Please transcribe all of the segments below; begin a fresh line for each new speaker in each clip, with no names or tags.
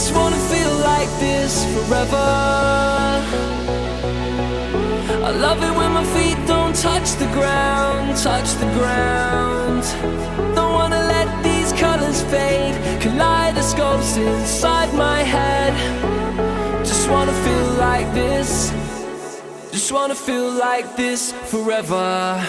just wanna feel like this forever. I love it when my feet don't touch the ground, touch the ground. Don't wanna let these colors fade, kaleidoscopes inside my head. Just wanna feel like this, just wanna feel like this forever.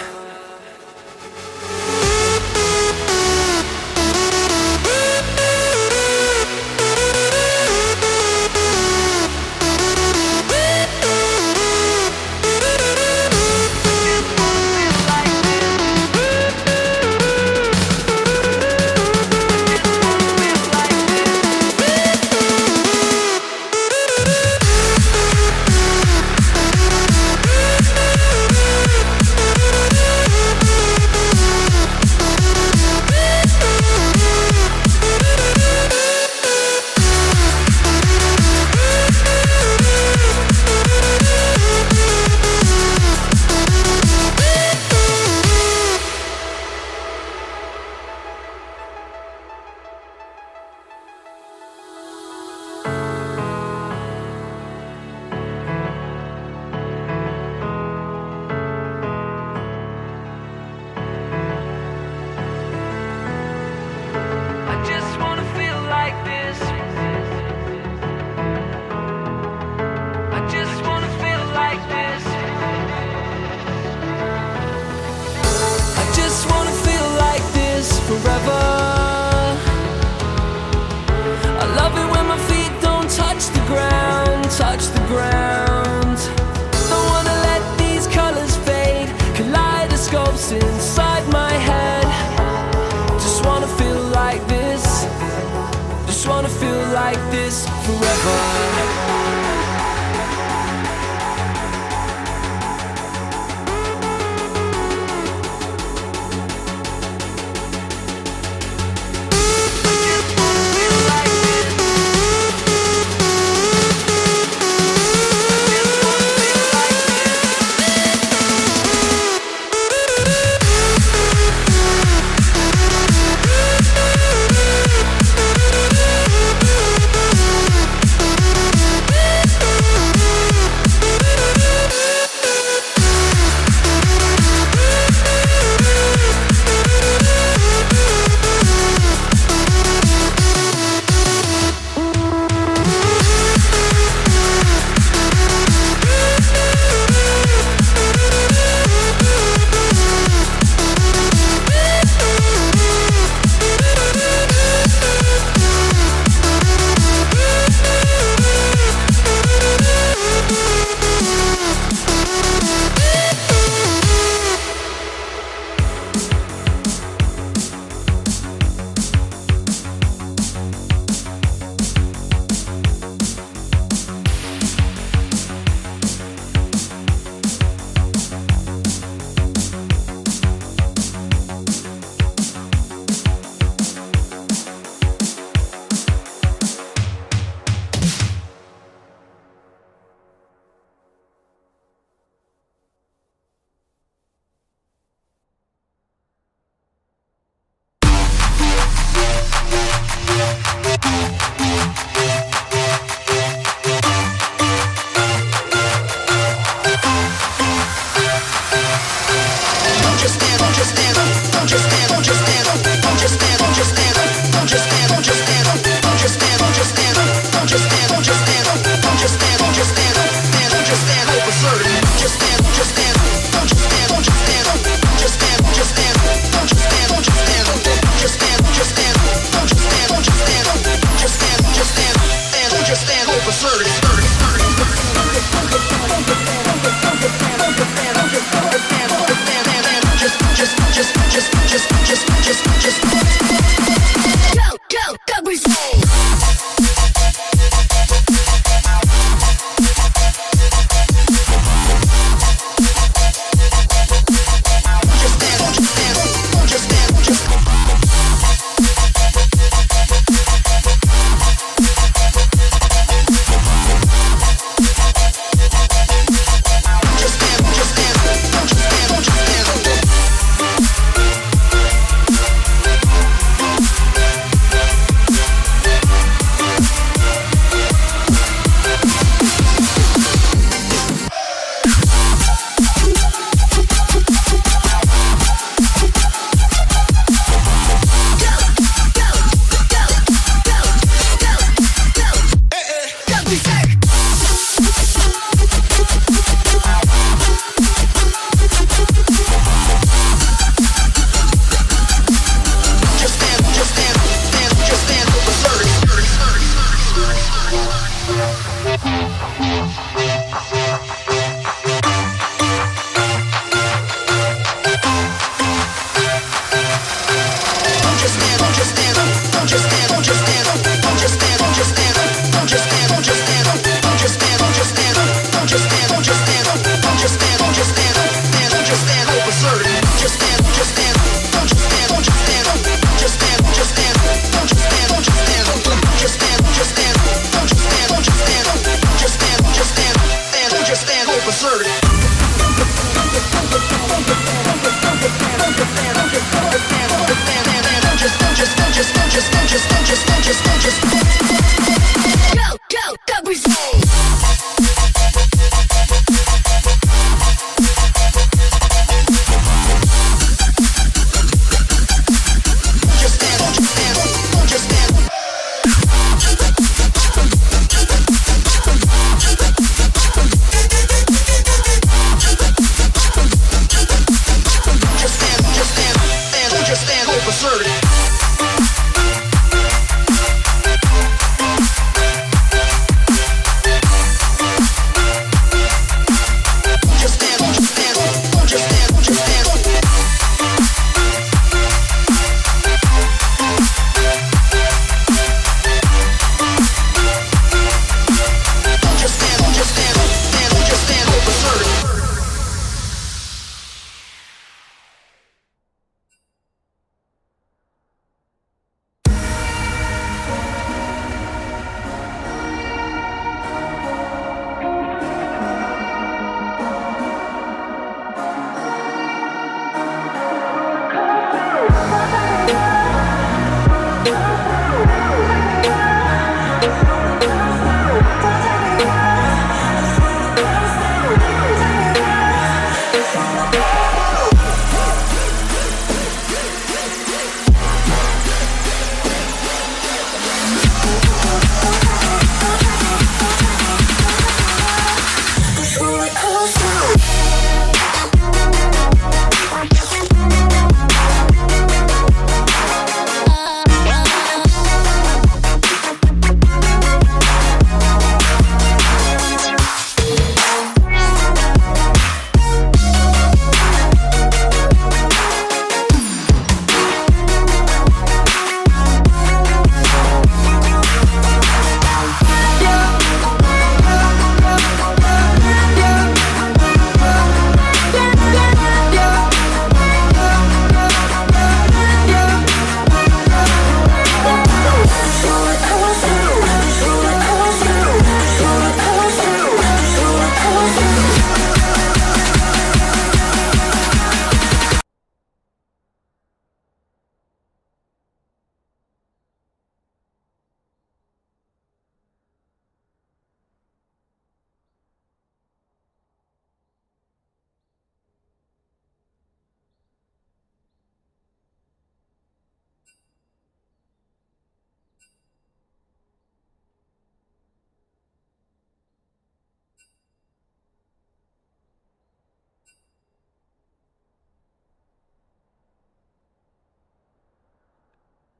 Forever. I love it when my feet don't touch the ground, touch the ground. Don't wanna let these colors fade, kaleidoscopes inside my head. Just wanna feel like this, just wanna feel like this forever.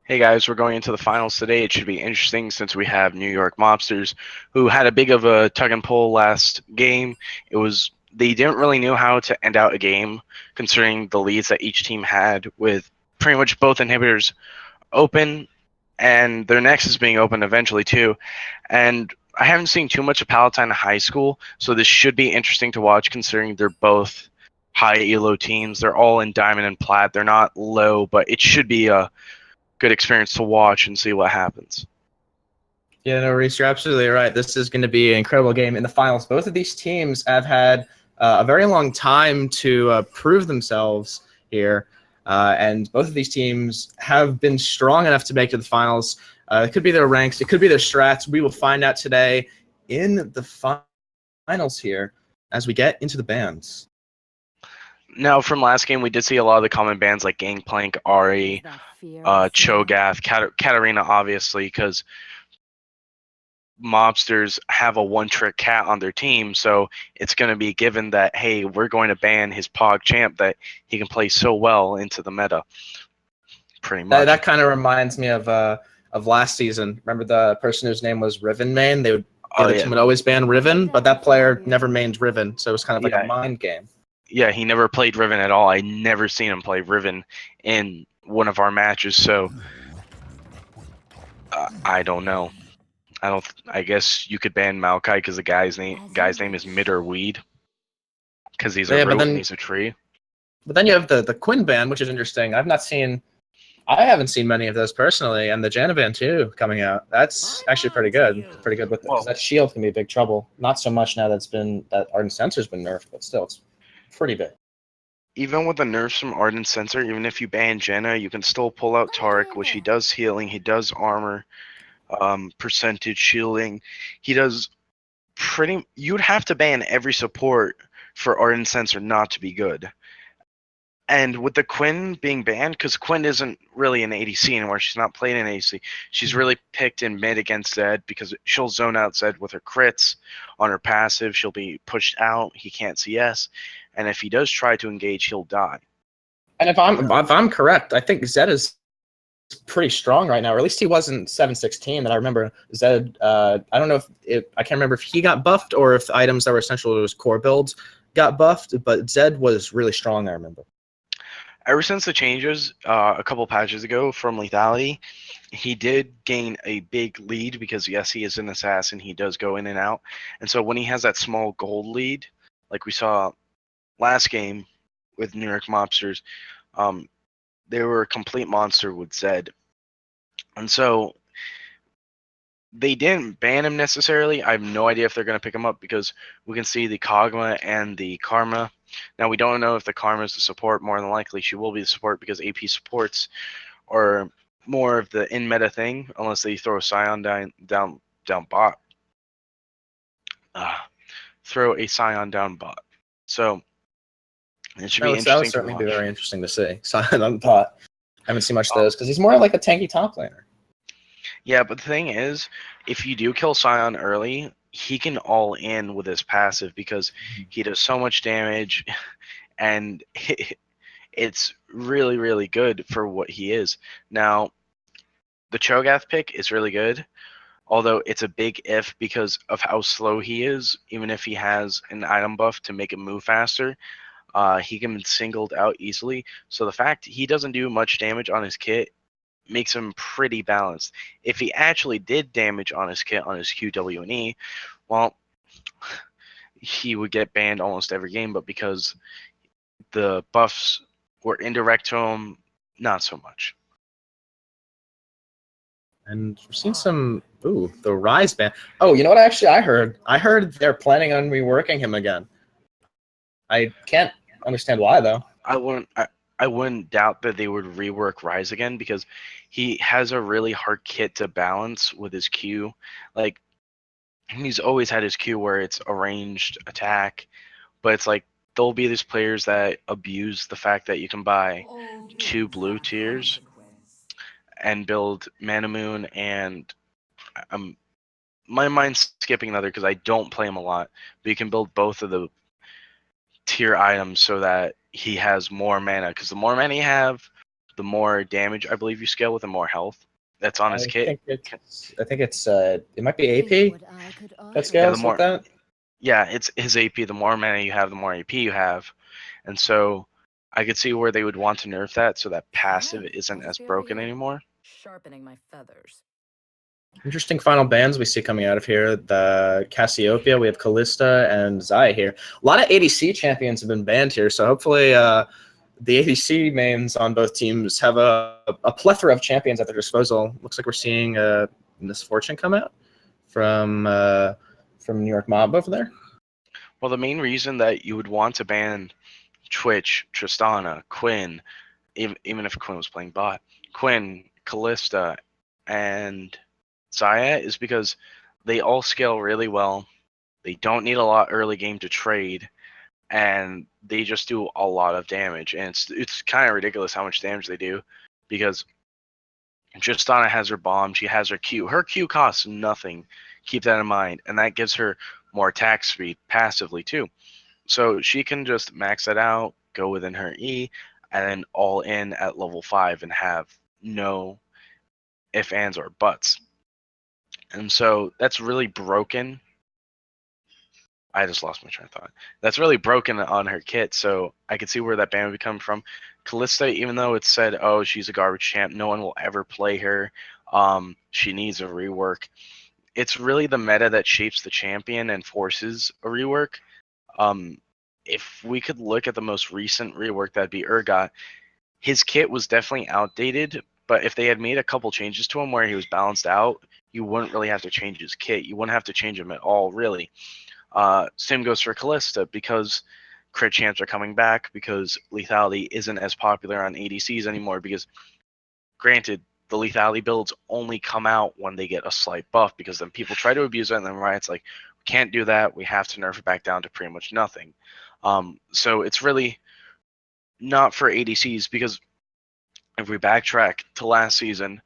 Hey guys, we're going into the finals today. It should be interesting since we have New York Mobsters, who had a big of a tug and pull last game. They didn't really know how to end out a game, considering the leads that each team had, with pretty much both inhibitors open, and their Nexus being open eventually too. And I haven't seen too much of Palatine High School, so this should be interesting to watch, considering they're both high elo teams. They're all in Diamond and Plat. They're not low, but it should be a good experience to watch and see what happens.
Yeah, no, Reese, you're absolutely right. This is going to be an incredible game in the finals. Both of these teams have had a very long time to prove themselves here, and both of these teams have been strong enough to make it to the finals. It could be their ranks, it could be their strats. We will find out today in the finals here as we get into the bands.
Now, from last game, we did see a lot of the common bands like Gangplank, Ari, Cho'Gath, Katarina, obviously, because mobsters have a one-trick cat on their team, so it's going to be given that, hey, we're going to ban his Pog champ that he can play so well into the meta, pretty much.
That kind of reminds me of last season. Remember the person whose name was Riven main? The other team would always ban Riven, but that player never mained Riven, so it was kind of like a mind game.
Yeah, he never played Riven at all. I never seen him play Riven in one of our matches, so I don't know. I guess you could ban Maokai because the guy's name is Mid or Weed, because he's a root and he's a tree.
But then you have the Quinn ban, which is interesting. I haven't seen many of those personally, and the Janavan too coming out. That's actually pretty good. Pretty good with it, because that shield can be big trouble. Not so much now that Ardent Sensor's been nerfed, but still, it's pretty big.
Even with the nerfs from Ardent Sensor, even if you ban Jenna, you can still pull out Taric, which he does healing, he does armor, percentage shielding. He does you'd have to ban every support for Ardent Sensor not to be good. And with the Quinn being banned, because Quinn isn't really an ADC anymore, she's not playing an ADC. She's really picked in mid against Zed, because she'll zone out Zed with her crits on her passive. She'll be pushed out. He can't CS, and if he does try to engage, he'll die.
And if I'm correct, I think Zed is pretty strong right now, or at least he wasn't 716. That I remember Zed. I don't know if I can't remember if he got buffed or if items that were essential to his core builds got buffed, but Zed was really strong. I remember.
Ever since the changes a couple patches ago from lethality, he did gain a big lead, because yes, he is an assassin. He does go in and out, and so when he has that small gold lead, like we saw last game with New York Mobsters, they were a complete monster with Zed, and so they didn't ban him necessarily. I have no idea if they're going to pick him up, because we can see the Kog'Maw and the Karma. Now, we don't know if the Karma is the support. More than likely, she will be the support, because AP supports are more of the in-meta thing, unless they throw a Scion down bot. Throw a Scion down bot. So, it should be interesting.
That would certainly be very interesting to see. Scion on bot. I haven't seen much of those, because he's more like a tanky top laner.
Yeah, but the thing is, if you do kill Scion early, he can all in with his passive, because he does so much damage, and it's really, really good for what he is. Now, the Cho'Gath pick is really good, although it's a big if because of how slow he is. Even if he has an item buff to make him move faster, he can be singled out easily. So the fact he doesn't do much damage on his kit makes him pretty balanced. If he actually did damage on his kit, on his Q, W, and E, well, he would get banned almost every game, but because the buffs were indirect to him, not so much.
And we're seeing some the Rise ban. Oh, you know what? Actually, I heard they're planning on reworking him again. I can't understand why though.
I wouldn't doubt that they would rework Rise again, because he has a really hard kit to balance with his Q. Like, he's always had his Q where it's a ranged attack, but it's like there'll be these players that abuse the fact that you can buy 2 blue tiers and build Mana Moon, and my mind's skipping another because I don't play him a lot, but you can build both of the tier items so that he has more mana, because the more mana you have, the more damage I believe you scale with, the more health that's on his kit.
I think it's it might be AP that scales with that.
Yeah, it's his AP. The more mana you have, the more AP you have, and so I could see where they would want to nerf that so that passive isn't as broken anymore.
Sharpening my feathers.
Interesting final bans we see coming out of here. The Cassiopeia, we have Callista and Xayah here. A lot of ADC champions have been banned here, so hopefully the ADC mains on both teams have a plethora of champions at their disposal. Looks like we're seeing Misfortune come out from New York Mob over there.
Well, the main reason that you would want to ban Twitch, Tristana, Quinn, even if Quinn was playing bot, Quinn, Callista, and Xayah is because they all scale really well. They don't need a lot early game to trade, and they just do a lot of damage. And it's kind of ridiculous how much damage they do, because Tristana has her bomb, she has her Q. Her Q costs nothing. Keep that in mind, and that gives her more attack speed passively too. So she can just max that out, go within her E, and then all in at level 5 and have no ifs, ands, or buts. And so that's really broken. I just lost my train of thought. That's really broken on her kit, so I could see where that ban would be coming from. Callista, even though it's said, oh, she's a garbage champ, no one will ever play her, she needs a rework. It's really the meta that shapes the champion and forces a rework. If we could look at the most recent rework, that'd be Urgot. His kit was definitely outdated, but if they had made a couple changes to him where he was balanced out, you wouldn't really have to change his kit. You wouldn't have to change him at all, really. Same goes for Callista, because crit champs are coming back, because lethality isn't as popular on ADCs anymore, because granted, the lethality builds only come out when they get a slight buff, because then people try to abuse it, and then Riot's like, we can't do that, we have to nerf it back down to pretty much nothing. So it's really not for ADCs, because if we backtrack to last season,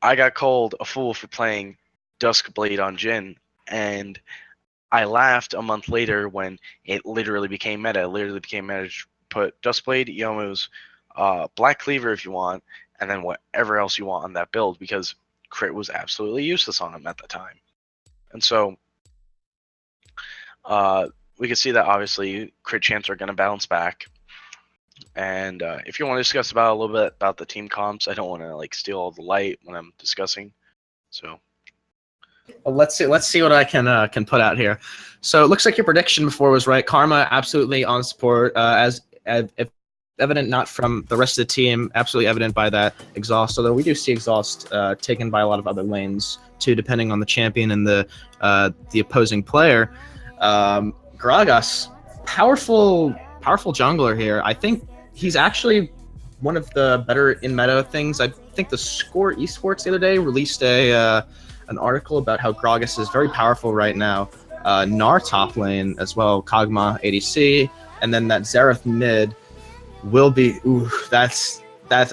I got called a fool for playing Duskblade on Jhin, and I laughed a month later when it literally became meta. It literally became meta to put Duskblade, Youmu's, Black Cleaver if you want, and then whatever else you want on that build, because crit was absolutely useless on him at the time. And so we can see that obviously crit champs are going to bounce back. And if you want to discuss a little bit about the team comps, I don't want to steal all the light when I'm discussing. So
well, let's see what I can put out here. So it looks like your prediction before was right. Karma absolutely on support, as if evident not from the rest of the team, absolutely evident by that exhaust. Although we do see exhaust taken by a lot of other lanes too, depending on the champion and the opposing player. Gragas, powerful jungler here. I think he's actually one of the better in meta things. I think the Score Esports the other day released an article about how Gragas is very powerful right now. Gnar top lane as well, Kog'Maw ADC, and then that Xerath mid will be. Ooh, that's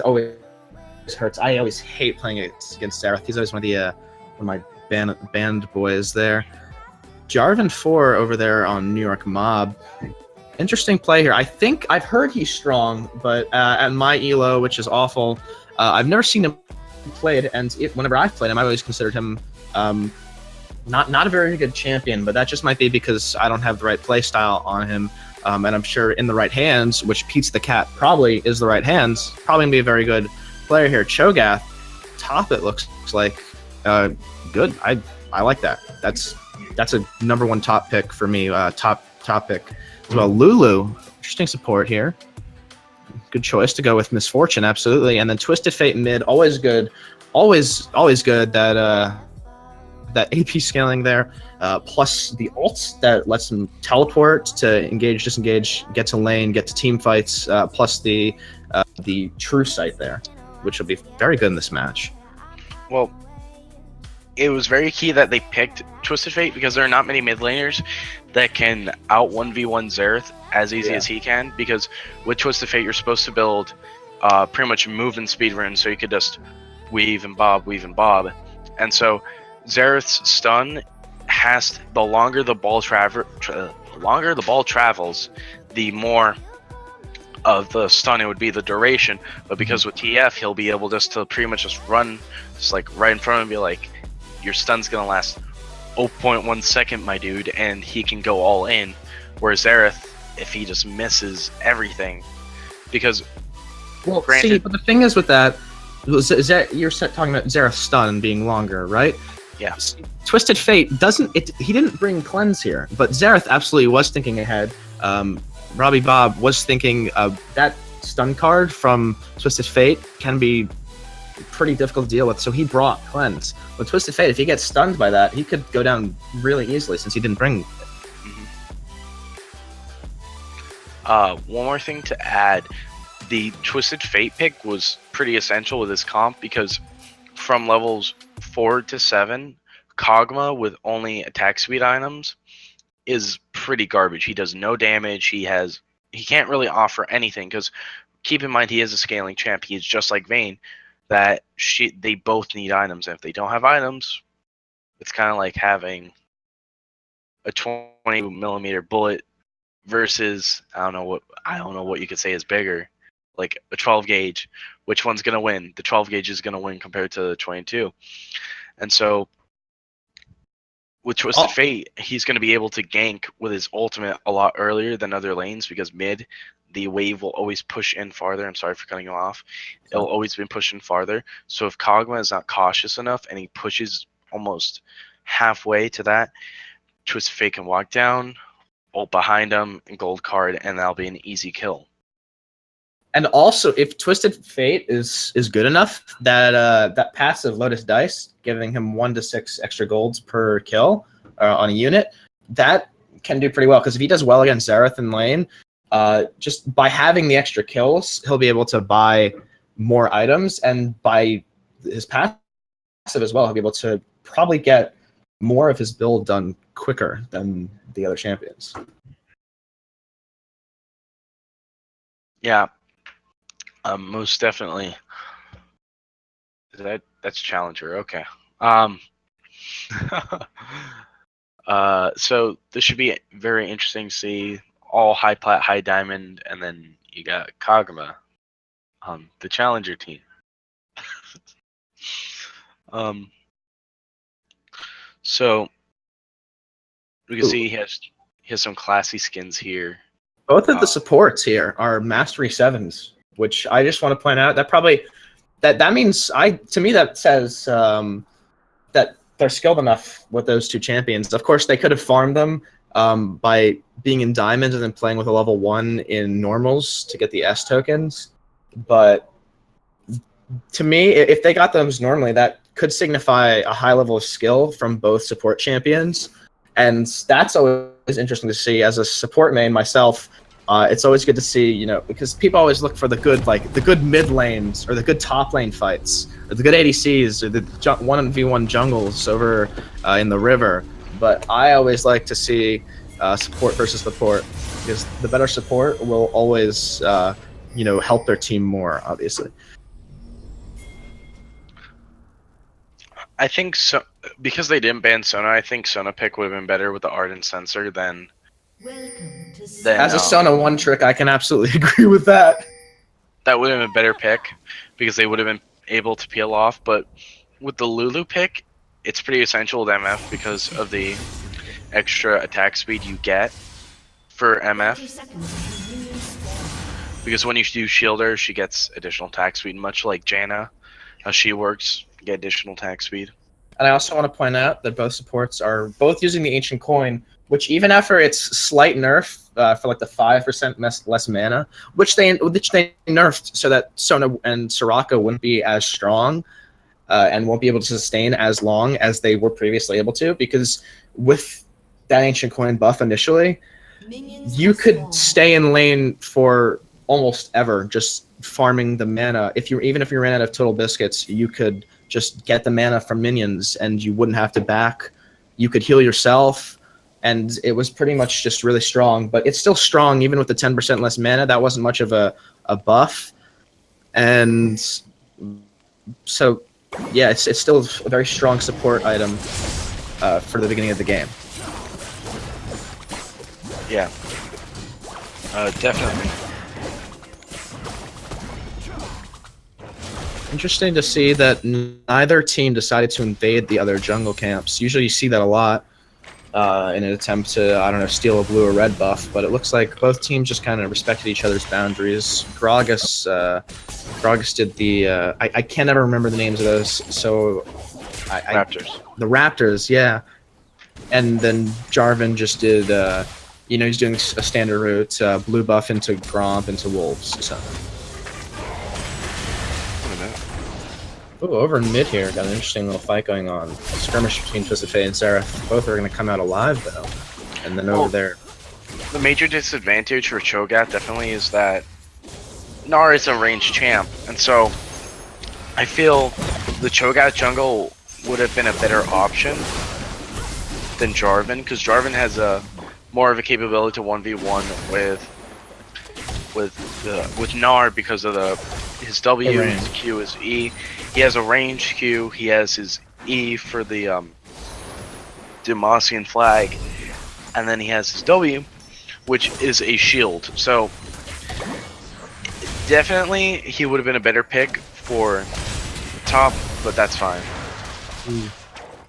always hurts. I always hate playing against Xerath. He's always one of my band boys there. Jarvan 4 over there on New York Mob. Interesting play here. I think I've heard he's strong, but at my elo, which is awful, I've never seen him played, and whenever I've played him, I always considered him not a very good champion, but that just might be because I don't have the right play style on him, and I'm sure in the right hands, which Pete's the Cat probably is the right hands, probably going to be a very good player here. Cho'Gath, top it looks like good. I like that. That's a #1 top pick for me, top pick as well. Lulu, interesting support here. Good choice to go with Misfortune, absolutely. And then Twisted Fate mid, always good. Always good that AP scaling there. Plus the ults that lets them teleport to engage, disengage, get to lane, get to team fights, plus the true sight there, which will be very good in this match.
Well, it was very key that they picked Twisted Fate, because there are not many mid laners that can out 1v1 Xerath as easy as he can, because with Twisted Fate you're supposed to build pretty much move and speed runes, so you could just weave and bob. And so Xerath's stun has, the longer the ball travels, the more of the stun, it would be the duration. But because with TF, he'll be able just to pretty much just run, just like right in front of him and be like, your stun's gonna last 0.1 second, my dude, and he can go all in. Whereas Xerath, if he just misses everything, because
Well,
granted,
see, but the thing is with that, you're talking about Xerath's stun being longer, right?
yeah,
Twisted Fate doesn't. He didn't bring cleanse here, but Xerath absolutely was thinking ahead. Robbie Bob was thinking that stun card from Twisted Fate can be pretty difficult to deal with, so he brought cleanse. With Twisted Fate, if he gets stunned by that, he could go down really easily since he didn't bring it.
one more thing to add, the Twisted Fate pick was pretty essential with his comp because from levels 4 to 7, Kog'Maw with only attack speed items is pretty garbage. He does no damage. He can't really offer anything because keep in mind he is a scaling champ. He is just like Vayne, that they both need items, and if they don't have items, it's kind of like having a 20mm bullet versus I don't know what you could say is bigger, like a 12 gauge. Which one's gonna win? The 12 gauge is gonna win compared to the 22, and so with Twisted Fate, he's going to be able to gank with his ultimate a lot earlier than other lanes because mid, the wave will always push in farther. I'm sorry for cutting you off. It'll always be pushing farther. So if Kog'Maw is not cautious enough and he pushes almost halfway to that, Twisted Fate can walk down, ult behind him, and gold card, and that'll be an easy kill.
And also, if Twisted Fate is good enough, that passive Lotus Dice, giving him 1 to 6 extra golds per kill on a unit, that can do pretty well. Because if he does well against Xerath in lane, just by having the extra kills, he'll be able to buy more items, and by his passive as well, he'll be able to probably get more of his build done quicker than the other champions.
Yeah. Most definitely. That's Challenger. Okay. So this should be very interesting to see. All high plat, high diamond, and then you got Kog'Maw, the Challenger team. So we can see he has some classy skins here.
Both of the supports here are Mastery 7s, which I just want to point out that means to me that says that they're skilled enough with those two champions. Of course, they could have farmed them by being in diamonds and then playing with a level 1 in normals to get the S tokens. But to me, if they got those normally, that could signify a high level of skill from both support champions. And that's always interesting to see. As a support main myself, it's always good to see, because people always look for the good mid lanes or the good top lane fights or the good ADCs or the 1v1 jungles over in the river. But I always like to see support versus support, because the better support will always help their team more, obviously.
I think so, because they didn't ban Sona. I think Sona pick would have been better with the Ardent Sensor than.
As a Sona 1 trick, I can absolutely agree with that.
That would have been a better pick because they would have been able to peel off. But with the Lulu pick, it's pretty essential with MF because of the extra attack speed you get for MF. Because when you do shield her, she gets additional attack speed, much like Jaina, how she works. Get additional attack speed.
And I also want to point out that both supports are both using the Ancient Coin, which even after its slight nerf for like the 5% less mana, which they nerfed so that Sona and Soraka wouldn't be as strong and won't be able to sustain as long as they were previously able to, because with that Ancient Coin buff initially, you could stay in lane for almost ever, just farming the mana. Even if you ran out of total biscuits, you could just get the mana from minions and you wouldn't have to back. You could heal yourself, and it was pretty much just really strong. But it's still strong even with the 10% less mana. That wasn't much of a buff. And so, yeah, it's still a very strong support item for the beginning of the game.
Yeah, definitely.
Interesting to see that neither team decided to invade the other jungle camps. Usually you see that a lot in an attempt to, I don't know, steal a blue or red buff, but it looks like both teams just kind of respected each other's boundaries. Gragas did the, I can't ever remember the names of those, so...
Raptors.
The Raptors, yeah. And then Jarvan just did, he's doing a standard route, blue buff into Gromp into Wolves, so... Ooh, over in mid here, got an interesting little fight going on. A skirmish between Twisted Fate and Xerath. Both are going to come out alive, though. And then over there...
The major disadvantage for Cho'Gath definitely is that Gnar is a ranged champ, and so I feel the Cho'Gath jungle would have been a better option than Jarvan, because Jarvan has more of a capability to 1v1 with Gnar because of his W, his Q, his E. He has a ranged Q. He has his E for the Demacian flag, and then he has his W, which is a shield. So definitely he would have been a better pick for top, but that's fine.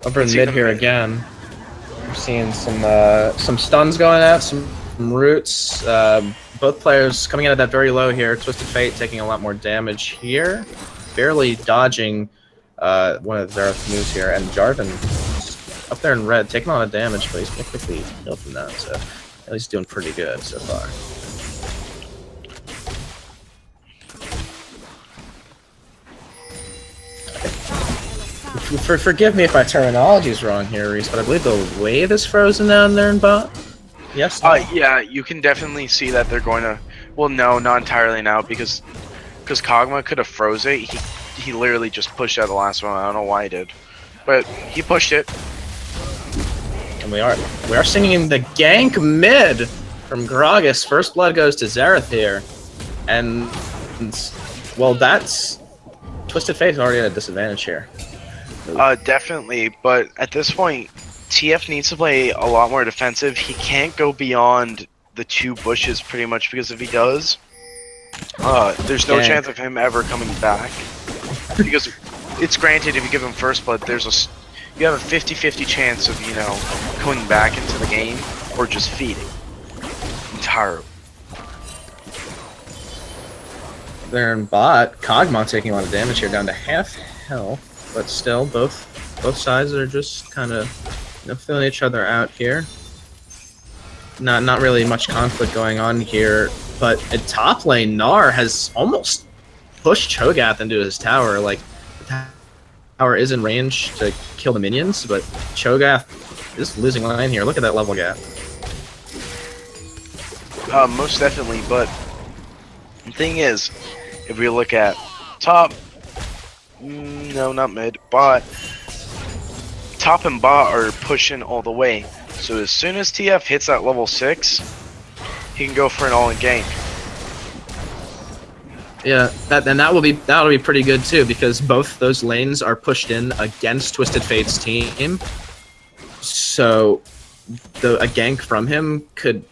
Over in mid here again, we're seeing some stuns going out, some roots. Both players coming out of that very low here. Twisted Fate taking a lot more damage here, barely dodging one of Xerath's moves here, and Jarvan up there in red, taking a lot of damage, but he's going to quickly heal from that, so at least doing pretty good so far. Forgive me if my terminology is wrong here, Reese, but I believe the wave is frozen down there in bot? Yes?
Yeah, you can definitely see that they're going to... Well, no, not entirely now, because Kog'Maw could have froze it. He literally just pushed out the last one. I don't know why he did. But he pushed it.
And we are singing the gank mid from Gragas. First blood goes to Xerath here. And well, that's... Twisted Fate is already at a disadvantage here.
Definitely, but at this point, TF needs to play a lot more defensive. He can't go beyond the 2 bushes pretty much, because if he does, there's no chance of him ever coming back. Because it's granted, if you give him first blood, you have a 50-50 chance of, coming back into the game or just feeding entirely.
There in bot, Kog'Maw taking a lot of damage here, down to half health. But still, both sides are just kind of filling each other out here. Not really much conflict going on here. But at top lane, Gnar has almost pushed Cho'Gath into his tower. Like, the tower is in range to kill the minions, but Cho'Gath is losing line here. Look at that level gap.
Most definitely, but the thing is, if we look at top, no, not mid, bot. Top and bot are pushing all the way. So as soon as TF hits that level 6, he can go for an all-in gank.
Yeah, that'll be pretty good too, because both those lanes are pushed in against Twisted Fate's team. So a gank from him could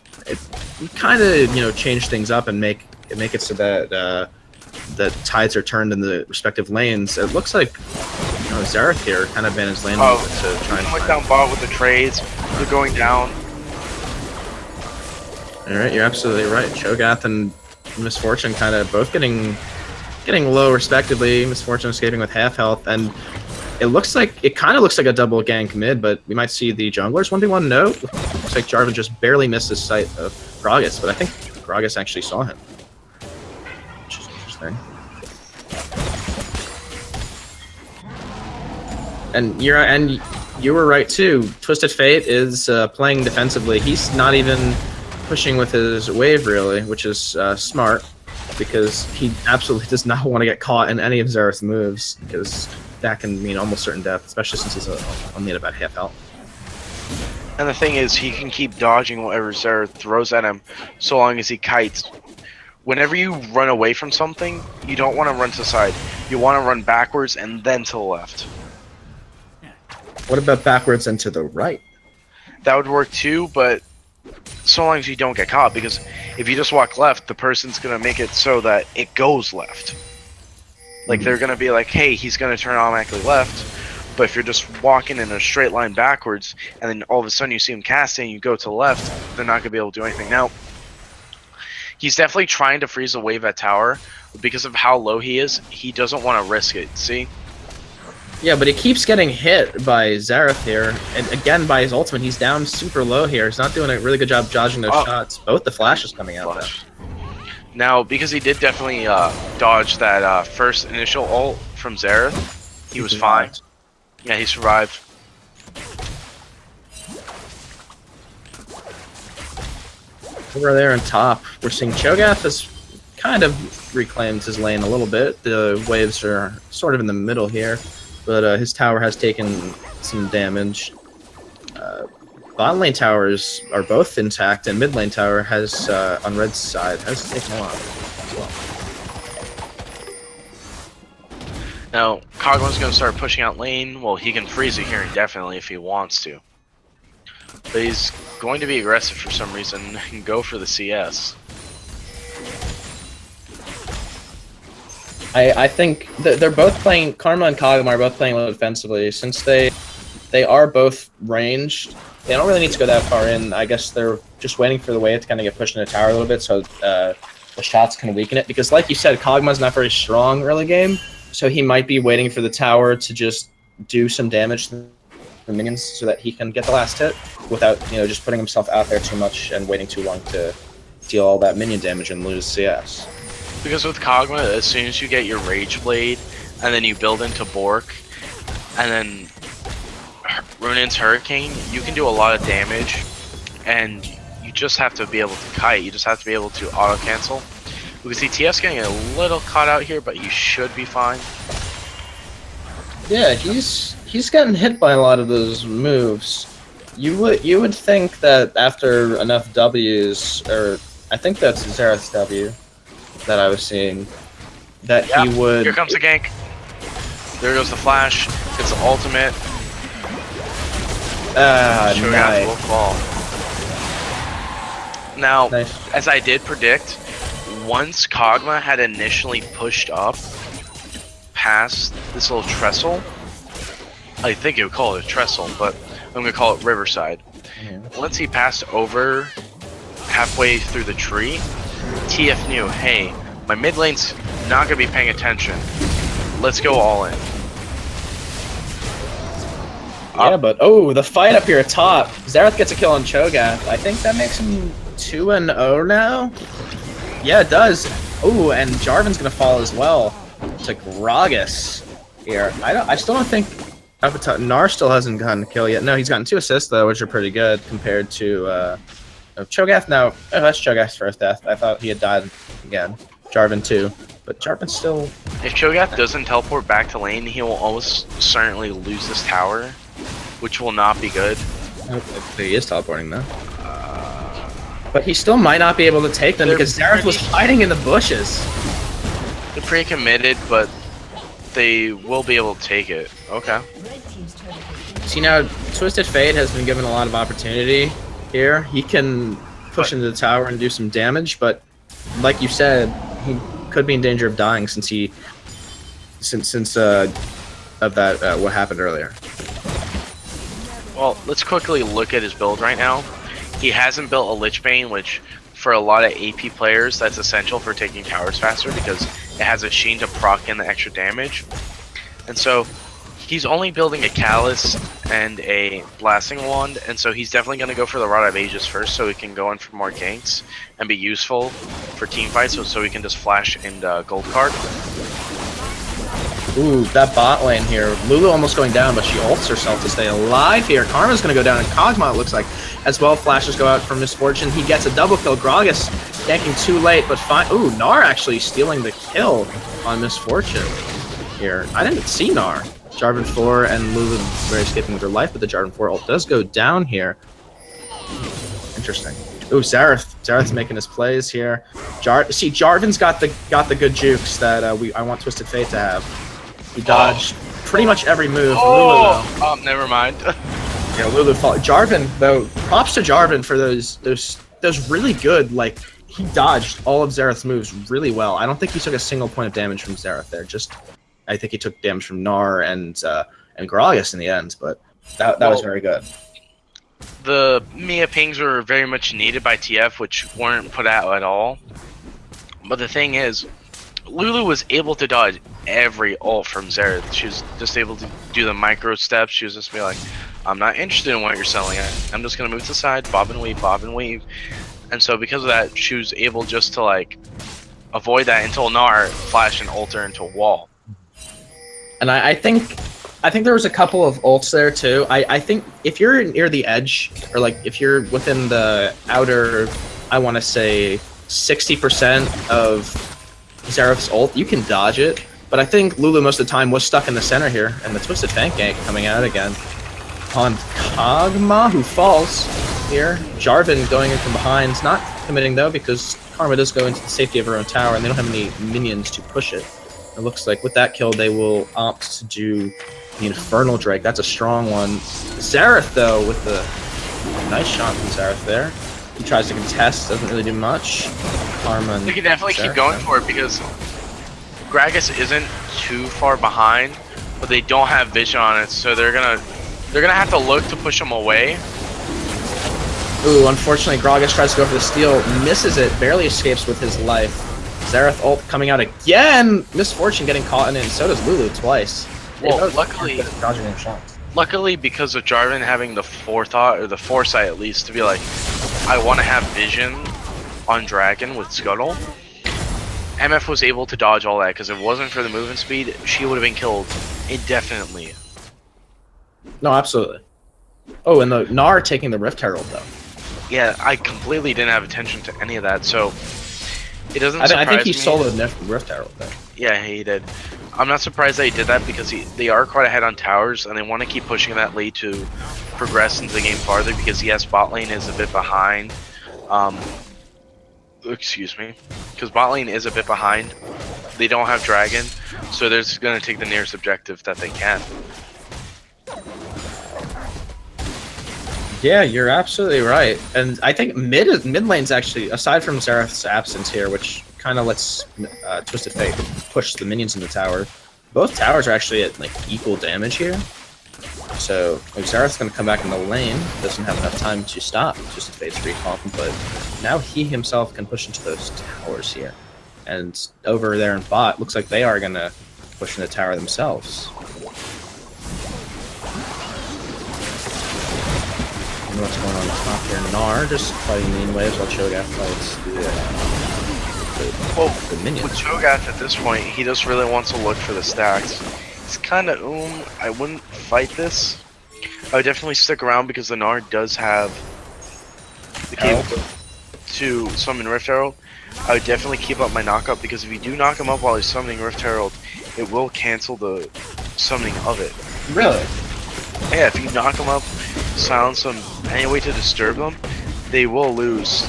kind of change things up and make it so that the tides are turned in the respective lanes. It looks like Xerath here kind of been his lane to try and
went down bot with the trades. They're going down.
All right, you're absolutely right. Cho'Gath and Misfortune kind of both getting low respectively. Misfortune escaping with half health, and it kind of looks like a double gank mid, but we might see the junglers 1v1. No, looks like Jarvan just barely missed his sight of Gragas, but I think Gragas actually saw him. And you were right too. Twisted Fate is playing defensively. He's not even pushing with his wave really, which is smart, because he absolutely does not want to get caught in any of Xerath's moves, because that can mean almost certain death, especially since he's only at about half health.
And the thing is, he can keep dodging whatever Xerath throws at him, so long as he kites. Whenever you run away from something, you don't want to run to the side. You want to run backwards and then to the left.
What about backwards and to the right?
That would work too, but so long as you don't get caught, because if you just walk left, the person's going to make it so that it goes left. Like, they're going to be like, hey, he's going to turn automatically left. But if you're just walking in a straight line backwards, and then all of a sudden you see him casting, you go to the left, they're not going to be able to do anything. Now, he's definitely trying to freeze a wave at tower. But because of how low he is, he doesn't want to risk it. See?
Yeah, but he keeps getting hit by Xerath here. And again, by his ultimate, he's down super low here. He's not doing a really good job dodging those shots. Both the flashes coming out, though.
Now, because he did definitely dodge that first initial ult from Xerath, he was fine. Yeah, he survived.
Over there on top, we're seeing Cho'Gath has kind of reclaimed his lane a little bit. The waves are sort of in the middle here, but his tower has taken some damage. Bot lane towers are both intact, and mid lane tower has, on Red's side, has taken a lot as well.
Now, Kog'Maw's going to start pushing out lane. Well, he can freeze it here indefinitely if he wants to. But he's going to be aggressive for some reason and go for the CS.
I think they're both playing, Karma and Kog'Maw are both playing a little defensively. Since they are both ranged, they don't really need to go that far in. I guess they're just waiting for the wave to kind of get pushed in the tower a little bit so the shots can weaken it. Because like you said, Kog'Maw's not very strong early game. So he might be waiting for the tower to just do some damage to the minions so that he can get the last hit without, just putting himself out there too much and waiting too long to deal all that minion damage and lose CS.
Because with Kog'Maw, as soon as you get your Rage Blade, and then you build into Bork, and then Runin's Hurricane, you can do a lot of damage, and you just have to be able to kite. You just have to be able to auto-cancel. We can see TF's getting a little caught out here, but he should be fine.
Yeah, he's gotten hit by a lot of those moves. You would think that after enough W's, or I think that's Xerath's W that I was seeing, that he would.
Here comes the gank. There goes the flash. It's the ultimate.
Nice.
Will fall. Now,
Nice.
as I did predict, once Kog'Maw had initially pushed up past this little trestle, I think it would call it a trestle, but I'm going to call it Riverside. Once he passed over halfway through the tree, TF knew, hey, my mid lane's not going to be paying attention. Let's go all in.
Yeah, but the fight up here at top. Xerath gets a kill on Cho'Gath. I think that makes him 2-0 now. Yeah, it does. Oh, and Jarvan's gonna fall as well to Gragas here. I still don't think Gnar still hasn't gotten a kill yet. No, he's gotten 2 assists though, which are pretty good compared to Cho'Gath. Now, that's Cho'Gath's first death. I thought he had died again. Jarvan too, but Jarvan's still.
If Cho'Gath doesn't teleport back to lane, he will almost certainly lose this tower, which will not be good.
He is teleporting though. But he still might not be able to take them because Xerath was hiding in the bushes.
They're pretty committed, but they will be able to take it. Okay.
See now, Twisted Fate has been given a lot of opportunity here. He can push into the tower and do some damage, but like you said, he could be in danger of dying since of that what happened earlier.
Well, let's quickly look at his build right now. He hasn't built a Lich Bane, which for a lot of AP players, that's essential for taking towers faster because it has a Sheen to proc in the extra damage. And so he's only building a Callus and a Blasting Wand, and so he's definitely going to go for the Rod of Ages first so he can go in for more ganks and be useful for team fights so he can just flash into Gold Card.
Ooh, that bot lane here. Lulu almost going down, but she ults herself to stay alive here. Karma's going to go down, and Kog'Maw, it looks like, as well. Flashes go out from Misfortune. He gets a double kill. Gragas ganking too late, but fine. Ooh, Gnar actually stealing the kill on Misfortune here. I didn't see Gnar. Jarvan 4 and Lulu very escaping with her life, but the Jarvan 4 ult does go down here. Interesting. Ooh, Xerath's making his plays here. Jarvan's got the good jukes that I want Twisted Fate to have. He dodged pretty much every move.
Oh,
Lulu, though.
Never mind.
Yeah, Lulu fall. Jarvan, though, props to Jarvan for those really good, like, he dodged all of Xerath's moves really well. I don't think he took a single point of damage from Xerath there. Just I think he took damage from Gnar and Gragas in the end, but that was very good.
The Mia pings were very much needed by TF, which weren't put out at all. But the thing is, Lulu was able to dodge every ult from Xerath. She was just able to do the micro steps. She was just be like, I'm not interested in what you're selling at. I'm just going to move to the side, bob and weave, bob and weave. And so because of that, she was able just to like avoid that until Gnar flashed and ult her into a wall.
And I think there was a couple of ults there too. I think if you're near the edge, or like if you're within the outer, I want to say 60% of Xerath's ult, you can dodge it. But I think Lulu most of the time was stuck in the center here, and the Twisted Fang gank coming out again on Kog'Maw, who falls here. Jarvan going in from behind, not committing though, because Karma does go into the safety of her own tower, and they don't have any minions to push it. It looks like with that kill, they will opt to do the Infernal Drake. That's a strong one. Xerath, though, with the nice shot from Xerath there. He tries to contest, doesn't really do much. Karma and
They can definitely
Xerath,
keep going for it because Gragas isn't too far behind, but they don't have vision on it, so they're gonna have to look to push him away.
Ooh, unfortunately, Gragas tries to go for the steal, misses it, barely escapes with his life. Xerath ult coming out again! Misfortune getting caught in it, and so does Lulu twice.
Well, luckily,
dodging their shots.
Luckily, because of Jarvan having the forethought, or the foresight at least, to be like, I want to have vision on Dragon with Scuttle, MF was able to dodge all that, because if it wasn't for the movement speed, she would have been killed indefinitely.
No, absolutely. Oh, and the Gnar taking the Rift Herald, though.
Yeah, I completely didn't have attention to any of that, so it doesn't surprise me.
I think he soloed Rift Herald, though.
Yeah, he did. I'm not surprised that he did that because they are quite ahead on towers and they want to keep pushing that lead to progress into the game farther because yes, bot lane is a bit behind. Excuse me. Because bot lane is a bit behind. They don't have Dragon, so they're just going to take the nearest objective that they can.
Yeah, you're absolutely right. And I think mid lane's actually, aside from Xerath's absence here, which kind of lets Twisted Fate push the minions in the tower, both towers are actually at like equal damage here. So if Xerath's going to come back in the lane, doesn't have enough time to stop Twisted Fate's recall, but now he himself can push into those towers here. And over there in bot, looks like they are going to push in the tower themselves. What's going on top here? Gnar just fighting mean waves while Cho'Gath fights the minions.
With Cho'Gath at this point, he just really wants to look for the stacks. It's kind of I wouldn't fight this. I would definitely stick around because the Gnar does have the capability to summon Rift Herald. I would definitely keep up my knockup because if you do knock him up while he's summoning Rift Herald, it will cancel the summoning of it.
Really?
Yeah, if you knock them up, silence them, any way to disturb them, they will lose.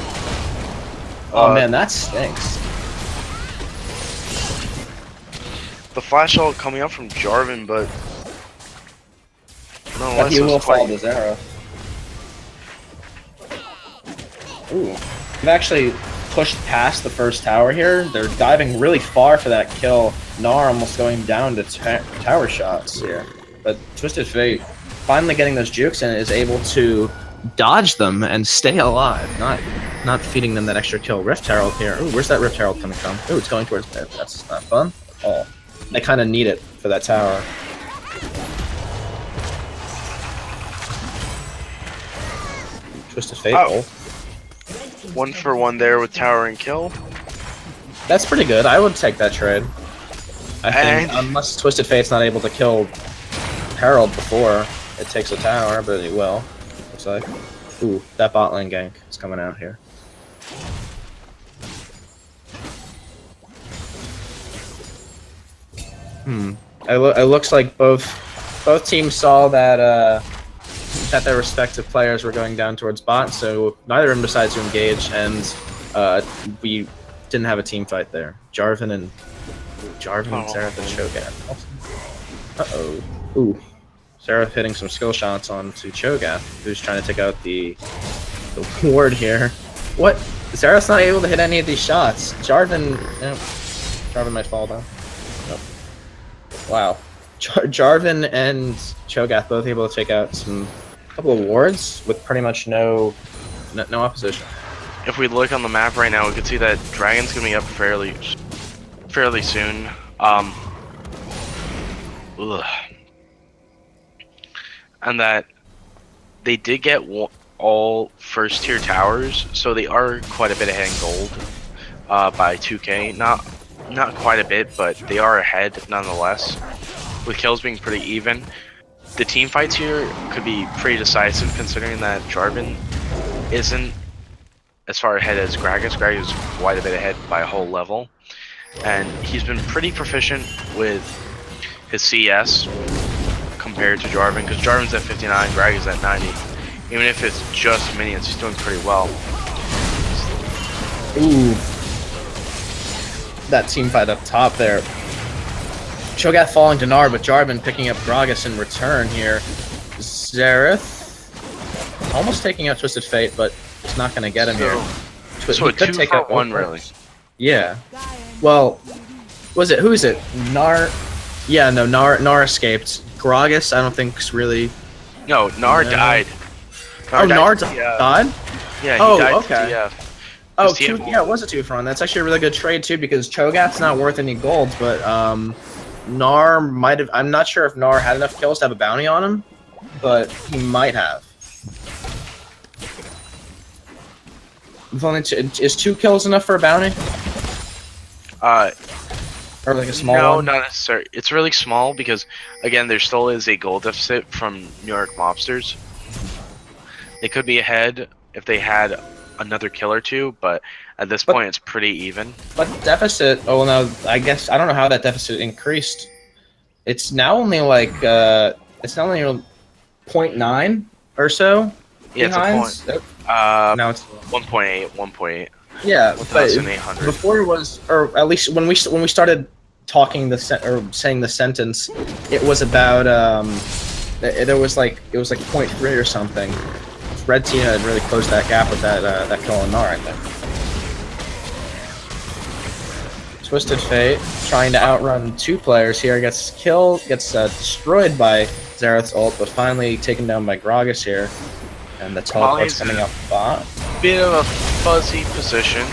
Oh man, that stinks.
The flash ult coming up from Jarvan, but no,
But he will fall to Xerath. Ooh, they've actually pushed past the first tower here. They're diving really far for that kill. Gnar almost going down to tower shots here, but Twisted Fate finally getting those jukes and is able to dodge them and stay alive, not feeding them that extra kill. Rift Herald here. Ooh, where's that Rift Herald coming from? Ooh, it's going towards mid. That's not fun at all. They kind of need it for that tower. Twisted Fate.
Oh. 1 for 1 there with tower and kill.
That's pretty good. I would take that trade. I think, unless Twisted Fate's not able to kill Herald before it takes a tower, but it will. Looks like. Ooh, that bot lane gank is coming out here. It looks like both teams saw that that their respective players were going down towards bot, so neither of them decided to engage, and we didn't have a team fight there. Jarvan and Xerath and Cho'Gath. Uh-oh. Ooh. Xerath hitting some skill shots onto Cho'Gath, who's trying to take out the ward here. What? Xerath's not able to hit any of these shots. Jarvan might fall down. Nope. Wow. Jarvan and Cho'Gath both able to take out a couple of wards with pretty much no opposition.
If we look on the map right now, we can see that Dragon's gonna be up fairly soon. Ugh. And that they did get all first tier towers, so they are quite a bit ahead in gold by 2k. Not quite a bit, but they are ahead nonetheless. With kills being pretty even, the team fights here could be pretty decisive, considering that Jarvan isn't as far ahead as Gragas. Gragas is quite a bit ahead by a whole level, and he's been pretty proficient with his CS compared to Jarvan, because Jarvan's at 59, Gragas at 90. Even if it's just minions, he's doing pretty well.
Ooh. That team fight up top there. Cho'Gath falling to Gnar, but Jarvan picking up Gragas in return here. Xerath almost taking out Twisted Fate, but it's not going to get him here.
So a 2 for 1, really.
Yeah. Well, who is it? Gnar. Yeah, no, Gnar escaped. Gragas, I don't think's really.
No, Gnar died.
Gnar died?
Yeah, he died
okay.
to TF.
Oh, yeah, it was a 2 for 1. That's actually a really good trade too, because Cho'Gath's not worth any gold, but Gnar might have. I'm not sure if Gnar had enough kills to have a bounty on him, but he might have. With only is 2 kills enough for a bounty? Or like a small one?
No, not necessarily. It's really small because, again, there still is a gold deficit from New York mobsters. They could be ahead if they had another kill or 2, but at this point it's pretty even.
But deficit, oh no, I guess, I don't know how that deficit increased. It's now only like, it's now only 0.9 or so.
Yeah,
behind.
it's a point.
Now it's
1.8, 1.8.
Yeah,
1,800.
Before it was, or at least when we started talking saying the sentence, it was about it was like 0.3 or something. Red team had really closed that gap with that kill on Gnar, I think. Twisted Fate trying to outrun 2 players here, gets destroyed by Xerath's ult, but finally taken down by Gragas here. And the teleport's coming up bot.
Bit of a fuzzy position.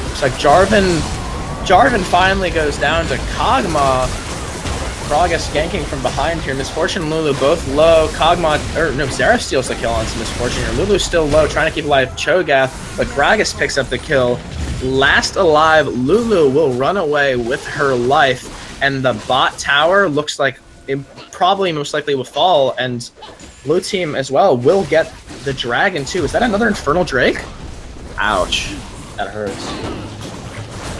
Looks like Jarvan finally goes down to Kog'Maw. Gragas ganking from behind here. Misfortune and Lulu both low. Xerath steals the kill on some Misfortune here. Lulu's still low, trying to keep alive Cho'Gath, but Gragas picks up the kill. Last alive, Lulu will run away with her life, and the bot tower looks like it probably most likely will fall, and blue team as well will get the dragon too. Is that another Infernal Drake? Ouch. That hurts.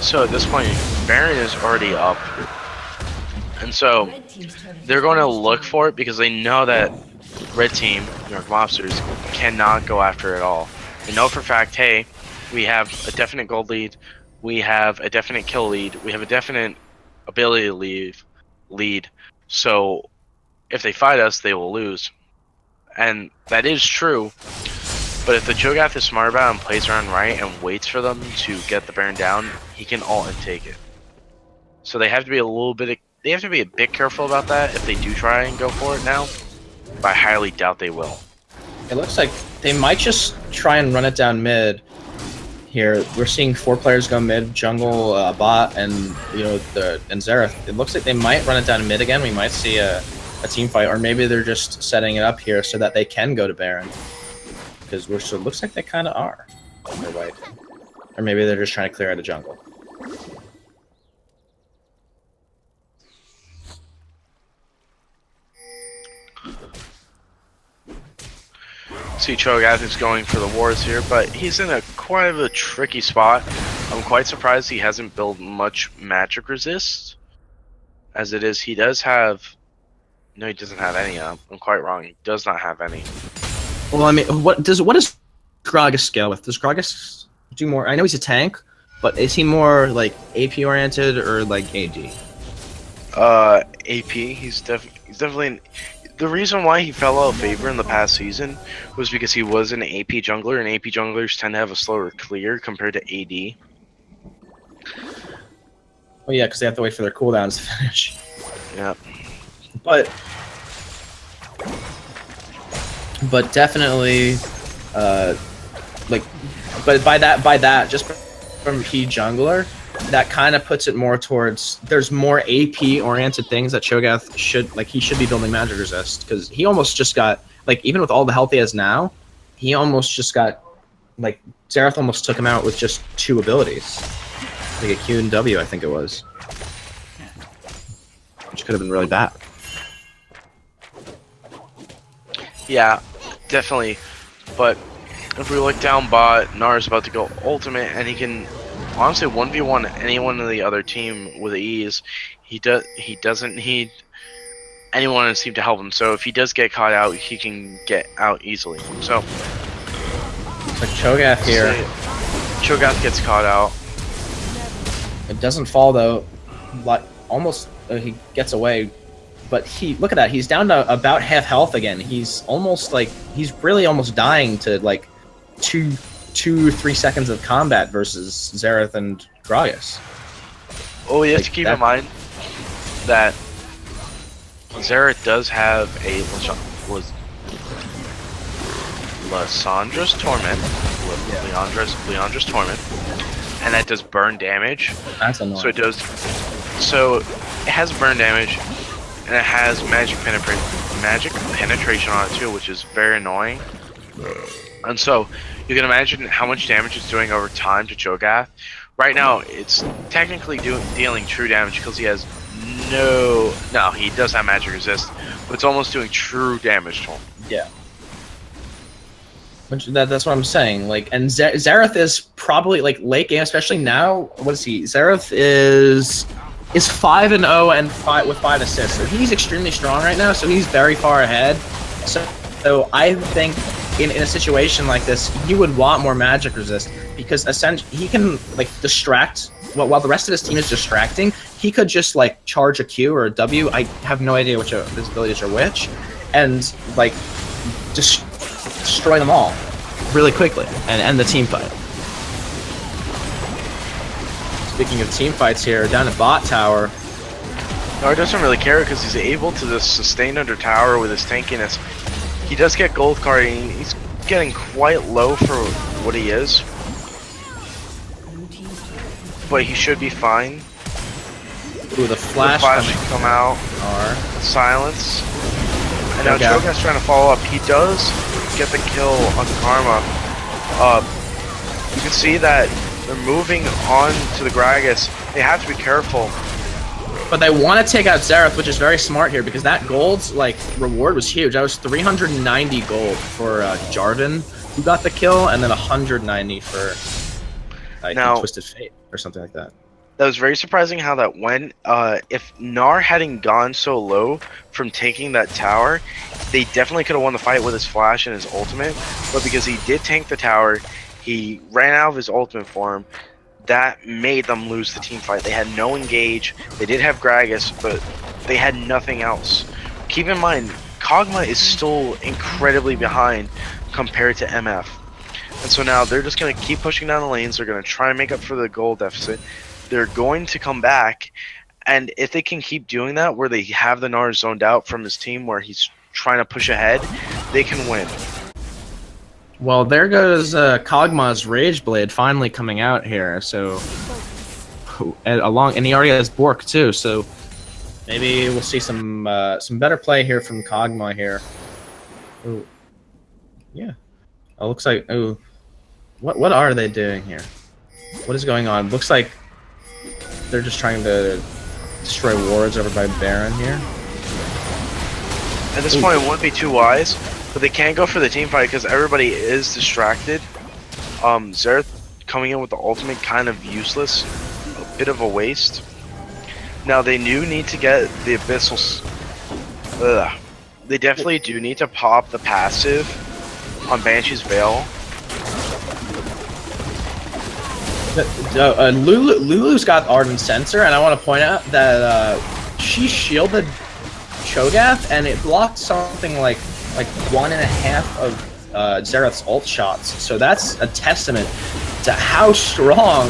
So at this point, Baron is already up. And so they're going to look for it because they know that red team, New York Mobsters, cannot go after it all. They know for a fact, hey, we have a definite gold lead, we have a definite kill lead, we have a definite ability lead. So if they fight us, they will lose. And that is true. But if the Cho'Gath is smart about it and plays around right and waits for them to get the Baron down, he can ult and take it. So they have to be a bit careful about that if they do try and go for it now. But I highly doubt they will.
It looks like they might just try and run it down mid. Here we're seeing 4 players go mid, jungle, bot, and and Xerath. It looks like they might run it down mid again. We might see a team fight, or maybe they're just setting it up here so that they can go to Baron. Because it looks like they kind of are. They're white. Or maybe they're just trying to clear out a jungle.
See Cho'Gath is going for the wards here, but he's in quite of a tricky spot. I'm quite surprised he hasn't built much magic resist. As it is, he does have... No, he doesn't have any. I'm quite wrong. He does not have any.
Well, I mean, what does Gragas scale with? Does Gragas do more? I know he's a tank, but is he more like AP oriented or like AD?
AP. He's definitely. The reason why he fell out of favor in the past season was because he was an AP jungler, and AP junglers tend to have a slower clear compared to AD.
Well, yeah, because they have to wait for their cooldowns to finish.
Yeah.
But definitely, like, but by that, just from P jungler, that kind of puts it more towards there's more AP oriented things that Cho'Gath should he should be building magic resist, because he almost just got even with all the health he has now, he almost just got Xerath almost took him out with just 2 abilities, like a Q and W, I think it was, which could have been really bad.
Yeah, definitely. But if we look down bot, Gnar is about to go ultimate, and he can honestly 1v1 anyone in the other team with ease. He doesn't need anyone on his team to help him. So if he does get caught out, he can get out easily. So
Cho'Gath here.
Cho'Gath gets caught out.
It doesn't fall though. Almost he gets away. But look at that. He's down to about half health again. He's almost he's really almost dying to 2-3 seconds of combat versus Xerath and Gragas.
Oh, you have to keep in mind that Xerath does have a Lyssandra's Torment, Leandra's Torment, and that does burn damage.
That's annoying.
So it has burn damage, and it has magic penetration on it too, which is very annoying. And so you can imagine how much damage it's doing over time to Cho'Gath. Right now, it's technically dealing true damage because he has he does have magic resist, but it's almost doing true damage to him.
Yeah. That's what I'm saying. And Xerath is probably late game, especially now. What is he? Xerath is 5-0 and with 5 assists. So he's extremely strong right now. So he's very far ahead. So I think in a situation like this, you would want more magic resist, because essentially he can distract while the rest of his team is distracting. He could just charge a Q or a W. I have no idea which of his abilities are which, and just destroy them all really quickly and end the team fight. Speaking of team fights here, down at bot tower.
Gnar doesn't really care because he's able to just sustain under tower with his tankiness. He does get gold card, and he's getting quite low for what he is. But he should be fine.
Ooh, the flash
should come out. Silence. And now Cho'Gath's trying to follow up. He does get the kill on Karma. You can see that they're moving on to the Gragas. They have to be careful.
But they want to take out Xerath, which is very smart here, because that gold's reward was huge. That was 390 gold for Jarvan, who got the kill, and then 190 for Twisted Fate or something like that.
That was very surprising how that went. If Gnar hadn't gone so low from taking that tower, they definitely could have won the fight with his flash and his ultimate. But because he did tank the tower, he ran out of his ultimate form. That made them lose the team fight. They had no engage. They did have Gragas, but they had nothing else. Keep in mind, Kog'Maw is still incredibly behind compared to MF. And so now they're just going to keep pushing down the lanes. They're going to try and make up for the gold deficit. They're going to come back, and if they can keep doing that, where they have the Gnar zoned out from his team, where he's trying to push ahead, they can win.
Well, there goes Kog'Maw's Rage Blade finally coming out here. So, and he already has Bork too. So maybe we'll see some better play here from Kog'Maw here. Ooh. Yeah. Oh, looks like what are they doing here? What is going on? Looks like they're just trying to destroy wards over by Baron here.
At this point, it wouldn't be too wise, but they can't go for the team fight because everybody is distracted. Xerath coming in with the ultimate kind of useless, a bit of a waste. Now they do need to get the abyssal. They definitely do need to pop the passive on Banshee's Veil.
Lulu's got Ardent Sensor, and I want to point out that she shielded Cho'Gath, and it blocked something like 1.5 of Xerath's ult shots. So that's a testament to how strong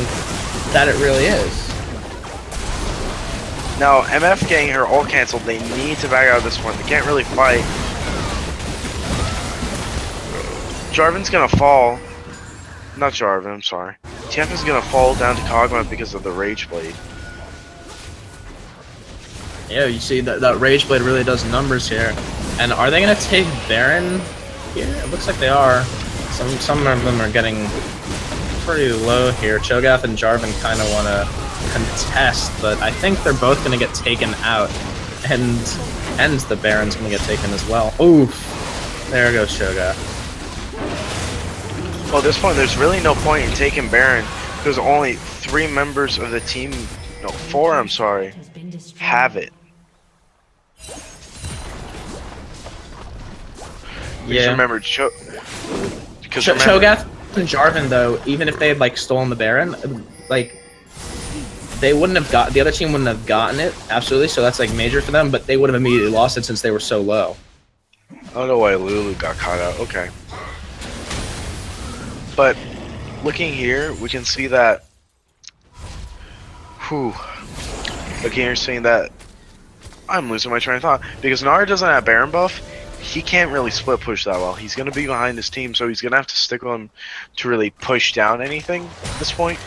that it really is.
Now, MF getting her ult canceled, they need to back out of this one. They can't really fight. Jarvan's gonna fall. Not Jarvan, I'm sorry. TF is gonna fall down to Kog'Maw because of the Rage Blade.
Yeah, you see that Rage Blade really does numbers here. And are they gonna take Baron here? It looks like they are. Some of them are getting pretty low here. Cho'Gath and Jarvan kind of want to contest, but I think they're both gonna get taken out. And the Baron's gonna get taken as well. Oof. There goes Cho'Gath.
Well, at this point, there's really no point in taking Baron because only 3 members of the team, no, 4, I'm sorry, have it. Because remember,
Cho'Gath and Jarvan, though, even if they had like stolen the Baron, like they wouldn't have got the other team wouldn't have gotten it. Absolutely, so that's like major for them. But they would have immediately lost it since they were so low.
I don't know why Lulu got caught out. Okay. But looking here, we can see that. Looking here, seeing that I'm losing my train of thought because Nara doesn't have Baron buff. He can't really split push that well. He's gonna be behind his team, so he's gonna have to stick with him to really push down anything at this point.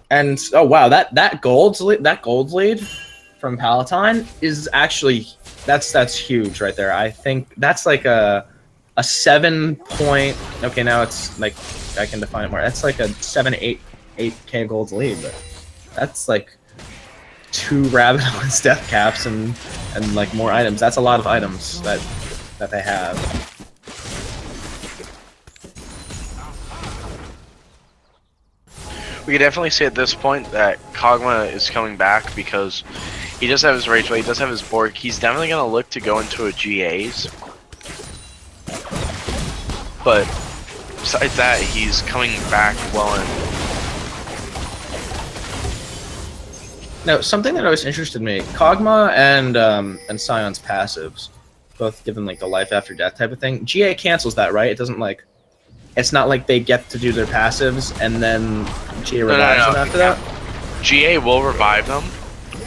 And oh wow, that gold lead from Palatine is actually that's huge right there. I think that's like a 7 point. Okay, now it's like I can define it more. That's like a 8K gold lead, but that's like 2 Rabadon's death caps and like more items. That's a lot of items that they have.
We can definitely see at this point that Kog'Maw is coming back because he does have his Rage Blade, he does have his Borg. He's definitely going to look to go into a GAs. But besides that, he's coming back well in.
Now, something that always interested me, Kog'Maw and Sion's passives, both given like the life after death type of thing. GA cancels that, right? It doesn't like, it's not like they get to do their passives and then GA revives them after that?
GA will revive them,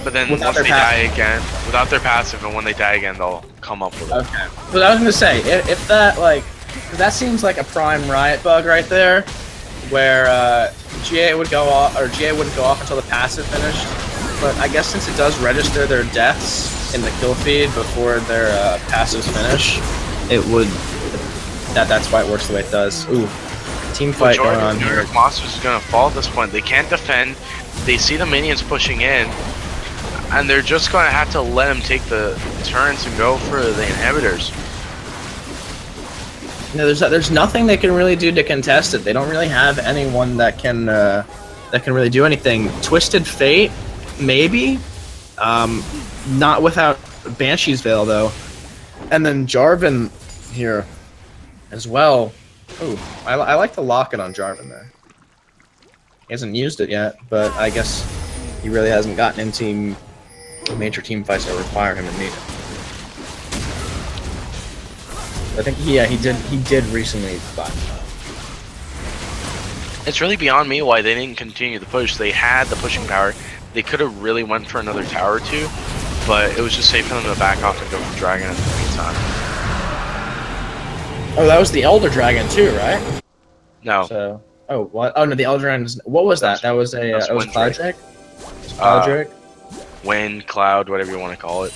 but then
Without
once they die again, without their passive, and when they die again, they'll come up with it.
Okay. But I was gonna say, if that like, that seems like a prime Riot bug right there, where GA would go off, or GA wouldn't go off until the passive finished. But I guess since it does register their deaths in the kill feed before their passives finish, it would. That's why it works the way it does. Ooh, team fight going on here.
Monsters is gonna fall at this point. They can't defend. They see the minions pushing in, and they're just gonna have to let them take the turrets and go for the inhibitors.
No, there's nothing they can really do to contest it. They don't really have anyone that can really do anything. Twisted Fate, maybe, not without Banshee's Veil though, and then Jarvan here as well. Ooh, I like the locket on Jarvan there. He hasn't used it yet, but I guess he really hasn't gotten into major team fights that require him to need it. I think he did recently buy.
It's really beyond me why they didn't continue the push. They had the pushing power. They could have really went for another tower or two, but it was just safe for them to back off and go for Dragon in the meantime.
Oh, that was the Elder Dragon too, right?
No.
So, oh, what? Oh no, the Elder Dragon. What was that? That was a. It was Cloud Drake. Cloud Drake.
Wind, Cloud, whatever you want to call it.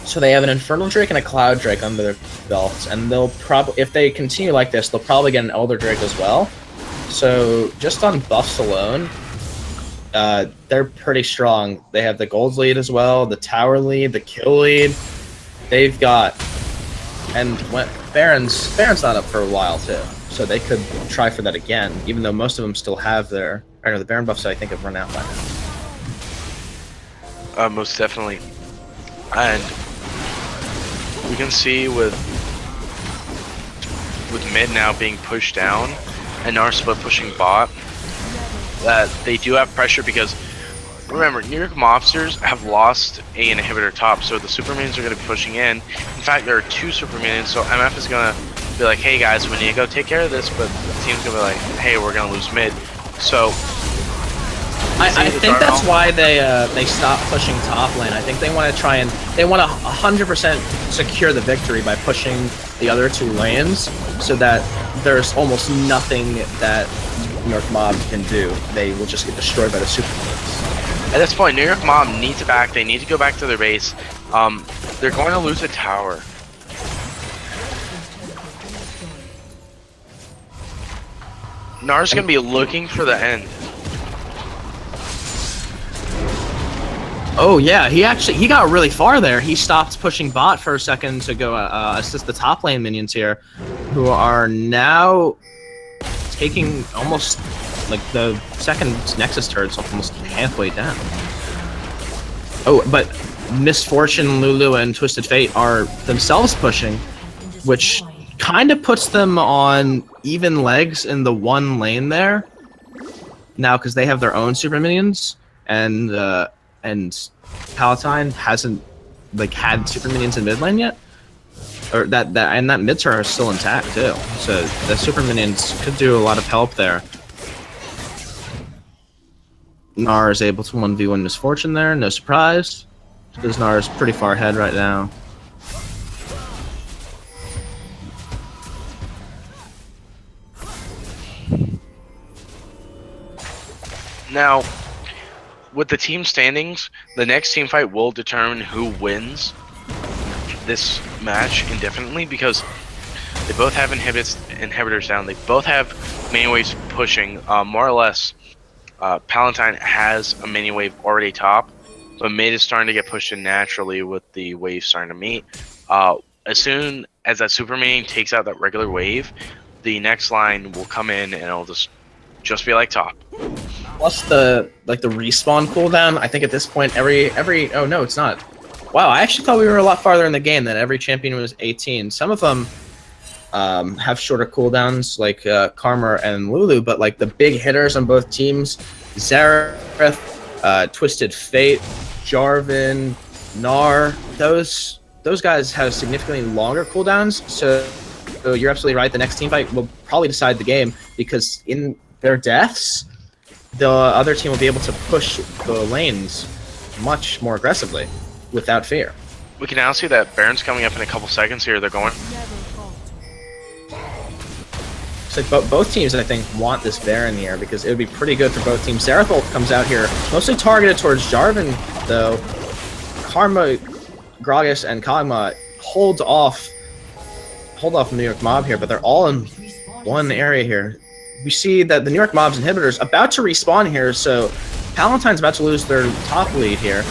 So they have an Infernal Drake and a Cloud Drake under their belts, and they'll probably, if they continue like this, they'll probably get an Elder Drake as well. So just on buffs alone, they're pretty strong. They have the gold lead as well, the tower lead, the kill lead. They've got, and Baron's not up for a while too, so they could try for that again. Even though most of them still have their, I know the Baron buffs I think have run out by now.
Most definitely, and we can see with mid now being pushed down and our split pushing bot that they do have pressure because remember, New York mobsters have lost a inhibitor top, so the super minions are going to be pushing in. In fact, there are 2 super minions, so MF is going to be like, hey guys, we need to go take care of this, but the team's gonna be like, hey, we're gonna lose mid. So
I think that's why they stopped pushing top lane. I think they want to 100% secure the victory by pushing the other two lanes, so that there's almost nothing that New York Mob can do. They will just get destroyed by the super lanes.
At this point, New York Mob needs it back. They need to go back to their base. They're going to lose a tower. Nar's gonna be looking for the end.
Oh yeah, he got really far there. He stopped pushing bot for a second to go assist the top lane minions here, who are now taking almost like the second Nexus turret's almost halfway down. Oh, but Misfortune, Lulu, and Twisted Fate are themselves pushing, which kind of puts them on even legs in the one lane there now, because they have their own super minions, and Palatine hasn't like had super minions in mid lane yet, or that mid turret is still intact too. So the super minions could do a lot of help there. Gnar is able to 1v1 Misfortune there, no surprise, because Gnar is pretty far ahead right now.
Now, with the team standings, the next team fight will determine who wins this match indefinitely, because they both have inhibitors down. They both have mini waves pushing. More or less, Palatine has a mini wave already top, but mid is starting to get pushed in naturally with the wave starting to meet. As soon as that super minion takes out that regular wave, the next line will come in and it'll just be like top.
Plus the respawn cooldown, I think at this point every oh no, it's not. Wow, I actually thought we were a lot farther in the game, that every champion was 18. Some of them have shorter cooldowns, like Karma and Lulu, but like the big hitters on both teams, Xerath, Twisted Fate, Jarvan, Gnar, those guys have significantly longer cooldowns. So you're absolutely right. The next team fight will probably decide the game, because in their deaths, the other team will be able to push the lanes much more aggressively without fear.
We can now see that Baron's coming up in a couple seconds here. They're going.
It's like both teams, I think, want this Baron here, because it would be pretty good for both teams. Xerath ult comes out here, mostly targeted towards Jarvan, though. Karma, Gragas, and Kog'Maw hold off New York Mob here, but they're all in one area here. We see that the New York Mob's inhibitors about to respawn here, so Palatine's about to lose their top lead here.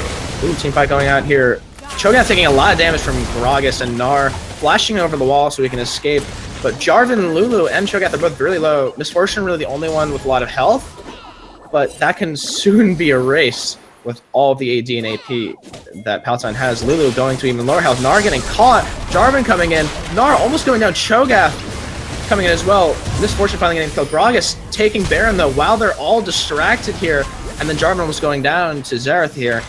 Ooh, team fight going out here. Cho'Gath taking a lot of damage from Gragas, and Gnar flashing over the wall so he can escape. But Jarvan, Lulu, and Cho'Gath are both really low. Misfortune really the only one with a lot of health, but that can soon be erased with all the AD and AP that Palatine has. Lulu going to even lower health. Gnar getting caught. Jarvan coming in. Gnar almost going down. Cho'Gath coming in as well. Misfortune finally getting killed. Gragas taking Baron though while they're all distracted here, and then Jarvan was going down to Xerath here.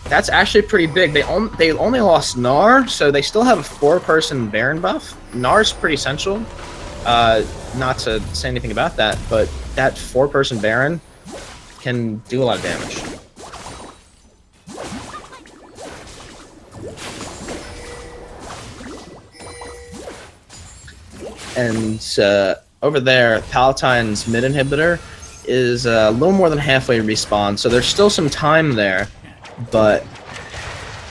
That's actually pretty big. They only lost Gnar, so they still have a 4-person Baron buff. Gnar's pretty essential. Not to say anything about that, but that 4-person Baron can do a lot of damage. And over there, Palatine's mid inhibitor is a little more than halfway respawn, so there's still some time there. But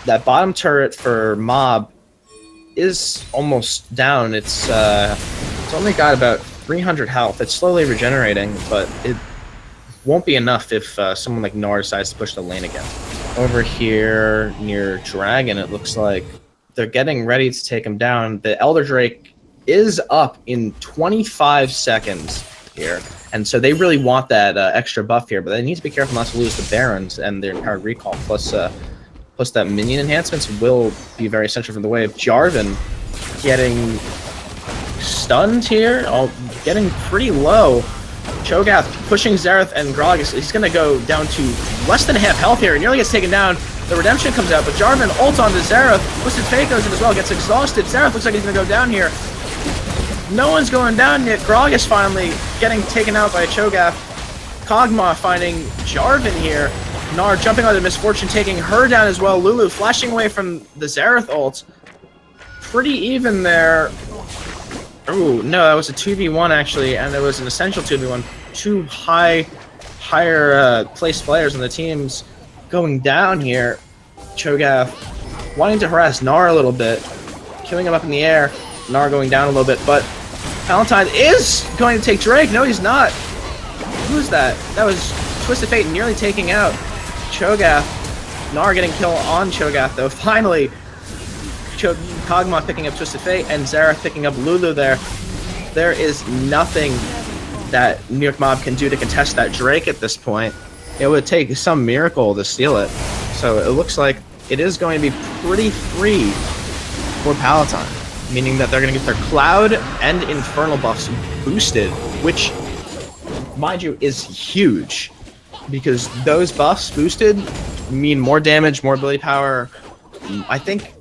that bottom turret for Mob is almost down. It's only got about 300 health. It's slowly regenerating, but it won't be enough if someone like Gnar decides to push the lane again. Over here near Dragon, it looks like they're getting ready to take him down. The Elder Drake is up in 25 seconds here, and so they really want that extra buff here, but they need to be careful not to lose the Barons and their empowered recall, plus that minion enhancements will be very essential for the wave. Jarvan getting stunned here, getting pretty low. Cho'Gath pushing Xerath and Gragas. He's going to go down to less than half health here, and nearly gets taken down. The redemption comes out, but Jarvan ults onto Xerath. Twisted Fate goes in as well, gets exhausted. Xerath looks like he's going to go down here. No one's going down yet. Grog is finally getting taken out by Cho'Gath. Kog'Maw finding Jarvan here. Gnar jumping on the Misfortune, taking her down as well. Lulu flashing away from the Xerath ult. Pretty even there. Oh, no, that was a 2v1 actually, and there was an essential 2v1. Two higher placed players on the teams going down here. Cho'Gath wanting to harass Gnar a little bit, killing him up in the air. Gnar going down a little bit, but Palatine is going to take Drake. No, he's not. Who's that? That was Twisted Fate nearly taking out Cho'Gath. Gnar getting kill on Cho'Gath, though. Finally, Kog'Maw picking up Twisted Fate and Xerath picking up Lulu there. There is nothing that New York Mob can do to contest that Drake at this point. It would take some miracle to steal it. So it looks like it is going to be pretty free for Palatine, meaning that they're going to get their Cloud and Infernal buffs boosted, which, mind you, is huge, because those buffs boosted mean more damage, more ability power. I think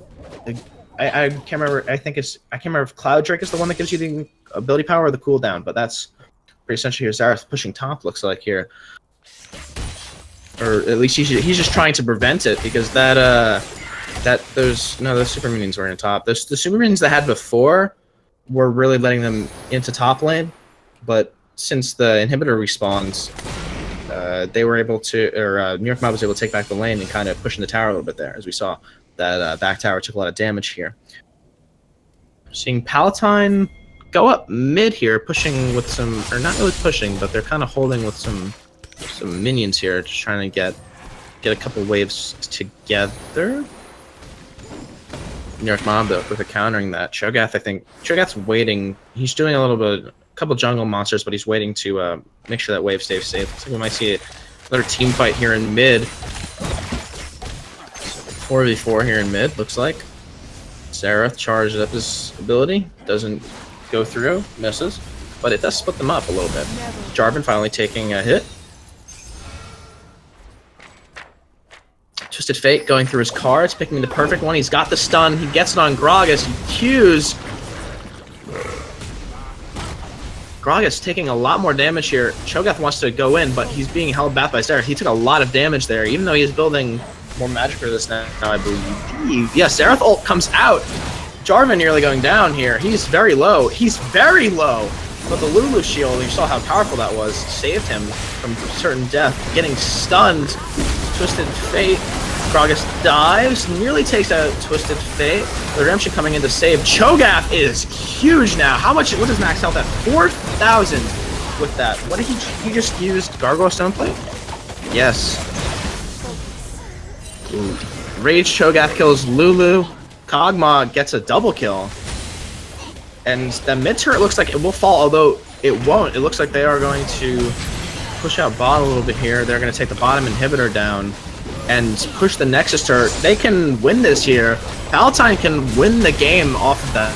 I can't remember. I can't remember if Cloud Drake is the one that gives you the ability power or the cooldown, but that's pretty essentially here. Xerath pushing top, looks like here, or at least he's just trying to prevent it, because those super minions were in top. The super minions that had before were really letting them into top lane, but since the inhibitor respawns, they were able to, or New York Mob was able to take back the lane and kind of pushing the tower a little bit there, as we saw that back tower took a lot of damage here. Seeing Palatine go up mid here, pushing with some, or not really pushing, but they're kind of holding with some minions here, just trying to get a couple waves together. New York Mob, though, quickly countering that. Cho'Gath, I think Cho'Gath's waiting. He's doing a couple jungle monsters, but he's waiting to make sure that wave stays safe. Looks like we might see another team fight here in mid. 4v4 here in mid, looks like. Xerath charges up his ability, doesn't go through, misses, but it does split them up a little bit. Jarvan finally taking a hit. Twisted Fate going through his cards, picking the perfect one. He's got the stun. He gets it on Gragas. He Qs. Gragas taking a lot more damage here. Cho'Gath wants to go in, but he's being held back by Xerath. He took a lot of damage there, even though he's building more magic for this now, I believe. Yeah, Xerath ult comes out. Jarvan nearly going down here. He's very low. He's very low. But the Lulu shield, you saw how powerful that was, saved him from certain death. Getting stunned. Twisted Fate. Gragas dives, nearly takes out Twisted Fate. The Redemption coming in to save. Cho'Gath is huge now. What is max health at? 4,000 with that. What did he just used Gargoyle Stoneplate? Yes. Ooh. Rage Cho'Gath kills Lulu. Kog'Maw gets a double kill. And the mid turret looks like it will fall, although it won't. It looks like they are going to push out bot a little bit here. They're going to take the bottom inhibitor down and push the Nexus turret. They can win this here. Palatine can win the game off of that.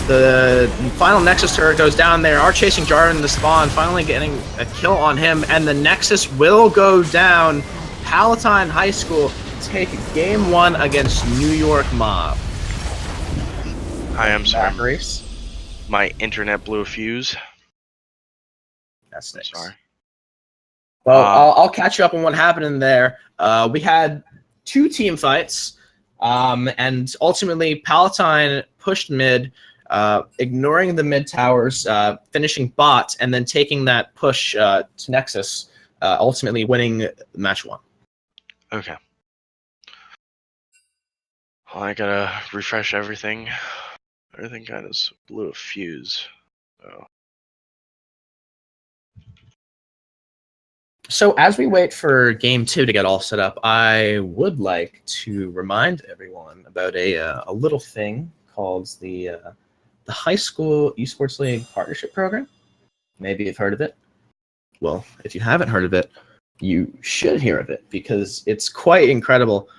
The final Nexus turret goes down. They are chasing Jarvan the spawn, finally getting a kill on him, and the Nexus will go down. Palatine High School take game 1 against New York Mob.
I am sorry.
Race.
My internet blew a fuse.
That's nice.
Sorry.
Well, I'll catch you up on what happened in there. We had 2 team fights, and ultimately Palatine pushed mid, ignoring the mid towers, finishing bot, and then taking that push to Nexus, ultimately winning match 1.
Okay. Well, I gotta refresh everything. Everything kind of blew a fuse.
So as we wait for game 2 to get all set up, I would like to remind everyone about a little thing called the High School Esports League Partnership Program. Maybe you've heard of it. Well, if you haven't heard of it, you should hear of it, because it's quite incredible.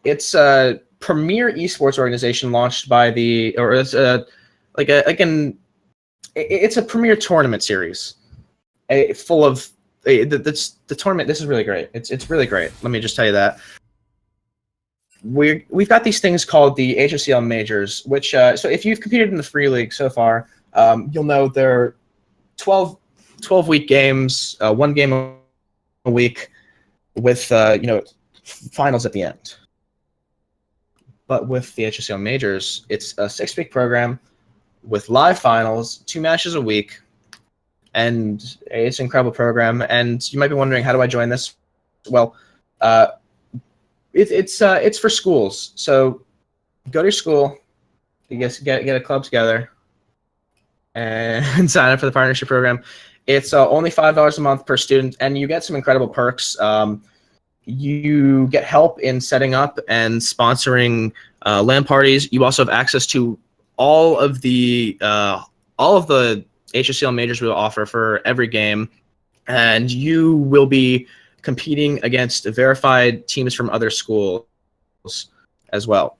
It's a premier esports organization launched by it's a premier tournament series, full of the tournament. This is really great. It's really great. Let me just tell you that we've got these things called the HSEL majors, which so if you've competed in the free league so far, you'll know they're 12-week games, one game a week with finals at the end. But with the HSEL majors, it's a 6-week program with live finals, 2 matches a week, and it's an incredible program. And you might be wondering, how do I join this? Well, it's for schools. So go to your school, you get a club together, and sign up for the partnership program. It's only $5 a month per student, and you get some incredible perks. You get help in setting up and sponsoring LAN parties. You also have access to all of the HSCL majors we will offer for every game, and you will be competing against verified teams from other schools as well.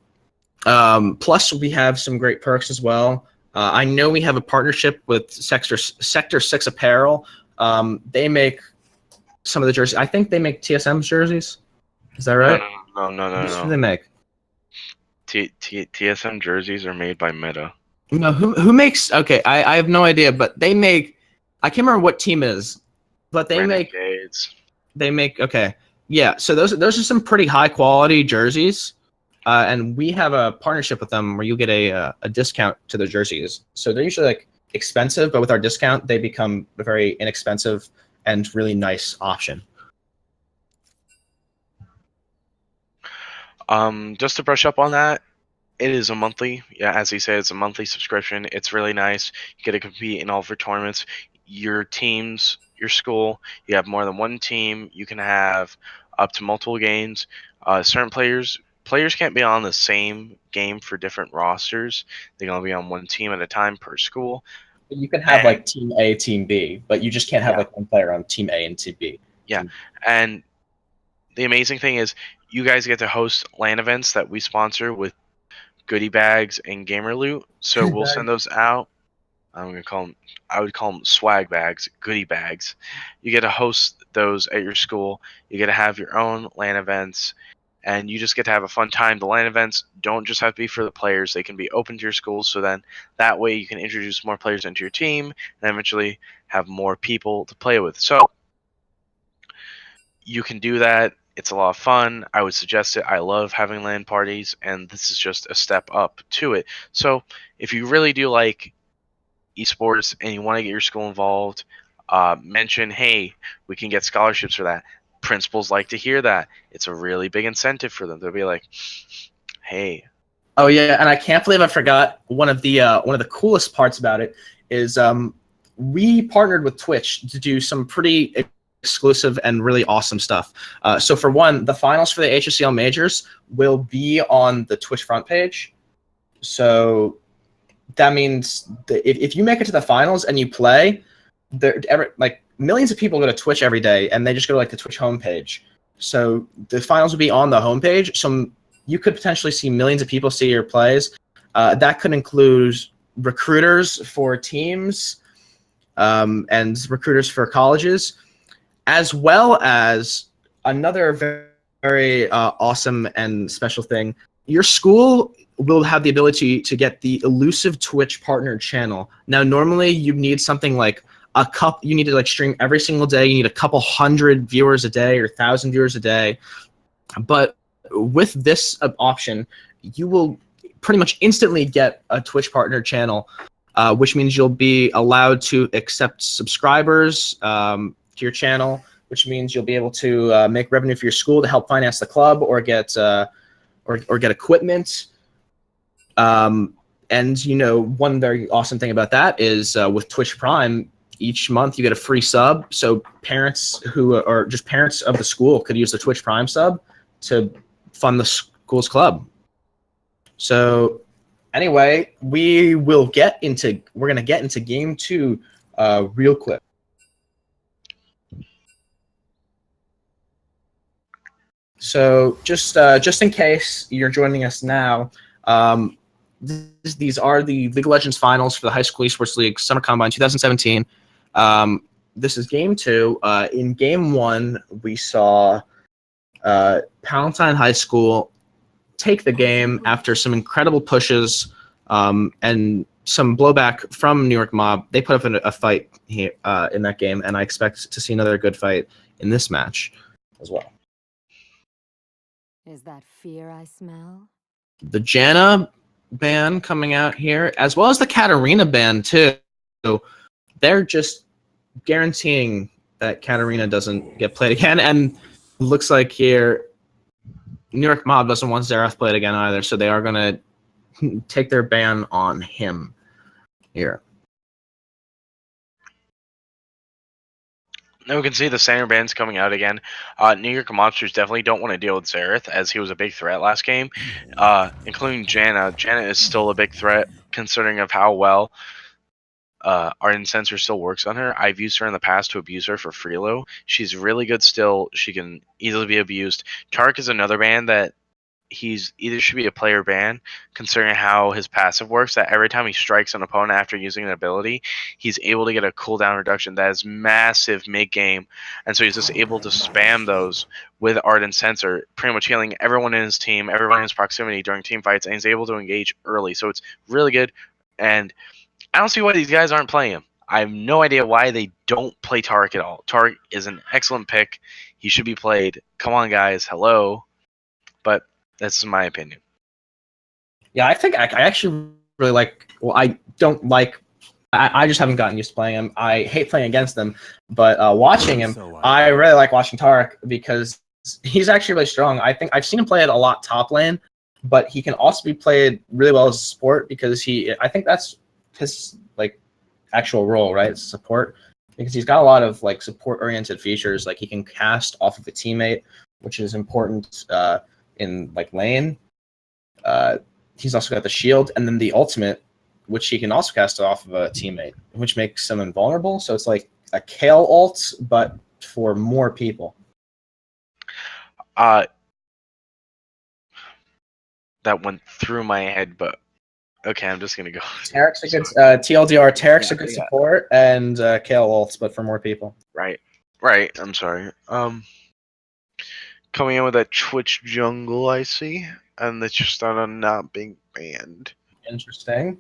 Plus, we have some great perks as well. I know we have a partnership with Sector 6 Apparel. They make some of the jerseys. I think they make TSM's jerseys. Is that right?
No.
What do they make?
TSM jerseys are made by Meta.
No, who makes? Okay, I have no idea, but they make. I can't remember what team it is, but they
Renegades.
make. Okay, yeah. So those are some pretty high quality jerseys, and we have a partnership with them where you get a discount to their jerseys. So they're usually like expensive, but with our discount, they become a very inexpensive and really nice option.
Just to brush up on that, it is a monthly. Yeah, as he said, it's a monthly subscription. It's really nice. You get to compete in all of your tournaments. Your teams, your school, you have more than one team. You can have up to multiple games. Certain players can't be on the same game for different rosters. They can only be on one team at a time per school.
You can have like Team A, Team B, but you just can't have like one player on Team A and Team B.
Yeah, and the amazing thing is you guys get to host LAN events that we sponsor with goodie bags and gamer loot. So we'll send those out. I would call them swag bags, goodie bags. You get to host those at your school. You get to have your own LAN events, and you just get to have a fun time. The LAN events don't just have to be for the players. They can be open to your school, so then that way you can introduce more players into your team and eventually have more people to play with. So you can do that. It's a lot of fun. I would suggest it. I love having LAN parties, and this is just a step up to it. So if you really do like esports and you want to get your school involved, mention, hey, we can get scholarships for that. Principals like to hear that. It's a really big incentive for them. They'll be like, hey.
Oh yeah, and I can't believe I forgot one of the coolest parts about it is we partnered with Twitch to do some pretty exclusive and really awesome stuff. So for one, the finals for the HSCL majors will be on the Twitch front page. So that means that if you make it to the finals and you play, like millions of people go to Twitch every day and they just go to like the Twitch homepage. So the finals will be on the homepage. So you could potentially see millions of people see your plays. That could include recruiters for teams and recruiters for colleges, as well as another very, very awesome and special thing. Your school will have the ability to get the elusive Twitch partner channel. Now, normally you need something like you need to like stream every single day. You need a couple hundred viewers a day or 1,000 viewers a day. But with this option, you will pretty much instantly get a Twitch partner channel, which means you'll be allowed to accept subscribers to your channel, which means you'll be able to make revenue for your school to help finance the club or get equipment. And one very awesome thing about that is with Twitch Prime, each month you get a free sub. So parents who are just parents of the school could use the Twitch Prime sub to fund the school's club. So anyway, we're going to get into game 2 real quick. So just in case you're joining us now, these are the League of Legends finals for the High School Esports League Summer Combine 2017. This is game 2. In game 1, we saw Palatine High School take the game after some incredible pushes and some blowback from New York Mob. They put up a fight here, in that game, and I expect to see another good fight in this match as well.
Is that fear I smell?
The Janna ban coming out here, as well as the Katarina ban too. They're just guaranteeing that Katarina doesn't get played again, and looks like here New York Mob doesn't want Xerath played again either, so they are going to take their ban on him here.
Now we can see the center bands coming out again. New York Monsters definitely don't want to deal with Xerath, as he was a big threat last game, including Janna. Janna is still a big threat, considering of how well Ardent Sensor still works on her. I've used her in the past to abuse her for freelo. She's really good still. She can easily be abused. Tark is another ban that he's either should be a player ban, considering how his passive works, that every time he strikes an opponent after using an ability, he's able to get a cooldown reduction that is massive mid-game, and so he's just able to spam those with Ardent Sensor, pretty much healing everyone in his team, everyone in his proximity during team fights, and he's able to engage early, so it's really good, and I don't see why these guys aren't playing him. I have no idea why they don't play Tark at all. Tark is an excellent pick. He should be played. Come on, guys. Hello. But that's my opinion.
Yeah, I think I actually really like. Well, I don't like. I just haven't gotten used to playing him. I hate playing against them, but watching him, I really like watching Tark because he's actually really strong. I think I've seen him play it a lot top lane, but he can also be played really well as a support because I think that's his like actual role, right? It's support, because he's got a lot of like support oriented features. Like he can cast off of a teammate, which is important in like lane. He's also got the shield and then the ultimate, which he can also cast off of a teammate, which makes him invulnerable. So it's like a Kale ult, but for more people.
That went through my head, but okay, I'm just gonna go.
Tarek's a good TLDR. Tarek's a good support, and Kale ults, but for more people.
Right. I'm sorry. Coming in with that Twitch jungle, I see, and that's just on not being banned.
Interesting.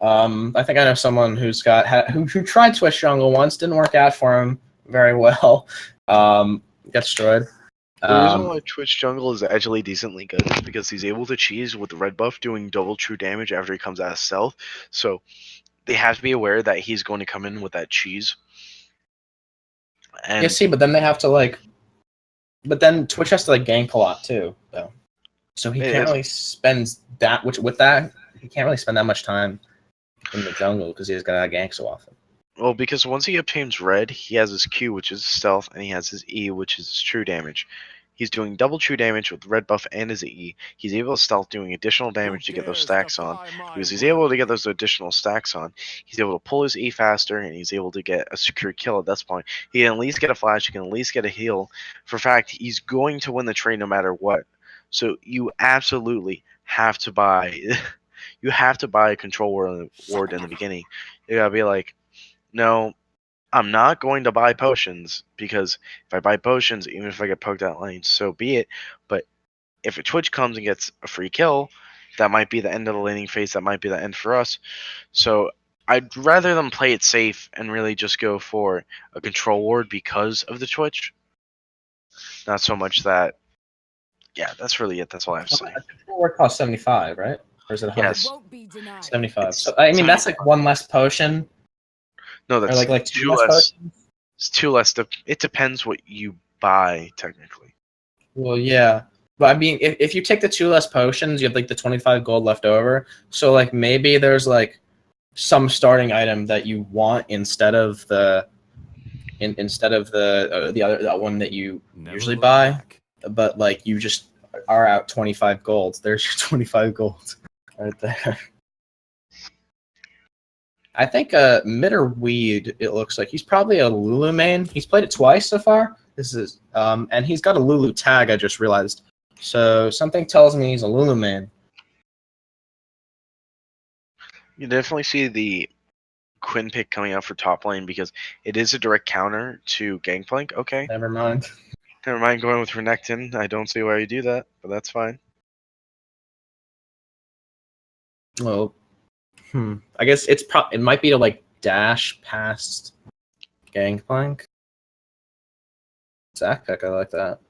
I think I know someone who tried Twitch jungle once, didn't work out for him very well. Got destroyed.
The reason why Twitch jungle is actually decently good is because he's able to cheese with the red buff doing double true damage after he comes out of stealth. So they have to be aware that he's going to come in with that cheese. And
yeah, see, but then they have to like, but then Twitch has to like gank a lot too, though. So he can't really spend that he can't really spend that much time in the jungle because he's got gank so often.
Well, because once he obtains red, he has his Q, which is stealth, and he has his E, which is his true damage. He's doing double true damage with red buff and his E. He's able to stealth, doing additional damage to get those stacks on. Because he's able to get those additional stacks on, he's able to pull his E faster, and he's able to get a secure kill at this point. He can at least get a flash, he can at least get a heal. For fact, he's going to win the trade no matter what. So you absolutely have to buy you have to buy a control ward in the beginning. You gotta be like, no, I'm not going to buy potions, because if I buy potions, even if I get poked out lane, so be it. But if a Twitch comes and gets a free kill, that might be the end of the laning phase. That might be the end for us. So I'd rather them play it safe and really just go for a control ward because of the Twitch. Not so much that. Yeah, that's really it. That's all I have to say.
A control ward costs 75, right? Or is it 100?
Yes.
75. So I mean, that's like one less potion.
No, that's
or like two less potions.
It's two less. It depends what you buy, technically.
Well, yeah. But I mean, if you take the 2 less potions, you have like the 25 gold left over. So like maybe there's like some starting item that you want instead of the other that one that you usually buy. Back. But like you just are out 25 gold. There's your 25 gold right there. I think mid or weed, it looks like. He's probably a Lulu main. He's played it twice so far. And he's got a Lulu tag, I just realized. So something tells me he's a Lulu main.
You definitely see the Quinn pick coming out for top lane because it is a direct counter to Gangplank. Okay.
Never mind
going with Renekton. I don't see why you do that, but that's fine.
Well, I guess it might be to like dash past Gangplank. Zach pick, I like that.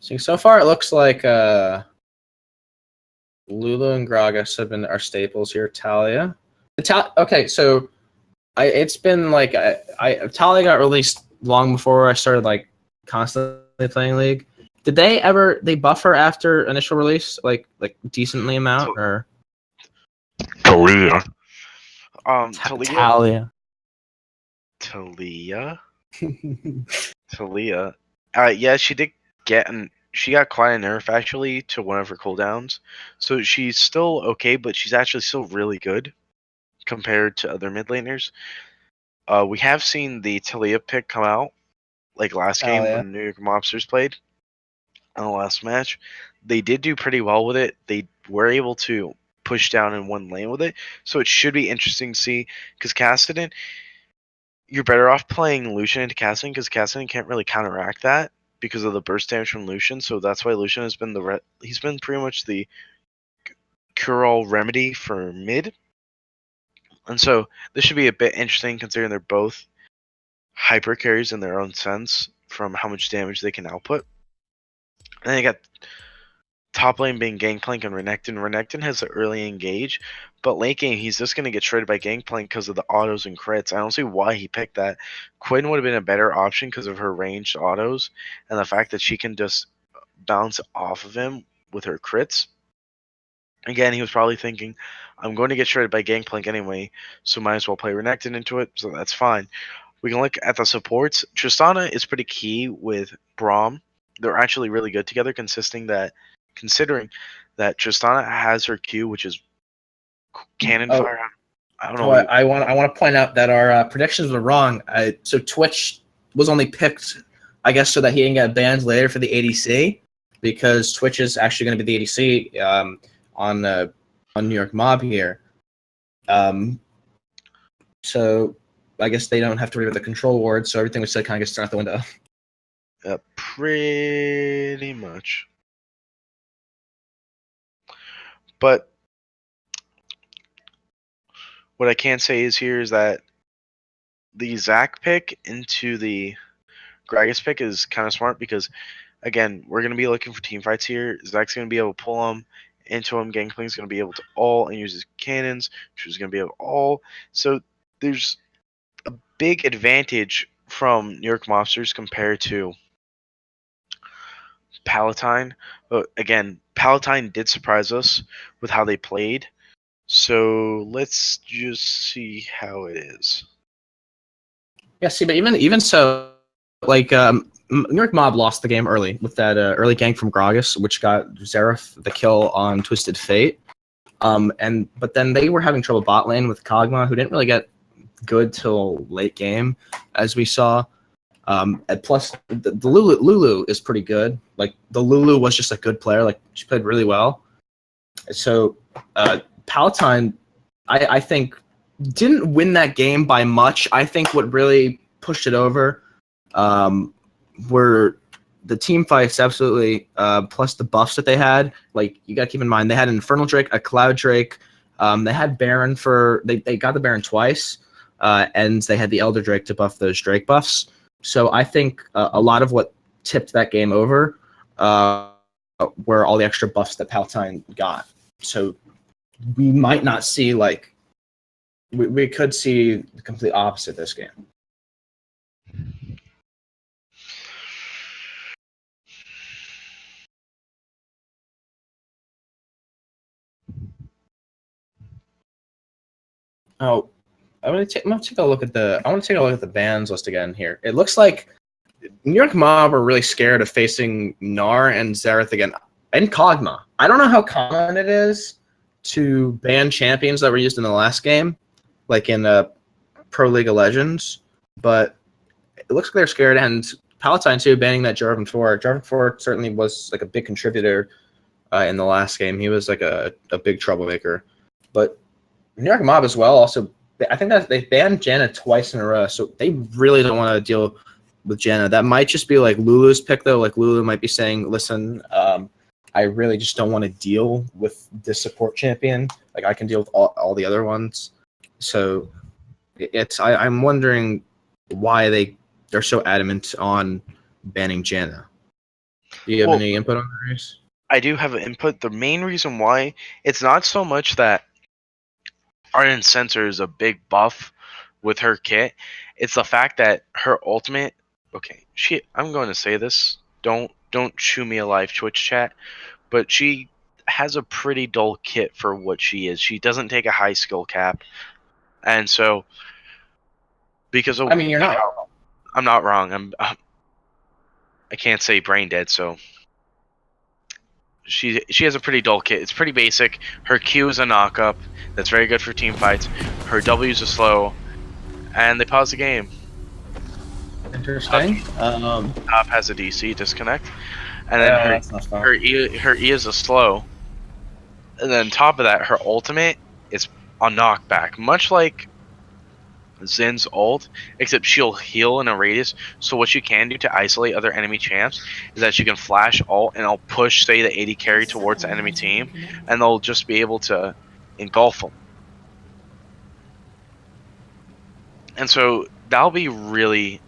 So far it looks like Lulu and Gragas have been our staples here. Talia. Okay, so it's been like Talia got released long before I started like constantly playing League. Did they buff her after initial release like decently amount or
Talia.
Talia?
Talia. Yeah, she did she got quite a nerf actually to one of her cooldowns. So she's still okay, but she's actually still really good compared to other mid laners. We have seen the Talia pick come out like last game
Talia.
when New York Mobsters played in the last match. They did do pretty well with it. They were able to push down in one lane with it, so it should be interesting to see because Cassidy, you're better off playing Lucian into Cassidy because Cassidy can't really counteract that because of the burst damage from Lucian. So that's why Lucian has been he's been pretty much the cure-all remedy for mid. And so this should be a bit interesting considering they're both hyper carries in their own sense from how much damage they can output. And they got top lane being Gangplank and Renekton. Renekton has an early engage, but late game he's just going to get shredded by Gangplank because of the autos and crits. I don't see why he picked that. Quinn would have been a better option because of her ranged autos and the fact that she can just bounce off of him with her crits. Again, he was probably thinking, I'm going to get shredded by Gangplank anyway, so might as well play Renekton into it, so that's fine. We can look at the supports. Tristana is pretty key with Braum. They're actually really good together, considering that Tristana has her Q, which is cannon fire. I don't know.
I want to point out that our predictions were wrong. So Twitch was only picked, I guess, so that he didn't get banned later for the ADC, because Twitch is actually going to be the ADC on New York Mob here. So I guess they don't have to read the control ward, so everything we said kind of gets thrown out the window.
Pretty much. But what I can say is that the Zach pick into the Gragas pick is kind of smart because, again, we're going to be looking for team fights here. Zach's going to be able to pull him into him. Gangplank's going to be able to ult and use his cannons, which is going to be able to ult. So there's a big advantage from New York Mobsters compared to Palatine. But again, Palatine did surprise us with how they played. So let's just see how it is.
Yeah, see, but even so, like New York Mob lost the game early with that early gank from Gragas, which got Xerath the kill on Twisted Fate. But then they were having trouble bot lane with Kog'Maw, who didn't really get good till late game, as we saw. And plus, the Lulu is pretty good. Like, the Lulu was just a good player. Like, she played really well. So, Palatine, I think, didn't win that game by much. I think what really pushed it over were the team fights, absolutely, plus the buffs that they had. Like, you got to keep in mind, they had an Infernal Drake, a Cloud Drake. They had Baron they got the Baron twice, and they had the Elder Drake to buff those Drake buffs. So I think a lot of what tipped that game over were all the extra buffs that Palatine got. So we might not see, like, we could see the complete opposite this game. Oh, I want to take a look at the bans list again here. It looks like New York Mob are really scared of facing Gnar and Xerath again, and Kog'Maw. I don't know how common it is to ban champions that were used in the last game, like in Pro League of Legends, but it looks like they're scared. And Palatine too, banning that Jarvan 4. Jarvan 4 certainly was like a big contributor in the last game. He was like a big troublemaker. But New York Mob as well. Also, I think that they banned Janna twice in a row, so they really don't want to deal with Janna. That might just be like Lulu's pick though. Like Lulu might be saying, "Listen, I really just don't want to deal with this support champion. Like I can deal with all the other ones." So I'm wondering why they're so adamant on banning Janna. Do you have any input on that, Reese?
I do have an input. The main reason why, it's not so much that Ardent Sensor is a big buff with her kit. It's the fact that her ultimate. Okay, I'm going to say this. Don't chew me alive, Twitch chat. But she has a pretty dull kit for what she is. She doesn't take a high skill cap, and so because of,
I mean, you're not wrong.
I'm not wrong. I can't say brain dead. So she has a pretty dull kit. It's pretty basic. Her Q is a knock-up. That's very good for team fights. Her W is a slow, and they pause the game.
Interesting.
Top has a DC disconnect, and then her E is a slow, and then top of that, her ultimate is a knockback, much like Zin's ult, except she'll heal in a radius. So what you can do to isolate other enemy champs is that you can flash ult and I'll push, say, the 80 carry towards the enemy team, and they'll just be able to engulf them. And so that'll be really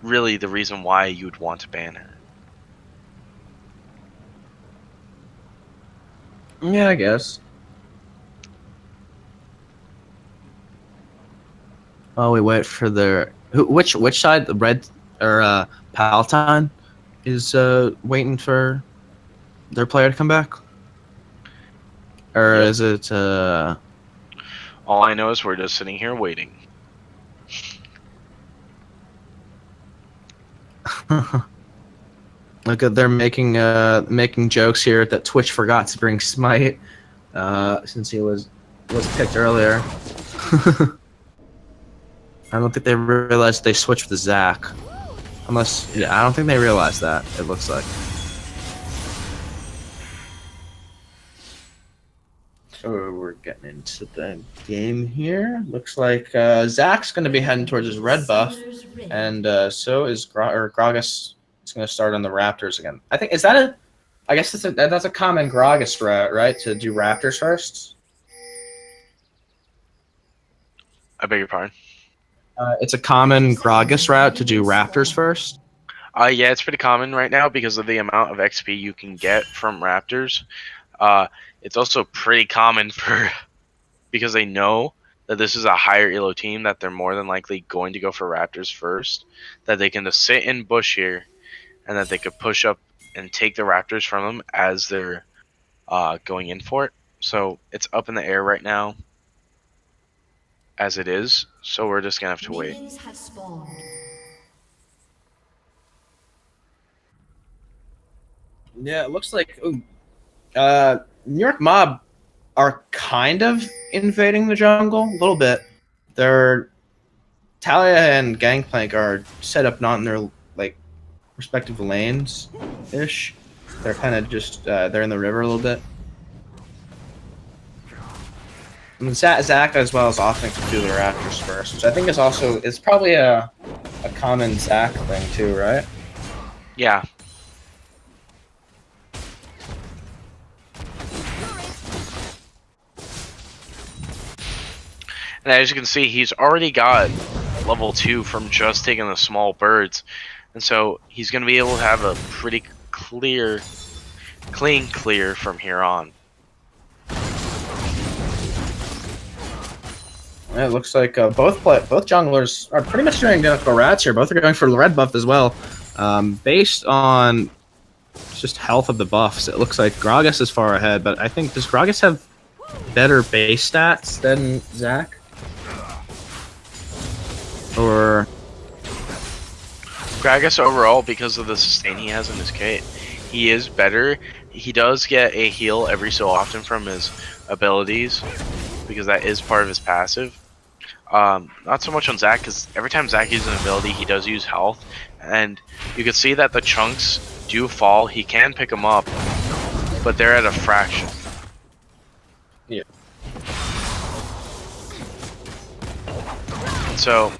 the reason why you'd want to ban her.
Yeah, I guess. Oh, we wait for which side? The red or Palatine is waiting for their player to come back, or is it?
All I know is we're just sitting here waiting.
Look at they're making jokes here that Twitch forgot to bring Smite since he was picked earlier. I don't think they realized they switched with Zach. I don't think they realized that, it looks like. So we're getting into the game here. Looks like Zach's going to be heading towards his red buff, and so is Gragas is going to start on the Raptors again. I think, I guess that's a common Gragas route, right? To do Raptors first?
I beg your pardon?
It's a common Gragas route to do Raptors first.
Yeah, it's pretty common right now because of the amount of XP you can get from Raptors. It's also pretty common because they know that this is a higher elo team, that they're more than likely going to go for Raptors first, that they can just sit in bush here, and that they could push up and take the Raptors from them as they're going in for it. So it's up in the air right now, as it is, so we're just gonna have to wait.
Yeah, it looks like New York Mob are kind of invading the jungle a little bit. Their Talia and Gangplank are set up not in their respective lanes ish. They're kind of just they're in the river a little bit. And Zach as well is offering to do the Raptors first, which I think is probably a common Zach thing too, right?
Yeah. And as you can see, he's already got level 2 from just taking the small birds. And so he's going to be able to have a pretty clean clear from here on.
Yeah, it looks like both junglers are pretty much doing identical routes here. Both are going for the red buff as well. Based on just health of the buffs, it looks like Gragas is far ahead, but I think, does Gragas have better base stats than Zach? Or
Gragas overall, because of the sustain he has in his kit, he is better. He does get a heal every so often from his abilities, because that is part of his passive. Not so much on Zach, because every time Zach uses an ability, he does use health, and you can see that the chunks do fall. He can pick them up, but they're at a fraction.
Yeah.
So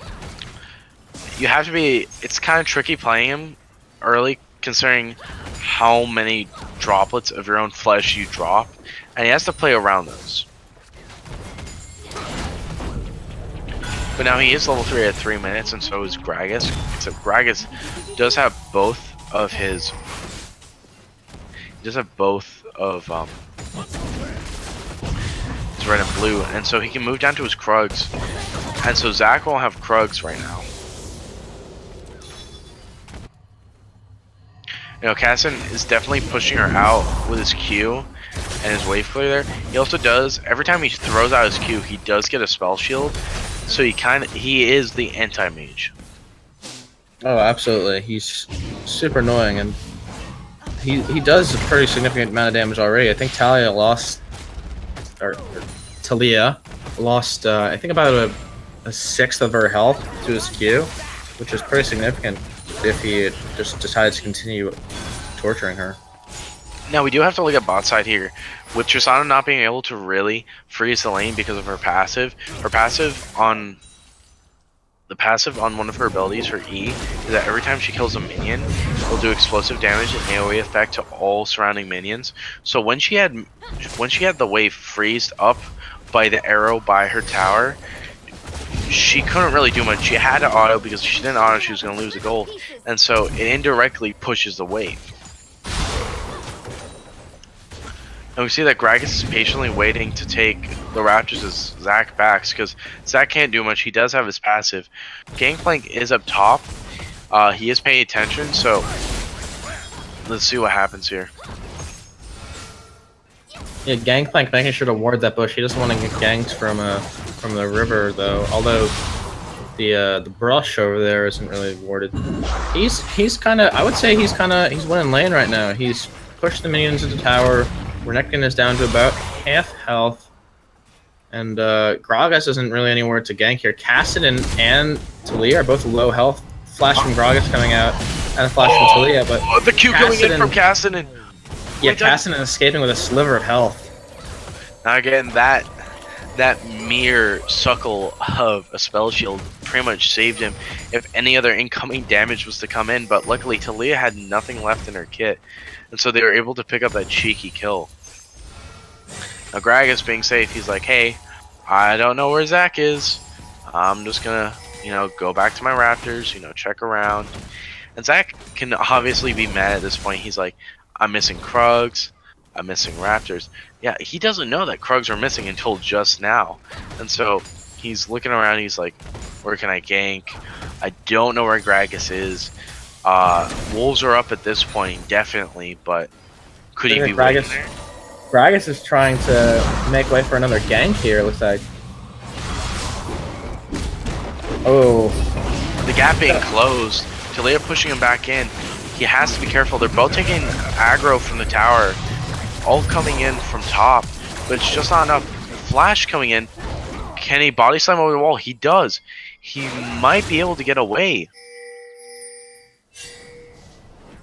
you have to be. It's kind of tricky playing him early, considering how many droplets of your own flesh you drop, and he has to play around those. But now he is level 3 at 3 minutes, and so is Gragas. Except Gragas does have both of his. He does have both of his red and blue, and so he can move down to his Krugs. And so Zach won't have Krugs right now. You know, Casson is definitely pushing her out with his Q and his wave clear there. He also does, every time he throws out his Q, he does get a spell shield. So he is the anti-mage.
Oh, absolutely. He's super annoying, and he does a pretty significant amount of damage already. I think Talia lost, I think about a sixth of her health to his Q, which is pretty significant if he just decides to continue torturing her.
Now we do have to look at bot side here. With Tristana not being able to really freeze the lane because of her passive on one of her abilities, her E, is that every time she kills a minion, it'll do explosive damage and AoE effect to all surrounding minions. So when she had the wave freezed up by the arrow by her tower, she couldn't really do much. She had to auto, because if she didn't auto, she was going to lose a goal, and so it indirectly pushes the wave. And we see that Gragas is patiently waiting to take the Raptors as Zac backs, because Zac can't do much. He does have his passive. Gangplank is up top. He is paying attention, so let's see what happens here.
Yeah, Gangplank making sure to ward that bush. He doesn't want to get ganked from the river, though. Although the brush over there isn't really warded. He's kind of, I would say he's winning lane right now. He's pushed the minions into the tower. Renekton is down to about half health, and Gragas isn't really anywhere to gank here. Kassadin and Talia are both low health. Flash from Gragas coming out, and a flash from Talia, but
the Q coming in from Kassadin.
Yeah, Kassadin escaping with a sliver of health.
Now again, that mere suckle of a spell shield pretty much saved him if any other incoming damage was to come in, but luckily Talia had nothing left in her kit, and so they were able to pick up that cheeky kill. Now Gragas being safe, he's like, hey, I don't know where Zac is. I'm just gonna, go back to my Raptors, check around. And Zac can obviously be mad at this point. He's like, I'm missing Krugs, I'm missing Raptors. Yeah, he doesn't know that Krugs are missing until just now. And so he's looking around, he's like, where can I gank? I don't know where Gragas is. Wolves are up at this point, definitely, but could he be waiting there?
Gragas is trying to make way for another gank here, looks like. Oh.
The gap being closed. Talia pushing him back in. He has to be careful. They're both taking aggro from the tower. All coming in from top, but it's just not enough. Flash coming in. Can he body slam over the wall? He does. He might be able to get away.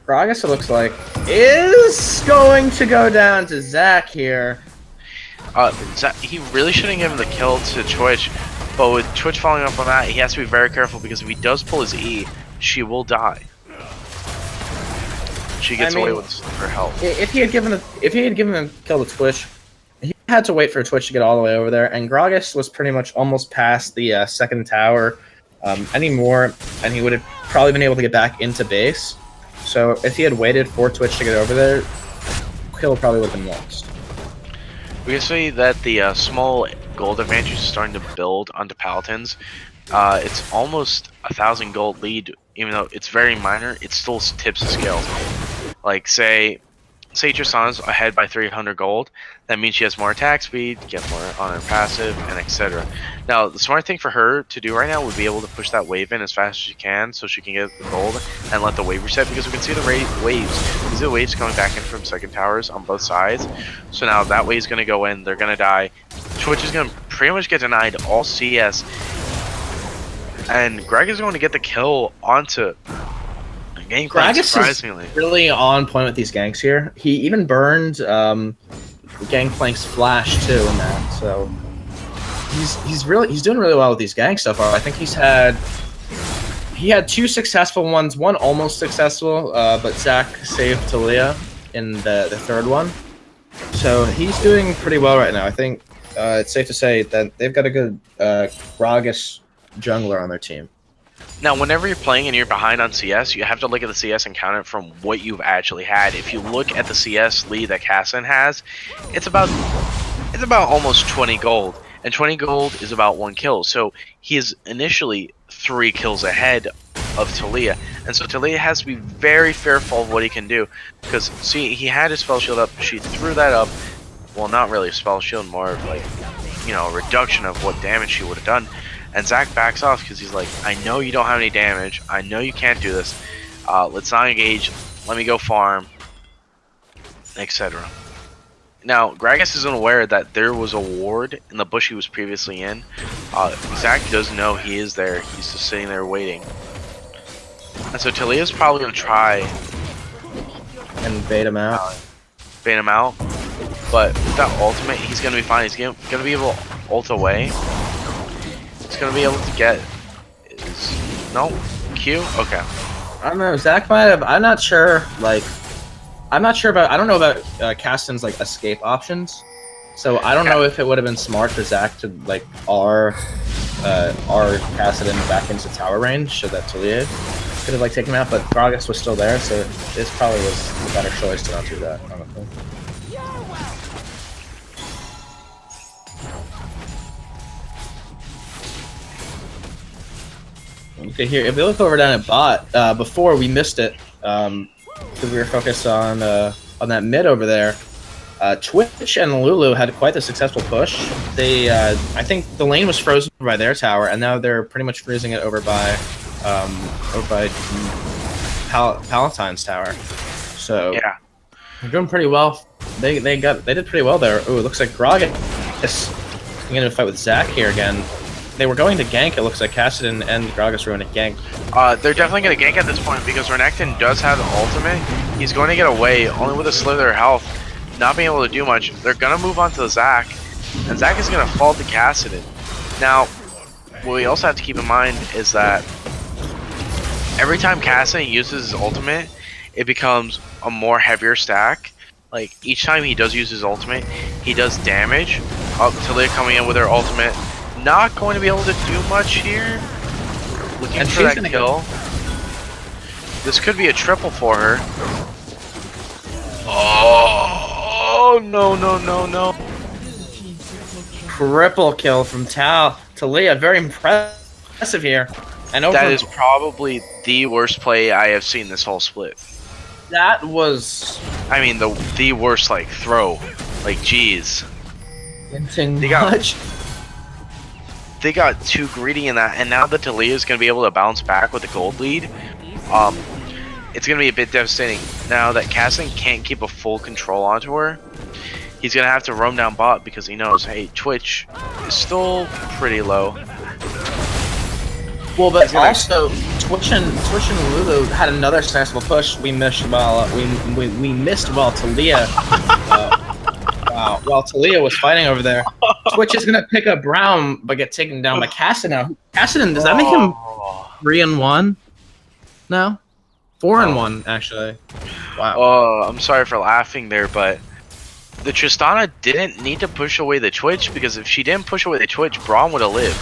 Gragas, it looks like, is going to go down to Zac here.
Zac, he really shouldn't give him the kill to Twitch, but with Twitch following up on that, he has to be very careful, because if he does pull his E, she will die. She gets away with her health.
If he had given him kill to Twitch, he had to wait for Twitch to get all the way over there, and Gragas was pretty much almost past the second tower anymore, and he would have probably been able to get back into base. So if he had waited for Twitch to get over there, kill probably would have been lost.
We can see that the small gold advantage is starting to build onto Paladins. It's almost 1,000 gold lead, even though it's very minor. It still tips the scales. Like say Tristana's ahead by 300 gold. That means she has more attack speed, get more on her passive, and etc. Now, the smart thing for her to do right now would be able to push that wave in as fast as she can, so she can get the gold and let the wave reset, because we can see the waves. These are the waves coming back in from second towers on both sides. So now that wave's going to go in, they're going to die. Twitch is going to pretty much get denied all CS. And Greg is going to get the kill onto Gangplank, surprisingly.
Is really on point with these ganks here. He even burned Gangplank's flash too in that, so he's doing really well with these ganks so far. I think he he had 2 successful ones, one almost successful, but Zach saved Talia in the third one. So he's doing pretty well right now. I think it's safe to say that they've got a good Gragas jungler on their team.
Now, whenever you're playing and you're behind on CS, you have to look at the CS and count it from what you've actually had. If you look at the CS lead that Cassin has, it's about almost 20 gold, and 20 gold is about 1 kill. So he is initially 3 kills ahead of Talia, and so Talia has to be very fearful of what he can do, because see, he had his spell shield up, she threw that up. Well, not really a spell shield, more of like, you know, a reduction of what damage she would have done. And Zach backs off because he's like, I know you don't have any damage. I know you can't do this. Let's not engage. Let me go farm, etc. Now, Gragas isn't aware that there was a ward in the bush he was previously in. Zach does know he is there. He's just sitting there waiting. And so Talia's probably going to try
and bait him out.
But with that ultimate, he's going to be fine. He's going to be able to ult away. He's going to be able to get his... No? Q? Okay.
I don't know. Zach might have... I'm not sure. Like, I don't know about Caston's like escape options. So I don't know if it would have been smart for Zach to like R Cassidon back into tower range so that Talia could have like taken him out, but Gragas was still there, so this probably was the better choice to not do that, honestly. Okay, here, if we look over down at bot, before we missed it, because we were focused on that mid over there, Twitch and Lulu had quite a successful push. They, I think the lane was frozen by their tower, and now they're pretty much freezing it over by Palatine's tower. So
yeah,
they're doing pretty well. They did pretty well there. Ooh, it looks like Gragas is going to fight with Zach here again. They were going to gank. It looks like Cassidon and Gragas were going to gank.
They're definitely going to gank at this point because Renekton does have the ultimate. He's going to get away only with a slither of health, not being able to do much. They're going to move on to Zach, and Zach is going to fall to Cassidon. Now, what we also have to keep in mind is that every time Cassidon uses his ultimate, it becomes a more heavier stack. Like, each time he does use his ultimate, he does damage. Talia coming in with her ultimate. Not going to be able to do much here. Looking for that kill. This could be a triple for her. Oh, no.
Triple kill from Talia. Very impressive here. And
that is probably the worst play I have seen this whole split.
That was...
I mean, the worst, like, throw. Like, jeez. They got too greedy in that, and now that Talia is going to be able to bounce back with the gold lead, it's going to be a bit devastating. Now that Cassin can't keep a full control onto her, he's going to have to roam down bot because he knows, hey, Twitch is still pretty low.
Well, but also Twitch and Lulu had another successful push. We missed while Talia while Talia was fighting over there. Twitch is gonna pick up Brown but get taken down by Cassidon now. Cassidon, does that make him 3-1 now? 4-1 actually. Wow.
Oh, I'm sorry for laughing there, but the Tristana didn't need to push away the Twitch, because if she didn't push away the Twitch, Braum would have lived.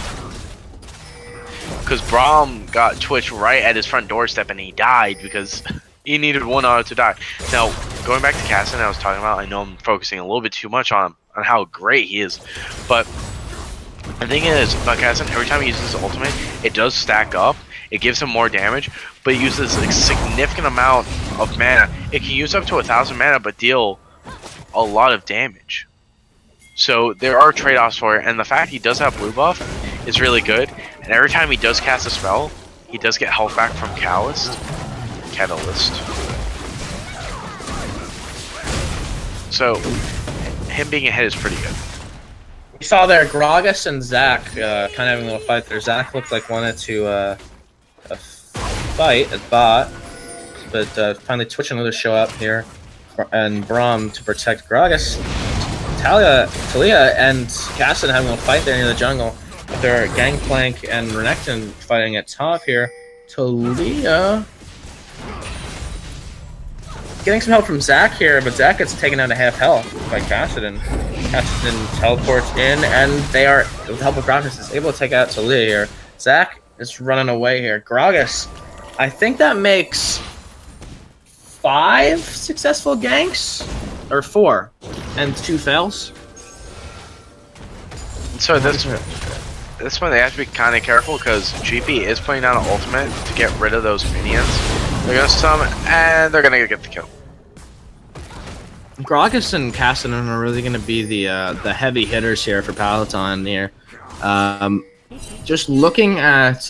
Because Braum got Twitch right at his front doorstep and he died because he needed one auto to die. Now, going back to Cassidon, I was talking about, I know I'm focusing a little bit too much on how great he is, but the thing is about Cassidon, every time he uses his ultimate, it does stack up. It gives him more damage, but it uses a significant amount of mana. It can use up to 1,000 mana, but deal a lot of damage. So there are trade-offs for it, and the fact he does have blue buff is really good. And every time he does cast a spell, he does get health back from Catalyst. So him being ahead is pretty good.
We saw there Gragas and Zach kind of having a little fight there. Zach looked like wanted to fight at bot, but finally Twitch and Lulu show up here, and Braum to protect Gragas. Talia and Cassidon having a little fight there near the jungle. There are Gangplank and Renekton fighting at top here. Talia getting some help from Zach here, but Zach gets taken down to half health by Cassidy. Cassidy teleports in, and they are, with the help of Gragas, is able to take out Talia here. Zach is running away here. Gragas, I think that makes 5 successful ganks, or 4, and 2 fails.
So this one they have to be kind of careful because GP is putting down an ultimate to get rid of those minions. They're gonna summon and they're gonna get the kill.
Gragas and Cassidy are really gonna be the heavy hitters here for Palatine here. Just looking at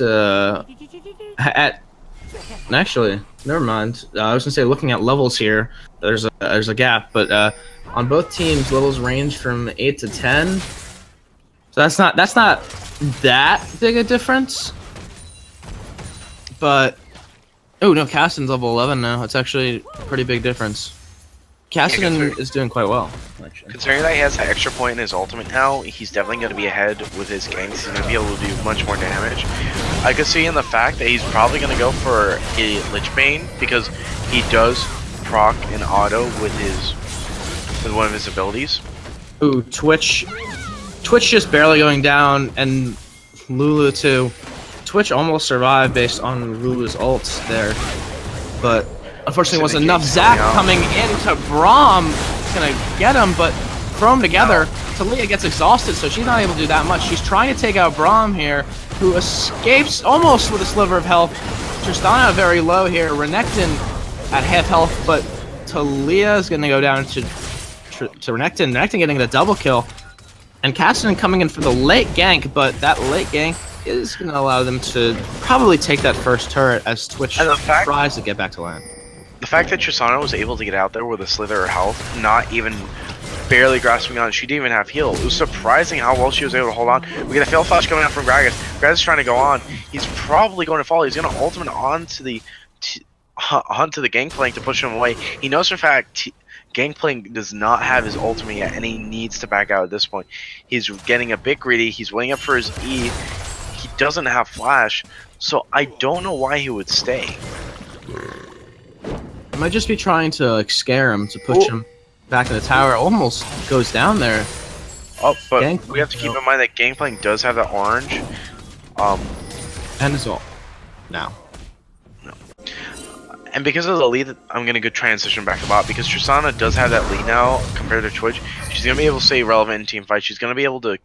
actually, never mind. I was gonna say looking at levels here. There's a gap, but on both teams levels range from 8 to 10. So that's not that big a difference. But oh no, Cassidy's level 11 now. It's actually a pretty big difference. Cassidy is doing quite well, actually.
Considering that he has that extra point in his ultimate now, he's definitely going to be ahead with his ganks. He's going to be able to do much more damage. I could see in the fact that he's probably going to go for a Lichbane because he does proc an auto with one of his abilities.
Ooh, Twitch just barely going down, and Lulu too. Twitch almost survived based on Lulu's ults there, but unfortunately wasn't enough. Zach coming into Braum is gonna get him, but throw them together. Talia gets exhausted, so she's not able to do that much. She's trying to take out Braum here, who escapes almost with a sliver of health. Tristana very low here. Renekton at half health, but Talia is gonna go down to Renekton. Renekton getting the double kill. And Cassidy coming in for the late gank, but that late gank is going to allow them to probably take that first turret as Twitch tries to get back to land.
The fact that Tristana was able to get out there with a slither of health, not even barely grasping on, she didn't even have heal. It was surprising how well she was able to hold on. We get a fail flash coming out from Gragas. Gragas is trying to go on. He's probably going to fall. He's going to ultimate onto the Gangplank to push him away. He knows for a fact Gangplank does not have his ultimate yet, and he needs to back out at this point. He's getting a bit greedy. He's waiting up for his E. He doesn't have flash, so I don't know why he would stay.
I might just be trying to scare him to push him back in the tower. Almost goes down there.
Oh, but we have to keep in mind that Gangplank does have that orange.
And his ult. Now.
And because of the lead, I'm going to go transition back to bot. Because Tristana does have that lead now compared to Twitch. She's going to be able to stay relevant in team fights. She's going to be able to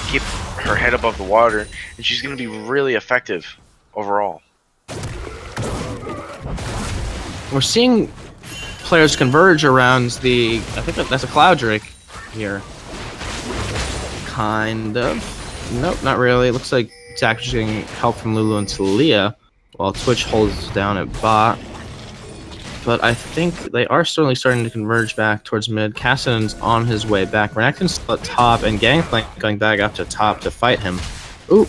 keep her head above the water. And she's going to be really effective overall.
We're seeing players converge around the... I think that's a Cloud Drake here. Kind of. Nope, not really. It looks like Zach is getting help from Lulu and Talia, while Twitch holds down at bot. But I think they are certainly starting to converge back towards mid. Cassidon's on his way back. Renekton's still at top, and Gangplank going back up to top to fight him. Ooh.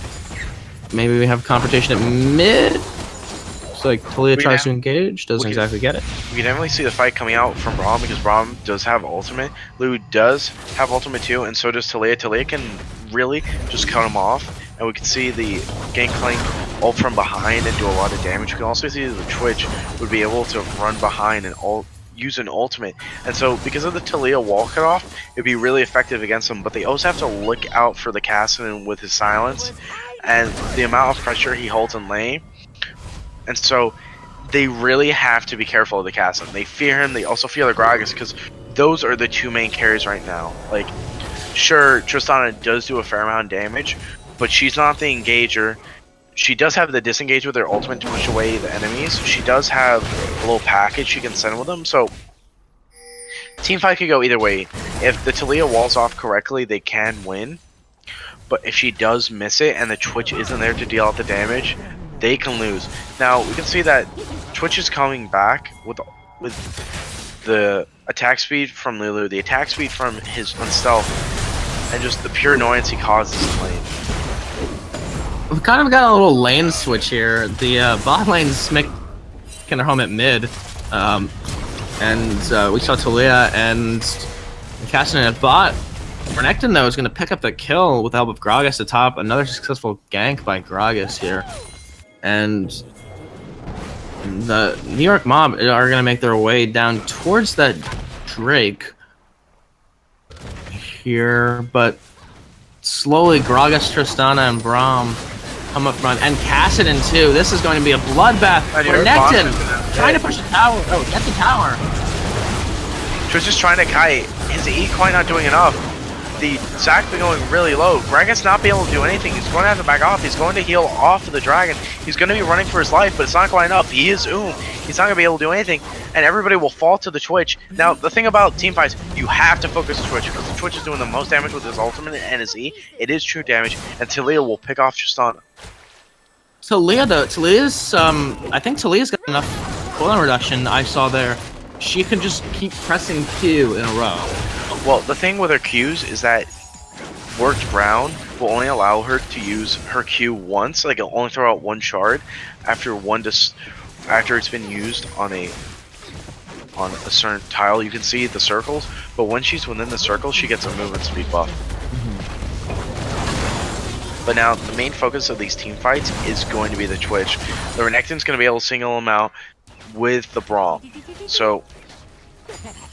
Maybe we have a confrontation at mid. Looks like Talia tries to engage. Doesn't exactly get it.
We can definitely see the fight coming out from Braum because Braum does have ultimate. Lulu does have ultimate too, and so does Talia. Talia can really just cut him off. And we can see the Gangplank ult from behind and do a lot of damage. We can also see the Twitch would be able to run behind and use an ultimate. And so because of the Talia wall cutoff, it'd be really effective against them. But they also have to look out for the Cassidy with his silence and the amount of pressure he holds in lane. And so they really have to be careful of the Cassidy. They fear him. They also fear the Gragas because those are the two main carries right now. Like, sure, Tristana does do a fair amount of damage, but she's not the engager. She does have the disengage with her ultimate to push away the enemies. She does have a little package she can send with them. So teamfight could go either way. If the Talia walls off correctly, they can win. But if she does miss it and the Twitch isn't there to deal out the damage, they can lose. Now we can see that Twitch is coming back with the attack speed from Lulu, the attack speed from his stealth, and just the pure annoyance he causes in lane.
We've kind of got a little lane switch here. The bot lane's making their home at mid. And we saw Talia and Cassidy at bot. Renekton, though, is going to pick up the kill with the help of Gragas at top. Another successful gank by Gragas here. And The New York Mob are going to make their way down towards that Drake here, but slowly Gragas, Tristana, and Braum come up front, and Cassidon too. This is going to be a bloodbath for Necton, trying to push the tower. Oh, get the tower.
Twitch is trying to kite. His E quite not doing enough. The Zac been going really low. Gragas not be able to do anything. He's going to have to back off. He's going to heal off of the dragon. He's going to be running for his life, but it's not quite enough. He is He's not going to be able to do anything, and everybody will fall to the Twitch. Now, the thing about team fights, you have to focus Twitch, because the Twitch is doing the most damage with his ultimate and his E. It is true damage, and Talia will pick off Tristana.
Talia, though, Talia's, I think Talia's got enough cooldown reduction I saw there. She can just keep pressing Q in a row.
Well, the thing with her Qs is that Worked Brown will only allow her to use her Q once, like it'll only throw out one shard after after it's been used on a certain tile. You can see the circles, but when she's within the circle, she gets a movement speed buff. But now the main focus of these team fights is going to be the Twitch. The Renekton's going to be able to single him out with the Brawl. So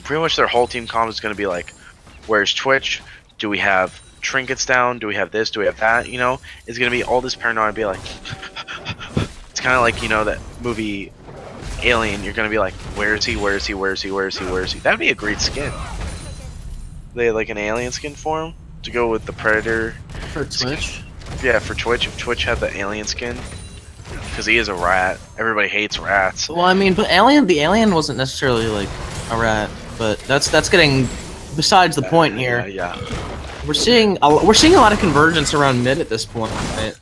pretty much their whole team comp is going to be like, where's Twitch? Do we have trinkets down? Do we have this? Do we have that? You know, it's going to be all this paranoia. Be like, it's kind of like, you know, that movie Alien. You're going to be like, where is he? Where is he? Where is he? Where is he? Where is he? That'd be a great skin. They had like an alien skin for him to go with the Predator.
For Twitch?
Yeah, for Twitch. If Twitch had the alien skin. Because he is a rat. Everybody hates rats.
Well, I mean, but the alien wasn't necessarily like a rat, but that's getting besides the point here.
Yeah.
We're seeing a lot of convergence around mid at this point. Right?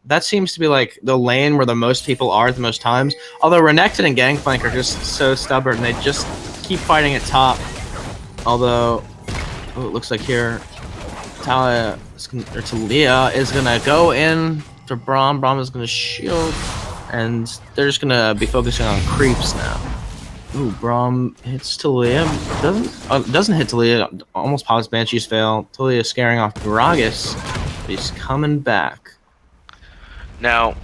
That seems to be like the lane where the most people are at the most times. Although Renekton and Gangplank are just so stubborn, they just keep fighting at top. Although, it looks like here, Talia is gonna go in to Braum. Braum is gonna shield, and they're just gonna be focusing on creeps now. Ooh, Braum hits Talia. Doesn't hit Talia. Almost pops Banshee's fail. Talia scaring off Gragas. But he's coming back.
Now,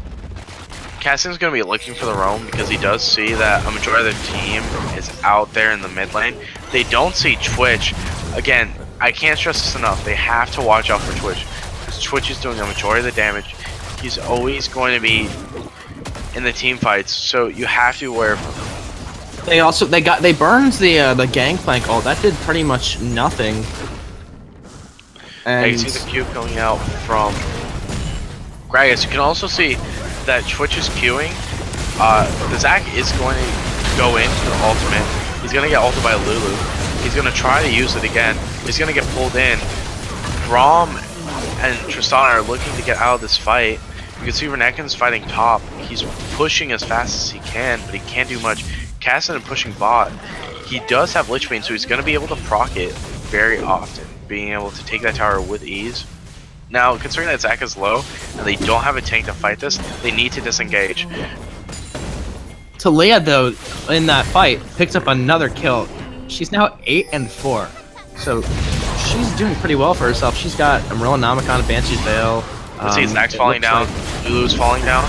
Cassin's going to be looking for the roam because he does see that a majority of the team is out there in the mid lane. They don't see Twitch. Again, I can't stress this enough. They have to watch out for Twitch, because Twitch is doing a majority of the damage. He's always going to be in the team fights, so you have to be aware of him.
They burned the Gangplank ult. That did pretty much nothing. And
you see the Q coming out from Gragas. You can also see that Twitch is queuing. The Zac is going to go into the ultimate. He's going to get ulted by Lulu. He's going to try to use it again. He's going to get pulled in. Braum and Tristana are looking to get out of this fight. You can see Renekton's fighting top. He's pushing as fast as he can, but he can't do much. Cassidon pushing bot. He does have Lich Bane, so he's going to be able to proc it very often, being able to take that tower with ease. Now, considering that Zac is low, and they don't have a tank to fight this, they need to disengage.
Talia, though, in that fight, picked up another kill. She's now 8-4. So, she's doing pretty well for herself. She's got Nomicon, Banshee's Veil.
Let's see, Zac's falling down, Lulu's falling down.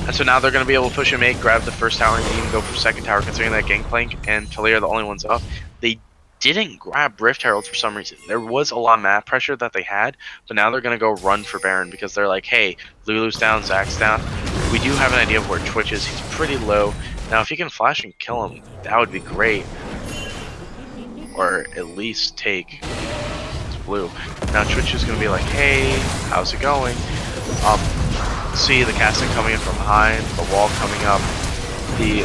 And so now they're going to be able to push a mate, grab the first tower, and even go for second tower, considering that Gangplank and Talia are the only ones up. They didn't grab Rift Herald for some reason. There was a lot of map pressure that they had, but now they're going to go run for Baron, because they're like, hey, Lulu's down, Zac's down. We do have an idea of where Twitch is. He's pretty low. Now, if you can flash and kill him, that would be great. Or at least take his blue. Now Twitch is going to be like, hey, how's it going? See the casting coming in from behind, the wall coming up. The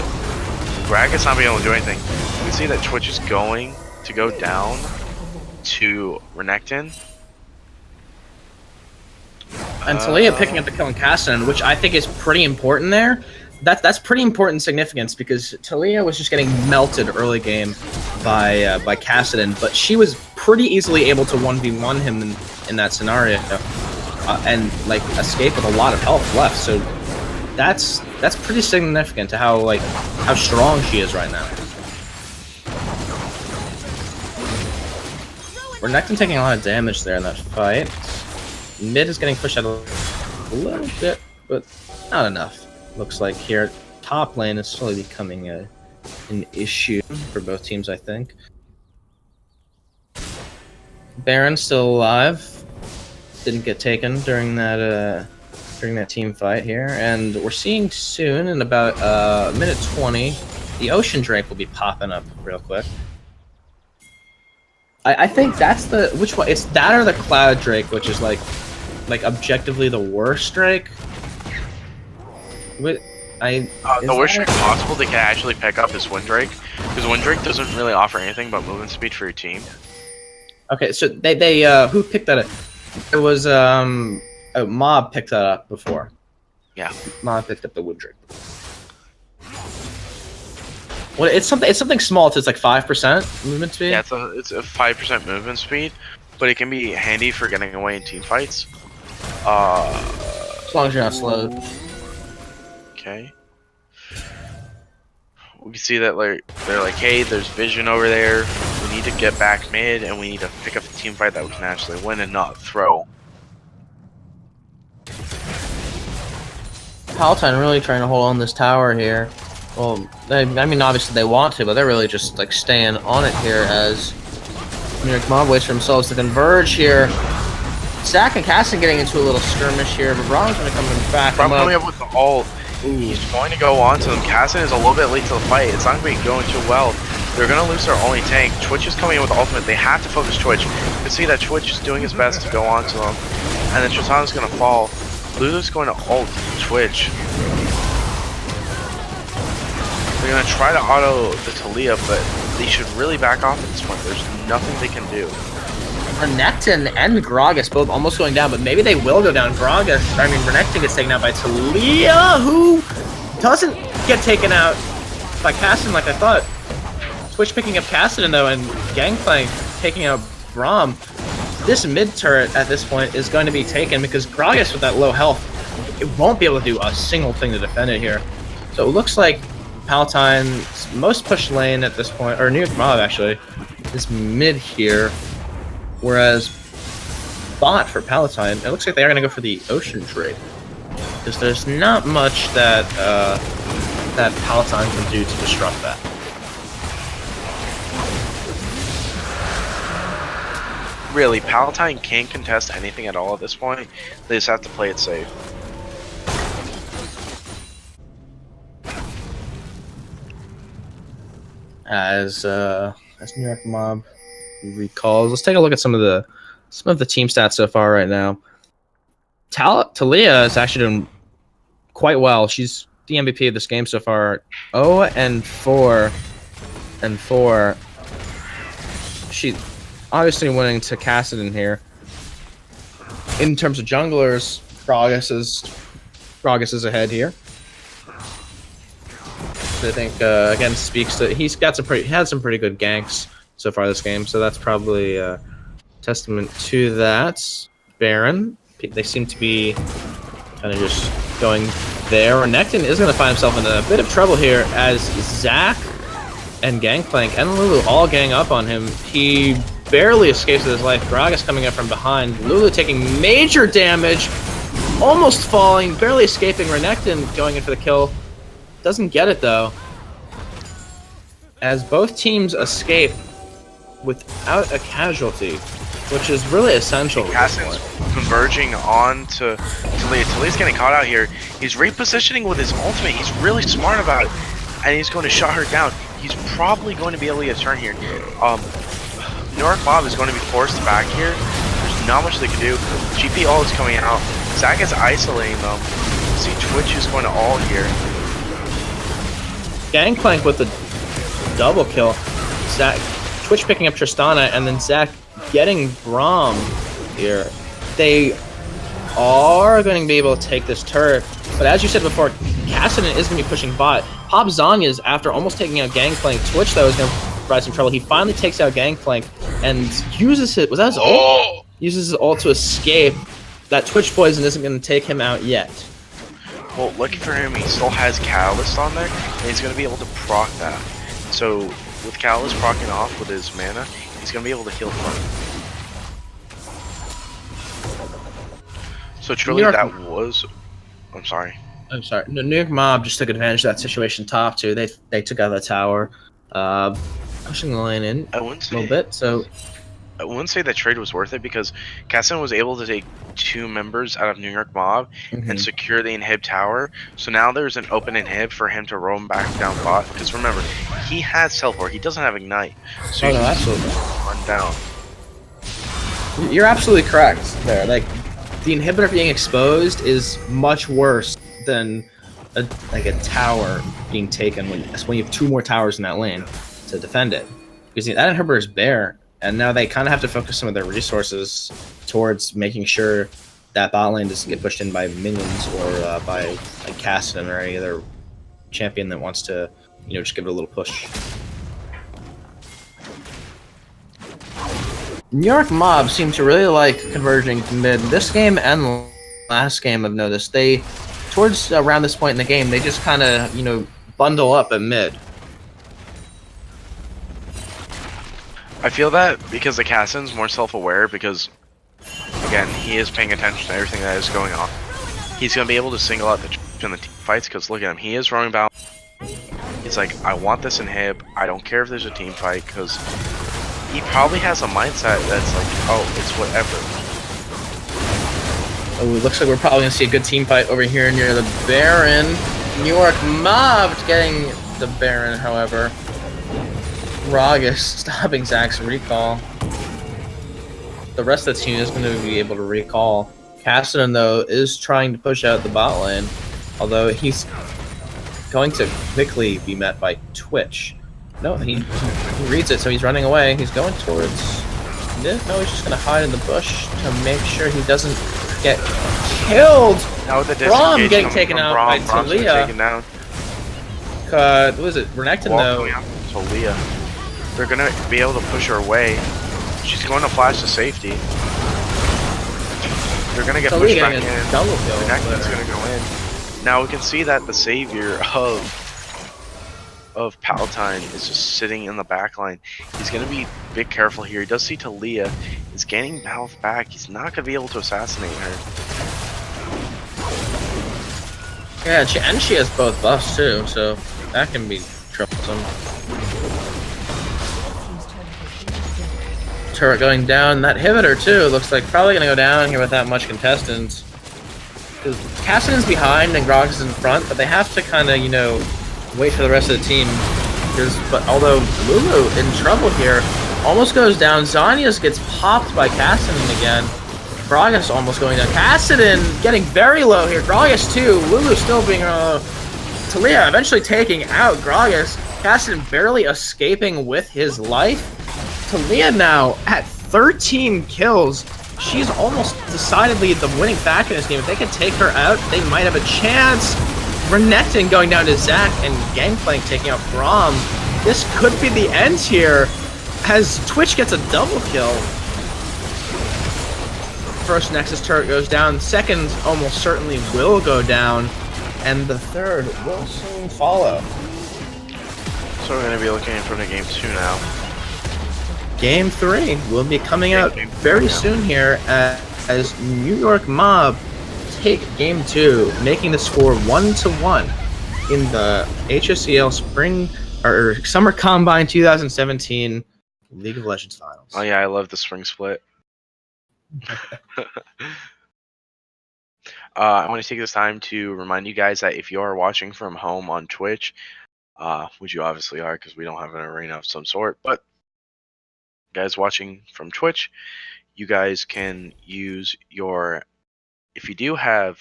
Gragas not being able to do anything. You can see that Twitch is going to go down to Renekton.
And Talia picking up the kill on Cassidon, which I think is pretty important there. That's pretty important significance, because Talia was just getting melted early game by Cassidon, but she was pretty easily able to 1v1 him in that scenario. And like escape with a lot of health left, so that's pretty significant to how strong she is right now. Renekton taking a lot of damage there in that fight. Mid is getting pushed out a little bit, but not enough. Looks like here, top lane is slowly becoming an issue for both teams, I think. Baron's still alive. Didn't get taken during that team fight here, and we're seeing soon in about minute 20, the Ocean Drake will be popping up real quick. I think that's the which one? It's that or the Cloud Drake, which is like objectively the worst Drake. The
worst Drake possible they can actually pick up is Wind Drake, because Wind Drake doesn't really offer anything but movement speed for your team.
Okay, so they who picked that up? It was Mob picked that up before.
Yeah,
Mob picked up the Wood Drake. Well, it's something small. It's like 5% movement speed.
Yeah, it's a 5% movement speed, but it can be handy for getting away in team fights.
As long as you're not slowed.
Okay. We can see that they're like, hey, there's vision over there. We need to get back mid, and we need to pick up a team fight that we can actually win and not throw.
Palatine really trying to hold on this tower here. Well, I mean, obviously they want to, but they're really just like staying on it here as New York Mob waits for themselves to converge here. Zac and Casson getting into a little skirmish here, but Braum's going to come in back.
Braum coming up with the ult. He's going to go on to them. Casson is a little bit late to the fight. It's not going to be going too well. They're going to lose their only tank. Twitch is coming in with the ultimate. They have to focus Twitch. You can see that Twitch is doing his best to go on to them. And then Tristana's going to fall. Lulu's going to ult Twitch. They're going to try to auto the Taliyah, but they should really back off at this point. There's nothing they can do.
Renekton and Gragas both almost going down, but maybe they will go down. Renekton gets taken out by Taliyah, who doesn't get taken out by Cassidon like I thought. Twitch picking up Cassidon though, and Gangplank taking out Braum. This mid turret at this point is going to be taken because Gragas with that low health, it won't be able to do a single thing to defend it here. So it looks like Palatine's most pushed lane at this point, or New York Mob actually, is mid here. Whereas bot for Palatine, it looks like they are going to go for the Ocean Drake. Because there's not much that that Palatine can do to disrupt that.
Really, Palatine can't contest anything at all at this point. They just have to play it safe.
As New York Mob recalls, let's take a look at some of the team stats so far right now. Taliyah is actually doing quite well. She's the MVP of this game so far. 0-4 and 4. She obviously winning to Cassidon here. In terms of junglers, Gragas is ahead here. I think again speaks to he had some pretty good ganks so far this game, so that's probably a testament to that. Baron, they seem to be kind of just going there. Renekton is going to find himself in a bit of trouble here as Zac and Gangplank and Lulu all gang up on him. He barely escapes with his life. Gragas coming up from behind. Lulu taking major damage, almost falling, barely escaping. Renekton going in for the kill. Doesn't get it though. As both teams escape without a casualty, which is really essential.
Casson's converging on to Taliyah. Taliyah's getting caught out here. He's repositioning with his ultimate. He's really smart about it. And he's going to shut her down. He's probably going to be able to get a turn here. New York Mob is going to be forced back here. There's not much they can do. GP ult is coming out. Zac is isolating them. See, Twitch is going to ult here.
Gangplank with the double kill. Twitch picking up Tristana, and then Zac getting Braum here. They are going to be able to take this turret, but as you said before, Cassidon is going to be pushing bot. Pop Zanya's, after almost taking out Gangplank, Twitch though is going to provide some trouble. He finally takes out Gangplank and uses it. Was that his ult? Uses his ult to escape. That Twitch poison isn't going to take him out yet.
Well, lucky for him, he still has Catalyst on there, and he's going to be able to proc that. So, with Catalyst proccing off with his mana, he's going to be able to heal from it. So truly that was... I'm sorry.
I'm sorry. No, New York Mob just took advantage of that situation top too. They took out the tower, pushing the lane in
I wouldn't
a little
say
bit. So
I wouldn't say that trade was worth it because Casson was able to take 2 members out of New York Mob and
mhm.
secure the inhib tower. So now there's an open inhib for him to roam back down bot. Because remember, he has teleport. He doesn't have ignite, so
Oh no,
he
absolutely.
can run down.
You're absolutely correct there. Like the inhibitor being exposed is much worse than like a tower being taken when you have 2 more towers in that lane to defend it. Because that inhibitor is bare, and now they kind of have to focus some of their resources towards making sure that bot lane doesn't get pushed in by minions or by like Cassidon or any other champion that wants to, just give it a little push. New York Mob seem to really like converging to mid. This game and last game, I've noticed towards around this point in the game, they just kind of bundle up at mid.
I feel that because the Casson's more self-aware because, again, he is paying attention to everything that is going on. He's going to be able to single out the in the team fights because look at him. He is roaming about. He's like, I want this inhib. I don't care if there's a team fight because he probably has a mindset that's like, oh, it's whatever.
Oh, it looks like we're probably going to see a good team fight over here near the Baron. New York Mob getting the Baron, however. Ragus stopping Zach's recall. The rest of the team is going to be able to recall. Cassidon, though, is trying to push out the bot lane, although he's going to quickly be met by Twitch. No, he reads it, so he's running away. He's going towards... No, he's just going to hide in the bush to make sure he doesn't get killed.
Now with the
Braum
disengage
getting
coming
taken
from
out
Braum,
by
Braum's getting
Talia.
taken down.
What was it? Renekton,
Wall
though.
coming out from Talia. They're gonna be able to push her away. She's going to flash to safety. They're gonna get pushed back in.
Double kill.
Renekton's gonna go in. Now we can see that the savior of Palatine is just sitting in the back line. He's gonna be a bit careful here. He does see Talia is gaining health back. He's not gonna be able to assassinate her.
Yeah, and she has both buffs too, so that can be troublesome. Turret going down. That inhibitor too looks like probably gonna go down here without much contestants. Because Cassidon's behind and Groggs is in front, but they have to kind of, wait for the rest of the team. But although Lulu in trouble here, almost goes down. Zanias gets popped by Cassidon again. Gragas almost going down. Cassidon getting very low here. Gragas too. Lulu still being Talia eventually taking out Gragas. Cassidon barely escaping with his life. Talia now at 13 kills. She's almost decidedly the winning factor in this game. If they can take her out, they might have a chance. Renekton going down to Zach and Gangplank taking out Braum. This could be the end here as Twitch gets a double kill. First Nexus turret goes down, second almost certainly will go down, and the third will soon follow.
So we're going to be looking for the game 2 now.
Game 3 will be coming out very soon here as New York Mob take Game 2, making the score 1-1 in the HSEL Summer Combine 2017 League of Legends Finals.
Oh yeah, I love the spring split. I want to take this time to remind you guys that if you are watching from home on Twitch, which you obviously are because we don't have an arena of some sort, but guys watching from Twitch, you guys can use if you do have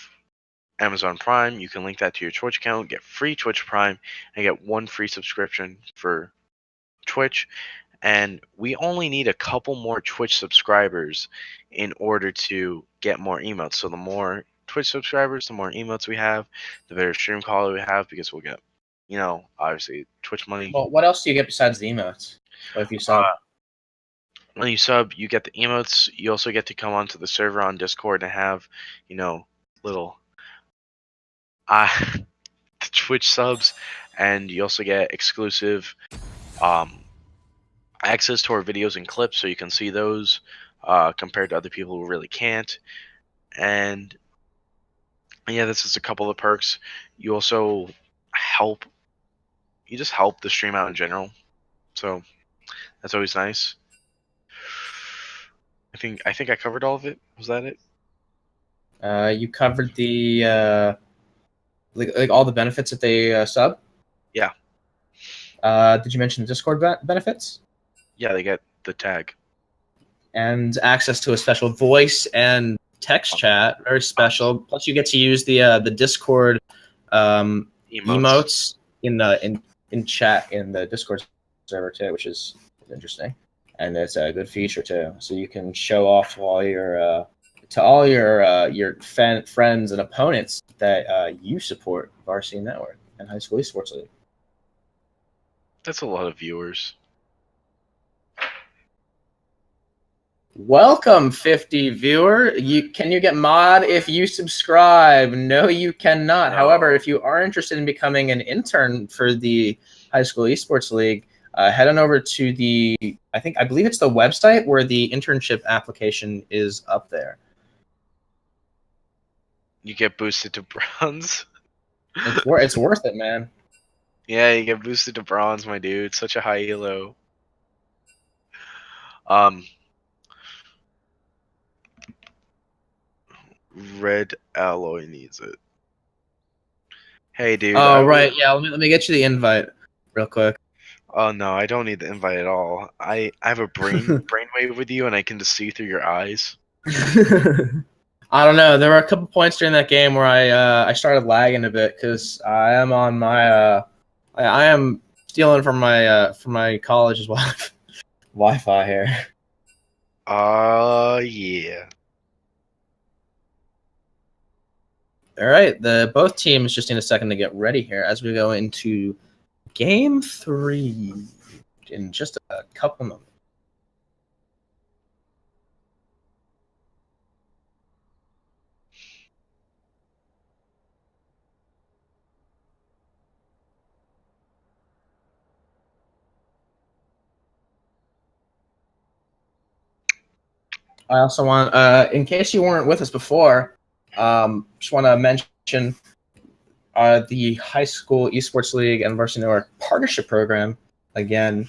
Amazon Prime, you can link that to your Twitch account, get free Twitch Prime, and get 1 free subscription for Twitch. And we only need a couple more Twitch subscribers in order to get more emotes. So the more Twitch subscribers, the more emotes we have, the better stream quality we have, because we'll get, obviously Twitch money.
Well, what else do you get besides the emotes? What if you sub?
When you sub, you get the emotes. You also get to come onto the server on Discord and have, little the Twitch subs, and you also get exclusive access to our videos and clips, so you can see those compared to other people who really can't. And Yeah, this is a couple of perks. You also help. You just help the stream out in general, so that's always nice. I think I covered all of it. Was that it?
You covered the like all the benefits that they sub.
Yeah.
Did you mention the Discord benefits
Yeah, they get the tag.
and access to a special voice and text chat? Very special. Plus, you get to use the Discord emotes in chat in the Discord server too, which is interesting, and it's a good feature too. So you can show off to all your friends and opponents that you support Varsity Network and High School Esports League.
That's a lot of viewers.
Welcome, 50 viewer. Can you get mod if you subscribe? No, you cannot.
No.
However, if you are interested in becoming an intern for the High School Esports League, head on over to I believe it's the website where the internship application is up there.
You get boosted to bronze.
It's worth it, man.
Yeah, you get boosted to bronze, my dude. Such a high elo. Red alloy needs it. Hey, dude.
Oh, right. Yeah, let me get you the invite real quick.
Oh no, I don't need the invite at all. I have a brainwave with you, and I can just see through your eyes.
I don't know. There were a couple points during that game where I started lagging a bit because I am on my I am stealing from my college's Wi-Fi here.
Yeah.
All right, both teams just need a second to get ready here as we go into Game 3 in just a couple moments. I also want, in case you weren't with us before, just want to mention the High School Esports League and Varsity Network Partnership Program. Again,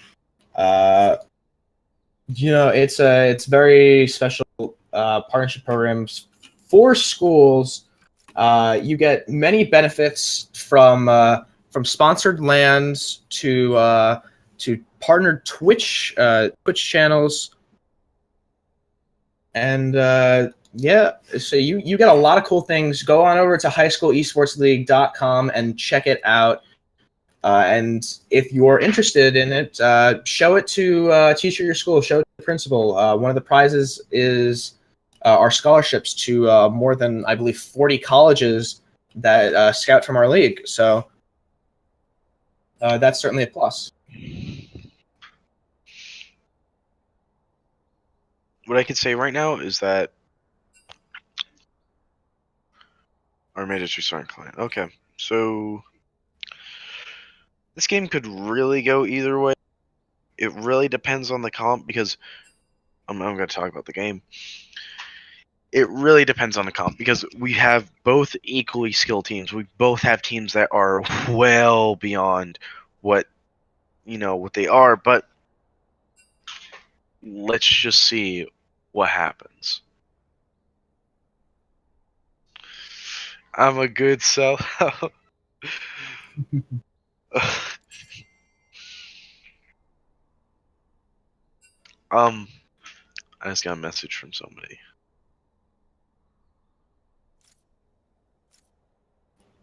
it's very special partnership programs for schools. You get many benefits from sponsored lands to partnered Twitch channels. And so you get a lot of cool things. Go on over to highschoolesportsleague.com and check it out. And if you're interested in it, show it to a teacher at your school. Show it to the principal. One of the prizes is our scholarships to more than, I believe, 40 colleges that scout from our league. So that's certainly a plus.
What I can say right now is that our mandatory starting client. Okay, so this game could really go either way. It really depends on the comp because I'm going to talk about the game. It really depends on the comp because we have both equally skilled teams. We both have teams that are well beyond what they are, but let's just see what happens. I'm a good sellout. I just got a message from somebody.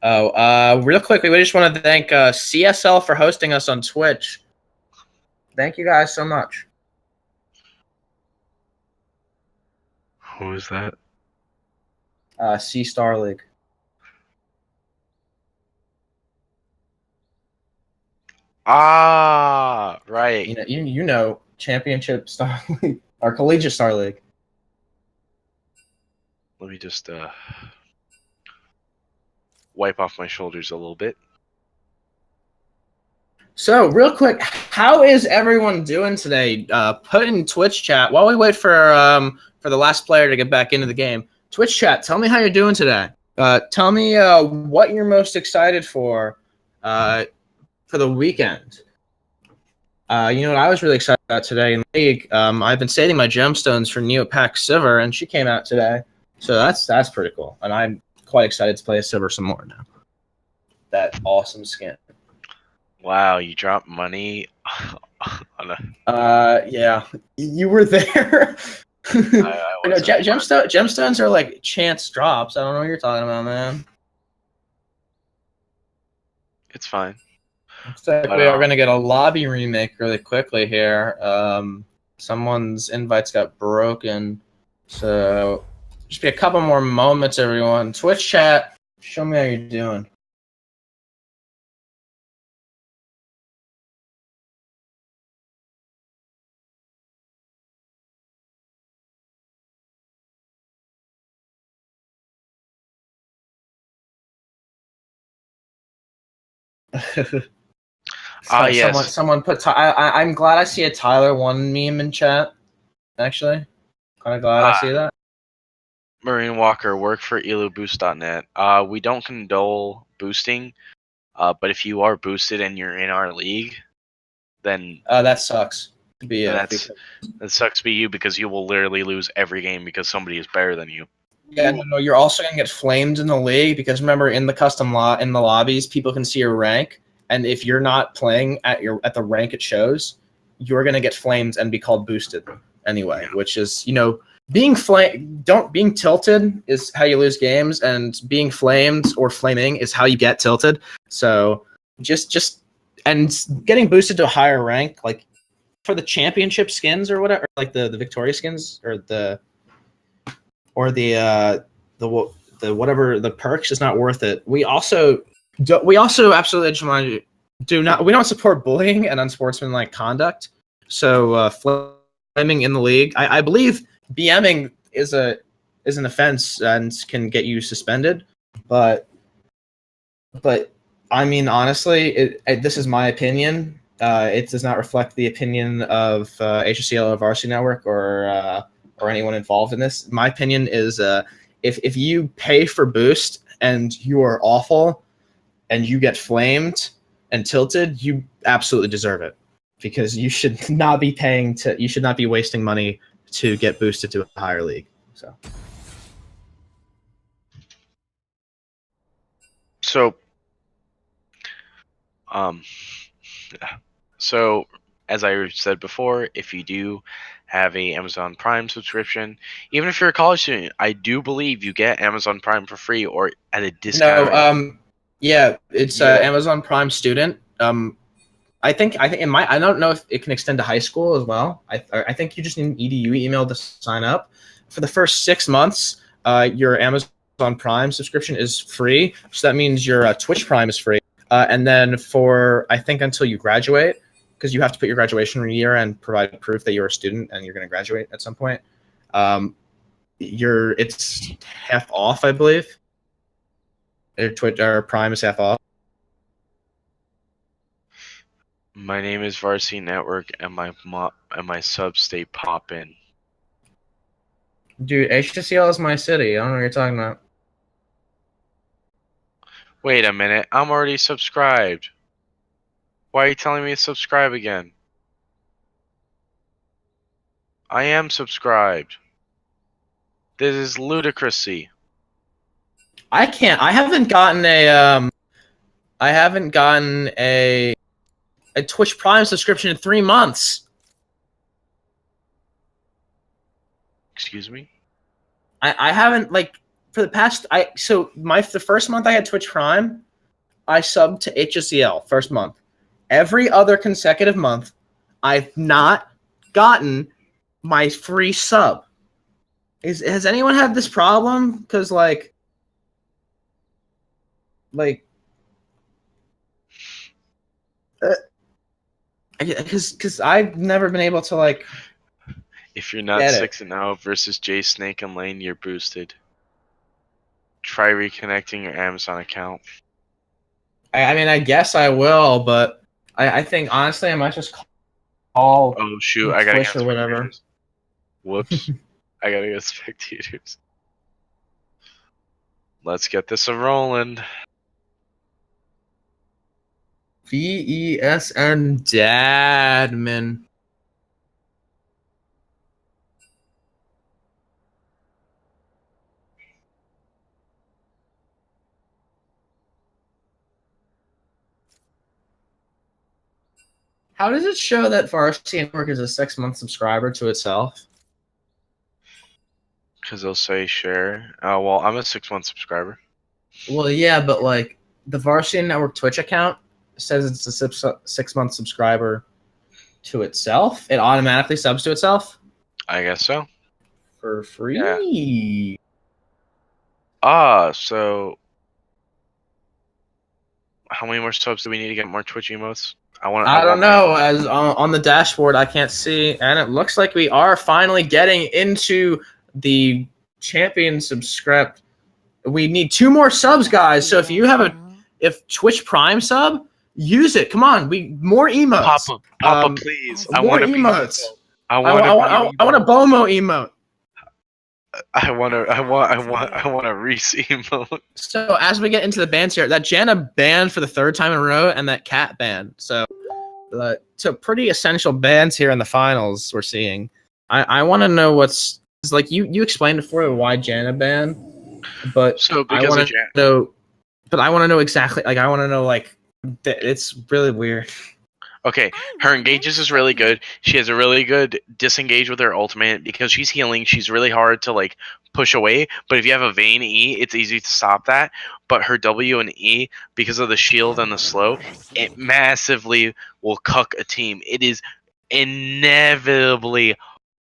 Oh, real quickly, we just want to thank CSL for hosting us on Twitch. Thank you guys so much.
Who is that?
C Star League.
Ah, right.
You know Championship Star League or Collegiate Star League.
Let me just wipe off my shoulders a little bit.
So, real quick, how is everyone doing today? Put in Twitch chat while we wait for the last player to get back into the game. Twitch chat, tell me how you're doing today. Tell me what you're most excited for the weekend. You know what I was really excited about today in League? I've been saving my gemstones for Neopac Silver, and she came out today. So that's pretty cool. And I'm quite excited to play a Silver some more now. That awesome skin.
Wow, you dropped money on a.
Yeah. You were there.
I
No,
wasn't.
gemstones are like chance drops. I don't know what you're talking about, man.
It's fine.
Looks like we are going to get a lobby remake really quickly here. Someone's invites got broken. So just be a couple more moments, everyone. Twitch chat, show me how you're doing.
Yes.
Someone put. I'm glad I see a Tyler 1 meme in chat. Actually, kind of glad I see that.
Marine Walker, work for eluboost.net. We don't condole boosting, but if you are boosted and you're in our league, then
that sucks.
that sucks to be you, because you will literally lose every game because somebody is better than you.
Yeah, no, you're also gonna get flamed in the league because remember, in the custom in the lobbies, people can see your rank, and if you're not playing at the rank it shows, you're gonna get flamed and be called boosted anyway. Yeah. Which is, being tilted is how you lose games, and being flamed or flaming is how you get tilted. So just and getting boosted to a higher rank, like for the championship skins or whatever, like the Victoria skins or the whatever the perks is not worth it. We also absolutely just want to we don't support bullying and unsportsmanlike conduct. So flaming in the league, I believe BMing is an offense and can get you suspended. But I mean, honestly, this is my opinion. It does not reflect the opinion of HSEL or Varsity Network or anyone involved in this. My opinion is if you pay for boost and you are awful and you get flamed and tilted, you absolutely deserve it, because you should not be you should not be wasting money to get boosted to a higher league.
So as I said before, if you do have a Amazon Prime subscription, even if you're a college student, I do believe you get Amazon Prime for free or at a discount.
No, yeah, it's Amazon Prime student. I think I don't know if it can extend to high school as well. I think you just need an EDU email to sign up. For the first 6 months, your Amazon Prime subscription is free. So that means your Twitch Prime is free. And then for, I think, until you graduate, because you have to put your graduation year and provide proof that you're a student and you're going to graduate at some point, it's half off, I believe. Our Prime is half off.
My name is Varsity Network, and my subs stay poppin'.
Dude, HSEL is my city. I don't know what you're talking about.
Wait a minute, I'm already subscribed. Why are you telling me to subscribe again? I am subscribed. This is ludicrousy.
I haven't gotten a Twitch Prime subscription in 3 months.
Excuse me?
I haven't, like, for the past the first month I had Twitch Prime, I subbed to HSEL first month. Every other consecutive month, I've not gotten my free sub. Has anyone had this problem? Because because I've never been able to
If you're not 6-0 versus Jay Snake and Lane, you're boosted. Try reconnecting your Amazon account.
I mean, I guess I will, but I think honestly I might just call.
Oh shoot! I gotta
Twitch or whatever.
Whoops! I gotta go spectators. Let's get this a rolling.
VESN Dadman. How does it show that Varsity Network is a 6-month subscriber to itself?
Because they'll say share. Oh, well, I'm a 6-month subscriber.
Well, yeah, but like the Varsity Network Twitch account says it's a 6-month subscriber to itself. It automatically subs to itself
I guess so.
for free.
So how many more subs do we need to get more Twitch emotes?
I don't know. As on the dashboard, I can't see, and it looks like we are finally getting into the champion subscript. We need 2 more subs, guys. So if Twitch Prime sub, use it. Come on, more emotes.
Papa, please. I
more
want
emotes.
I
want a Bomo emote.
I want a Reese emote.
So as we get into the bans here, that Janna banned for the 3rd time in a row, and that Cat banned. So pretty essential bans here in the finals we're seeing. I want to know what's like. You explained before why Janna banned, but I want to know. But I want to know exactly. Like I want to know. Like it's really weird.
Okay, her engages is really good. She has a really good disengage with her ultimate because she's healing. She's really hard to like push away. But if you have a Vayne E, it's easy to stop that. But her W and E, because of the shield and the slow, it massively will cuck a team. It is inevitably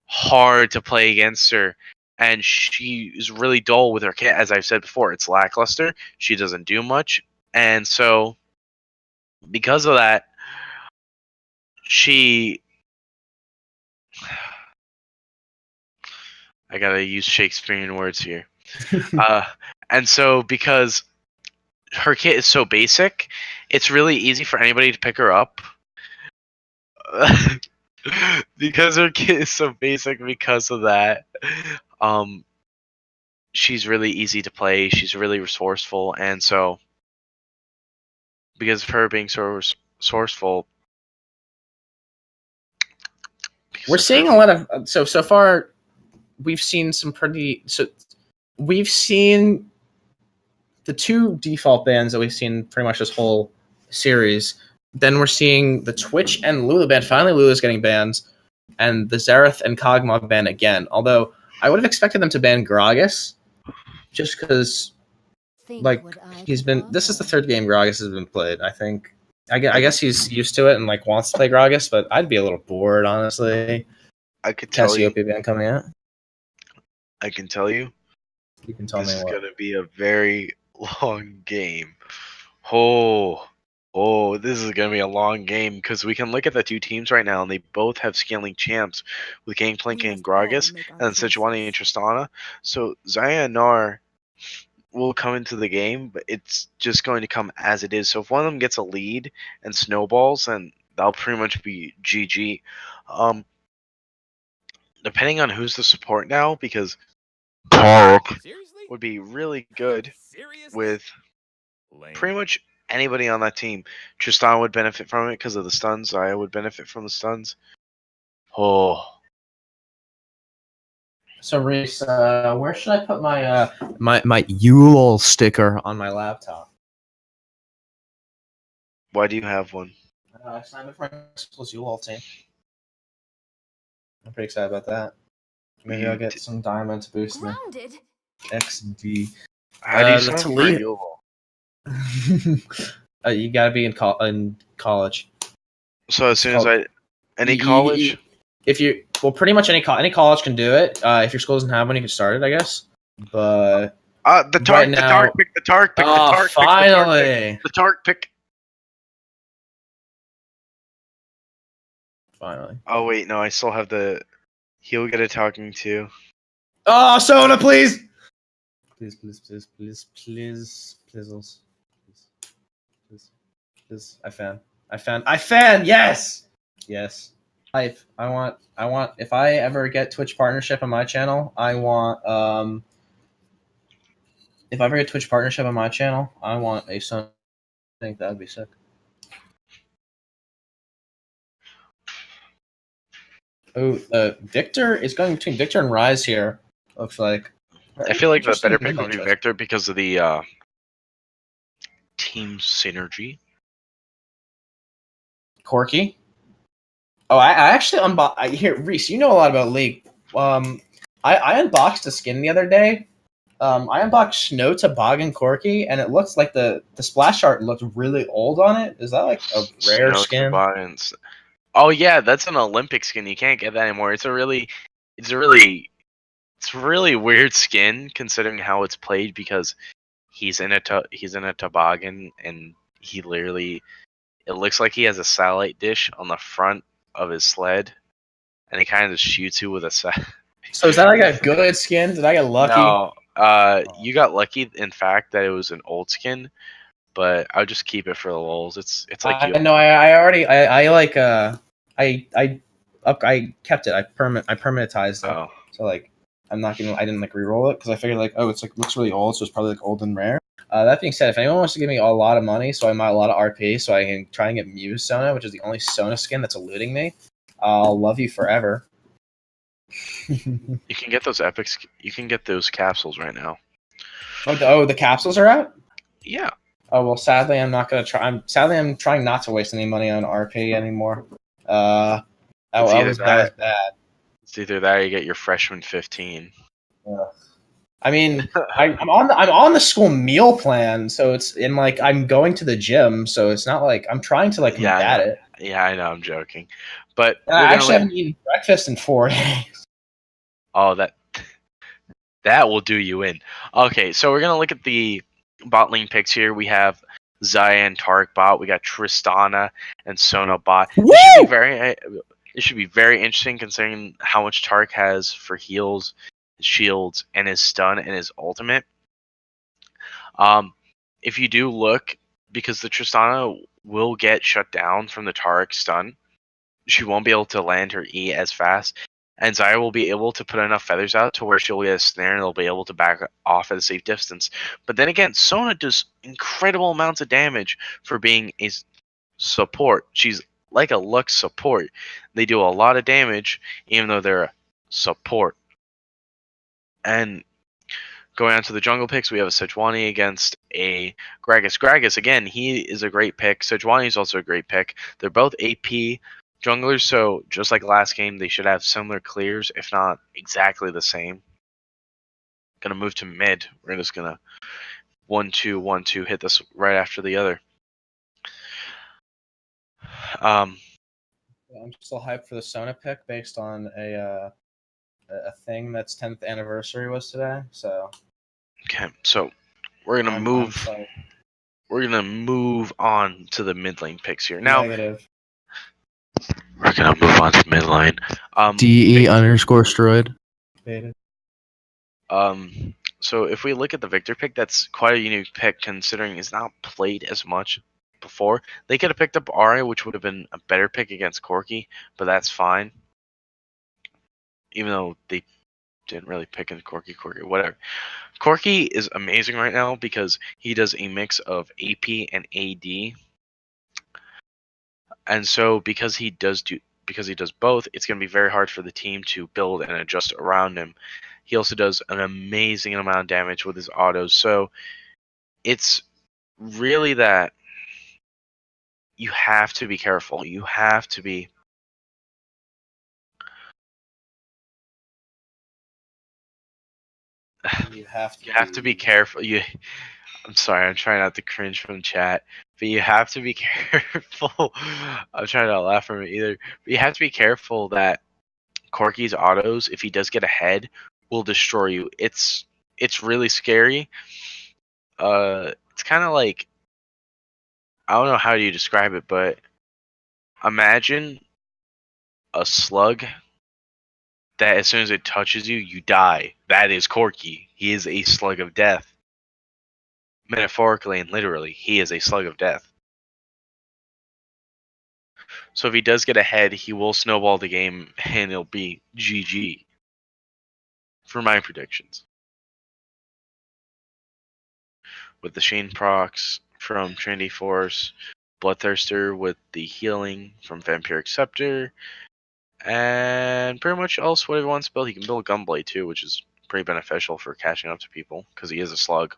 hard to play against her. And she is really dull with her kit. As I've said before, it's lackluster. She doesn't do much. And so, because of that, I gotta use Shakespearean words here. And so because her kit is so basic, it's really easy for anybody to pick her up. Because her kit is so basic because of that, she's really easy to play, she's really resourceful, and so because of her being so resourceful,
we're seeing a lot of so far we've seen we've seen the 2 default bans that we've seen pretty much this whole series. Then we're seeing the Twitch and Lulu ban. Finally, Lulu's getting banned, and the Xerath and Kog'Maw ban again. Although I would have expected them to ban Gragas, just because like he's been. This is the 3rd game Gragas has been played. I think. I guess he's used to it and like wants to play Gragas, but I'd be a little bored, honestly.
I could tell you.
Cassiopeia ban coming out.
I can tell you.
You can tell me what.
This is gonna be a very long game. This is gonna be a long game because we can look at the 2 teams right now, and they both have scaling champs with Gangplank and Gragas, and Sejuani and Tristana. So Xayah and Gnar will come into the game, but it's just going to come as it is. So if one of them gets a lead and snowballs, then that'll pretty much be GG. Depending on who's the support now, because Tarek would be really good with pretty much anybody on that team. Tristan would benefit from it because of the stuns. Xayah would benefit from the stuns.
So Reese, where should I put my my Yule sticker on my laptop?
Why do you have one?
I signed up for my school's Yule team. I'm pretty excited about that. Maybe I'll get some diamond to boost me. XD.
How do you sign up for Yule?
You gotta be in college.
So as soon as any college?
Pretty much any college can do it. If your school doesn't have one, you can start it, I guess. But
the Tark pick.
Finally,
the Tark pick.
Finally.
Oh wait, no, I still have the. He'll get a talking to.
Oh, Sona, please. Please. I fan. Yes. I want. If I ever get Twitch partnership on my channel, I want. if I ever get Twitch partnership on my channel, I want a Sona. I think that would be sick. Oh, Victor is going between Victor and Rise here. Looks like.
I feel like the better pick
Interesting
would be
choice.
Victor because of the team synergy.
Corky. Oh, I actually unboxed. Here, Reese, you know a lot about League. I unboxed a skin the other day. I unboxed Snow Toboggan Corky, and it looks like the splash art looks really old on it. Is that like a rare
Snow
skin?
Toboggans. Oh yeah, that's an Olympic skin. You can't get that anymore. It's a really weird skin considering how it's played because he's in a toboggan and he literally it looks like he has a satellite dish on the front of his sled and he kind of just shoots you with a
So is that like a good skin? Did I get lucky?
No, you got lucky in fact that it was an old skin, but I'll just keep it for the lols. It's like
I know. I already. I like. I kept it. I permanentized it.
Oh.
So like, I'm not gonna. I didn't like re-roll it because I figured like, oh, it's like looks really old, so it's probably like old and rare. That being said, if anyone wants to give me a lot of money, so I buy a lot of RP, so I can try and get Muse Sona, which is the only Sona skin that's eluding me, I'll love you forever.
You can get those epics. You can get those capsules right now.
The capsules are out.
Yeah.
Oh well, sadly, I'm not gonna try. I'm trying not to waste any money on RP anymore. That was bad.
It's either that or you get your freshman 15.
Yeah. I mean, I'm on the school meal plan, so it's in like I'm going to the gym, so it's not like I'm trying to like combat it.
Yeah, I know. I'm joking, but
I actually haven't eaten breakfast in 4 days.
Oh, that will do you in. Okay, so we're gonna look at the bot lane picks here. We have Zaya and Tark bot. We got Tristana and Sona bot. It should be very interesting considering how much Tark has for heals, shields, and his stun and his ultimate. If you do look, because the Tristana will get shut down from the Tark stun, she won't be able to land her E as fast. And Zaya will be able to put enough feathers out to where she'll get a snare and they'll be able to back off at a safe distance. But then again, Sona does incredible amounts of damage for being a support. She's like a Lux support. They do a lot of damage even though they're a support. And going on to the jungle picks, we have a Sejuani against a Gragas. Gragas, again, he is a great pick. Sejuani is also a great pick. They're both AP junglers, so just like last game, they should have similar clears, if not exactly the same. Gonna move to mid. We're just gonna 1-2, 1-2, hit this right after the other.
I'm still hyped for the Sona pick based on a thing that's 10th anniversary was today. So
okay, so we're gonna move. We're gonna move on to the mid lane picks here. Now,
negative.
We're gonna move on to mid lane.
DE_steroid.
So if we look at the Victor pick, that's quite a unique pick considering he's not played as much before. They could have picked up Arya, which would have been a better pick against Corki, but that's fine. Even though they didn't really pick in Corki, whatever. Corki is amazing right now because he does a mix of AP and AD. And so because he does both, it's going to be very hard for the team to build and adjust around him. He also does an amazing amount of damage with his autos. So it's really that you have to be careful. You have to be be careful. I'm sorry, I'm trying not to cringe from chat, but you have to be careful. I'm trying not to laugh from it either. But you have to be careful that Corki's autos, if he does get ahead, will destroy you. It's really scary. It's kind of like, I don't know how you describe it, but imagine a slug that as soon as it touches you, you die. That is Corki. He is a slug of death. Metaphorically and literally, he is a slug of death. So if he does get ahead, he will snowball the game and it'll be GG for my predictions. with the Shane procs from Trinity Force, Bloodthirster with the healing from Vampiric Scepter, and pretty much else whatever he wants to build. He can build a Gunblade too, which is pretty beneficial for catching up to people because he is a slug.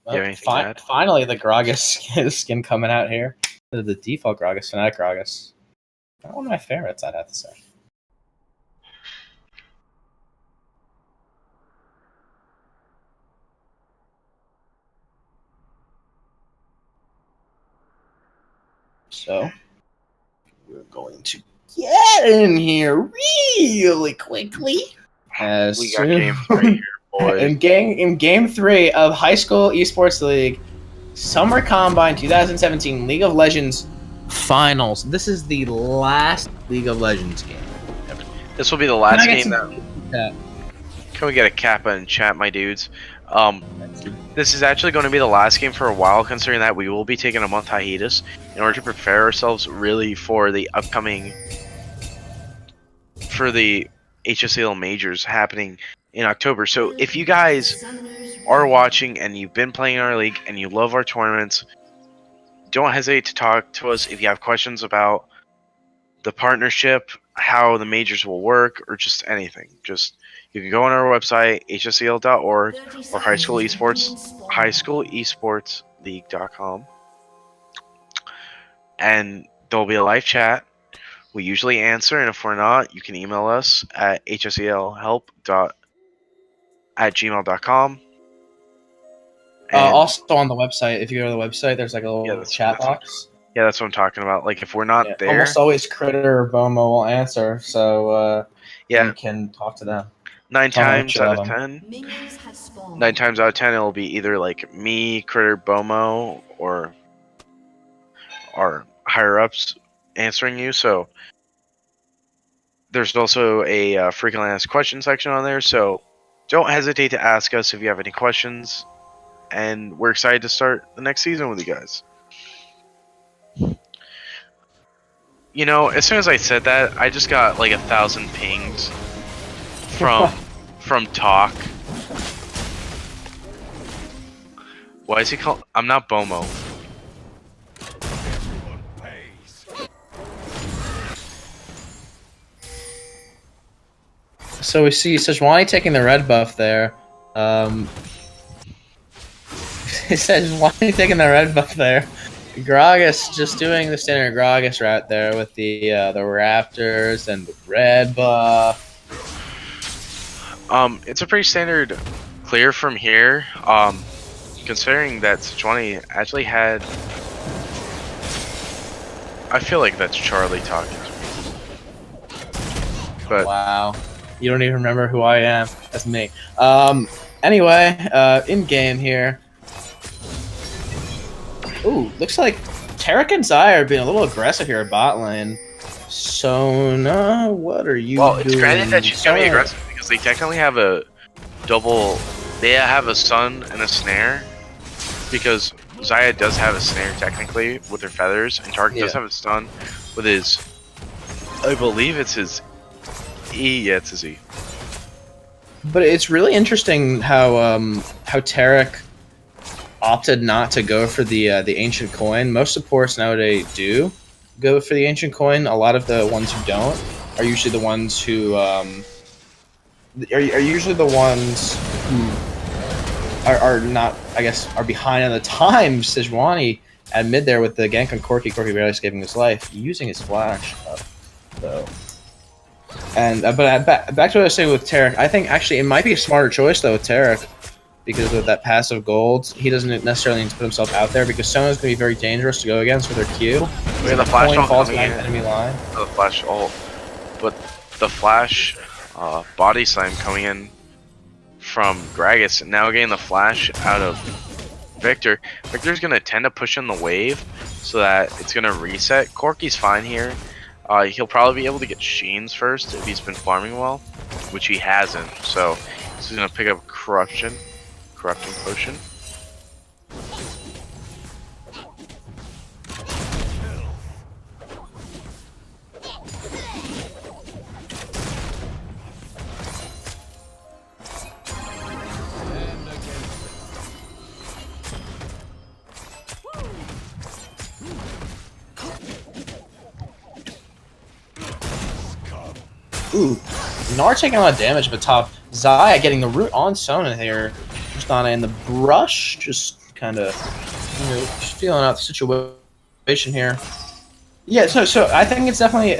Well,
You have anything to add?
finally, the Gragas skin coming out here. The default Gragas, Fnatic Gragas. Not one of my favorites, I'd have to say. So, we're going to get in here really quickly. As
We got game 3 here, boys.
in game 3 of High School Esports League Summer Combine 2017 League of Legends Finals. This is the last League of Legends game.
This will be the last game that... Can we get a Kappa in chat, my dudes? This is actually going to be the last game for a while, considering that we will be taking a month hiatus in order to prepare ourselves really for the upcoming... for the HSEL majors happening in October. So if you guys are watching and you've been playing our league and you love our tournaments, don't hesitate to talk to us if you have questions about the partnership, how the majors will work, or just anything. Just you can go on our website hsel.org or highschoolesportsleague.com, and there'll be a live chat. We usually answer, and if we're not, you can email us at hselhelp@gmail.com.
Also on the website, if you go to the website, there's like a little chat box.
Yeah, that's what I'm talking about. Like, if we're not there...
Almost always Critter or Bomo will answer, so you can talk to them.
9 times out of 10, it'll be either like me, Critter, Bomo, or our higher-ups answering you. So there's also a frequently asked questions section on there, so don't hesitate to ask us if you have any questions, and we're excited to start the next season with you guys. You know, as soon as I said that, I just got like 1,000 pings from Talk. Why is he called? I'm not Bomo.
So we see Sejuani taking the red buff there. Sejuani taking the red buff there. Gragas just doing the standard Gragas route there with the Raptors and the red buff.
It's a pretty standard clear from here. Considering that Sejuani actually had... I feel like that's Charlie talking to me. But
wow. You don't even remember who I am. That's me. Anyway, in game here. Ooh, looks like Tarek and Zai are being a little aggressive here at bot lane. Sona, what are you doing?
Well, it's granted that she's gonna be aggressive because they technically have a double... They have a stun and a snare. Because Zaya does have a snare technically with her feathers, and Tarek does have a stun with his... I believe it's his E. Yeah, it's his E.
But it's really interesting how Tarek opted not to go for the ancient coin. Most supports nowadays do go for the ancient coin. A lot of the ones who don't are usually the ones who are usually the ones who are not, I guess, are behind on the time. Sejuani at mid there with the gank on Corki. Corki barely escaping his life, using his flash up though. And but back to what I was saying with Tarek, I think actually it might be a smarter choice though with Tarek. Because of that passive gold, he doesn't necessarily need to put himself out there because Sona's going to be very dangerous to go against with her Q.
We have the flash ult
falls
coming in.
Enemy line.
The flash ult. But the flash body slam coming in from Gragas, and now getting the flash out of Victor. Victor's going to tend to push in the wave so that it's going to reset. Corki's fine here. He'll probably be able to get Sheens first if he's been farming well, which he hasn't. So he's going to pick up Corrupting Potion.
Ooh, Nar taking a lot of damage, but top Zaya getting the root on Sona here. Just on in the brush, just kind of just feeling out the situation here. Yeah, so I think it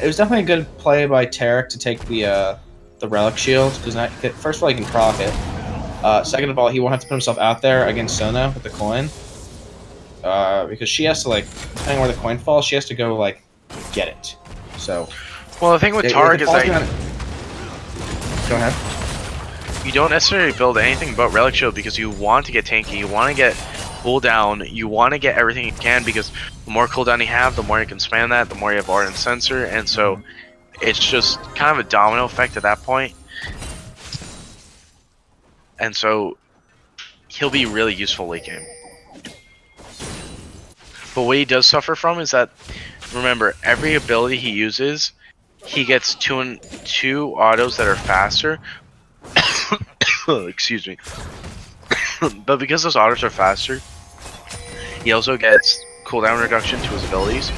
was definitely a good play by Tarek to take the relic shield because first of all he can proc it. Second of all, he won't have to put himself out there against Sona with the coin. Because she has to depending where the coin falls, she has to go get it. So.
Well, the thing with Tarek is that
go ahead.
You don't necessarily build anything but relic shield because you want to get tanky, you want to get cooldown, you want to get everything you can because the more cooldown you have, the more you can spam that, the more you have Ardent Sensor, and so it's just kind of a domino effect at that point. And so he'll be really useful late game. But what he does suffer from is that, remember, every ability he uses, he gets two autos that are faster. Excuse me. But because those autos are faster, he also gets cooldown reduction to his abilities.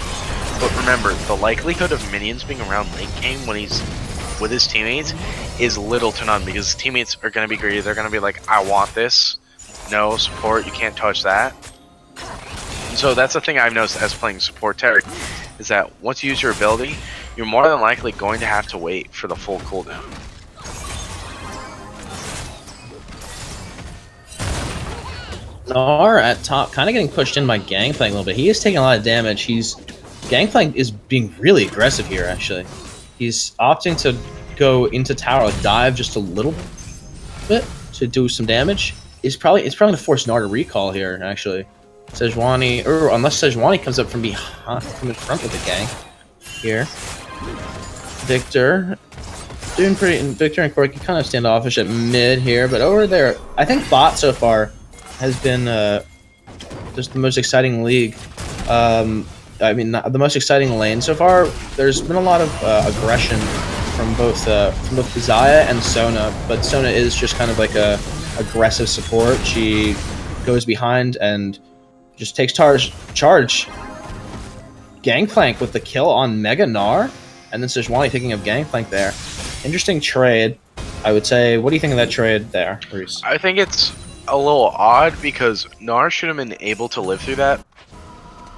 But remember, the likelihood of minions being around late game when he's with his teammates is little to none because his teammates are going to be greedy. They're going to be like, I want this. No, support, you can't touch that. So that's the thing I've noticed as playing support Tarek, is that once you use your ability, you're more than likely going to have to wait for the full cooldown.
Nar at top, kind of getting pushed in by Gangplank a little bit. He is taking a lot of damage. Gangplank is being really aggressive here, actually. He's opting to go into tower, dive just a little bit to do some damage. It's probably going to force Nar to recall here, actually. Sejuani, or unless Sejuani comes up from behind, from in front with the gank here. Victor doing pretty. Victor and Corky kind of standoffish at mid here, but over there, I think bot so far has been just the most exciting league. I mean, the most exciting lane so far. There's been a lot of aggression from both Zaya and Sona, but Sona is just kind of like a aggressive support. She goes behind and just takes charge. Gangplank with the kill on Mega Gnar, and then Sejuani taking up Gangplank there. Interesting trade, I would say. What do you think of that trade there, Reese?
I think it's a little odd because Gnar should have been able to live through that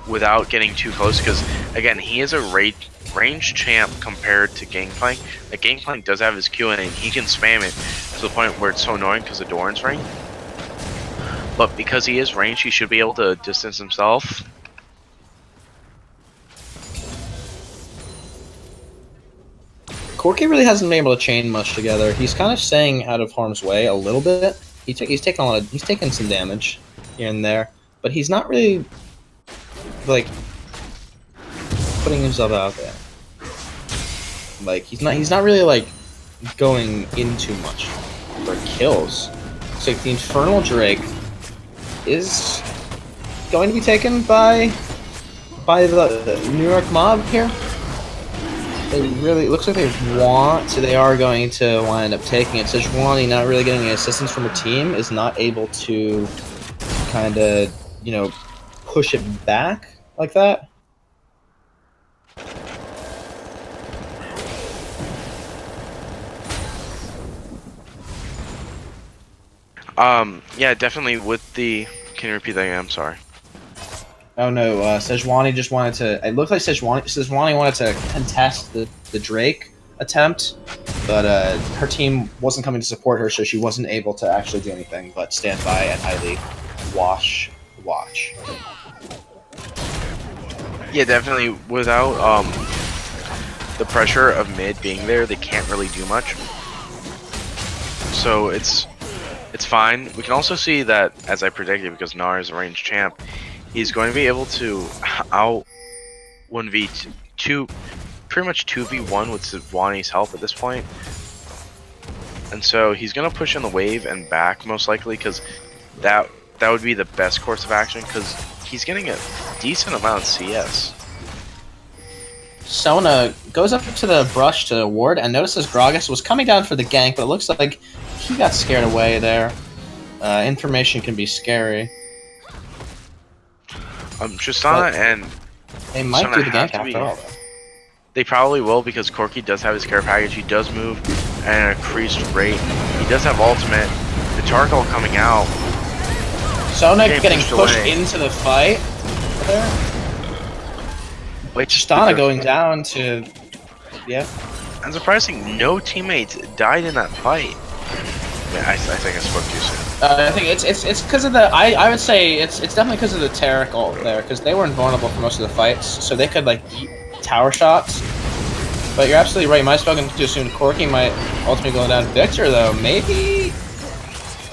without getting too close because, again, he is a range champ compared to Gangplank. Like, Gangplank does have his Q and he can spam it to the point where it's so annoying because of Doran's ring. But because he is ranged, he should be able to distance himself.
Corky really hasn't been able to chain much together. He's kind of staying out of harm's way a little bit. He's taking some damage here and there, but he's not really putting himself out there. He's not really going into much for kills. So the Infernal Drake is going to be taken by the New York mob here. It looks like they are going to wind up taking it. Sejuani, not really getting any assistance from the team, is not able to kind of, push it back like that.
Yeah, definitely with the... Can you repeat that again? I'm sorry.
Oh no, Sejuani just wanted to... It looked like Sejuani wanted to contest the Drake attempt, but her team wasn't coming to support her, so she wasn't able to actually do anything but stand by and idly watch.
Yeah, definitely. Without the pressure of mid being there, they can't really do much. So it's fine. We can also see that, as I predicted, because Gnar is a ranged champ, he's going to be able to out 1v2, pretty much 2v1 with Sejuani's help at this point. And so he's going to push in the wave and back most likely, because that would be the best course of action, because he's getting a decent amount of CS.
Sona goes up to the brush to ward and notices Gragas was coming down for the gank, but it looks like he got scared away there. Information can be scary.
Tristana and
they might
Sona
do the gank
have to
after all, though.
They probably will because Corki does have his care package. He does move at an increased rate. He does have ultimate. The Tarkle coming out.
Sonic getting pushed into the fight there.
Wait,
Tristana going down to... Yeah.
And surprising, no teammates died in that fight. Yeah, I think I spoke too soon.
I think it's because of the... I would say it's definitely because of the Taric ult there, because they were invulnerable for most of the fights, so they could, like, eat tower shots. But you're absolutely right, you might have spoken too soon. Corki might ultimately go down. Victor, though, maybe...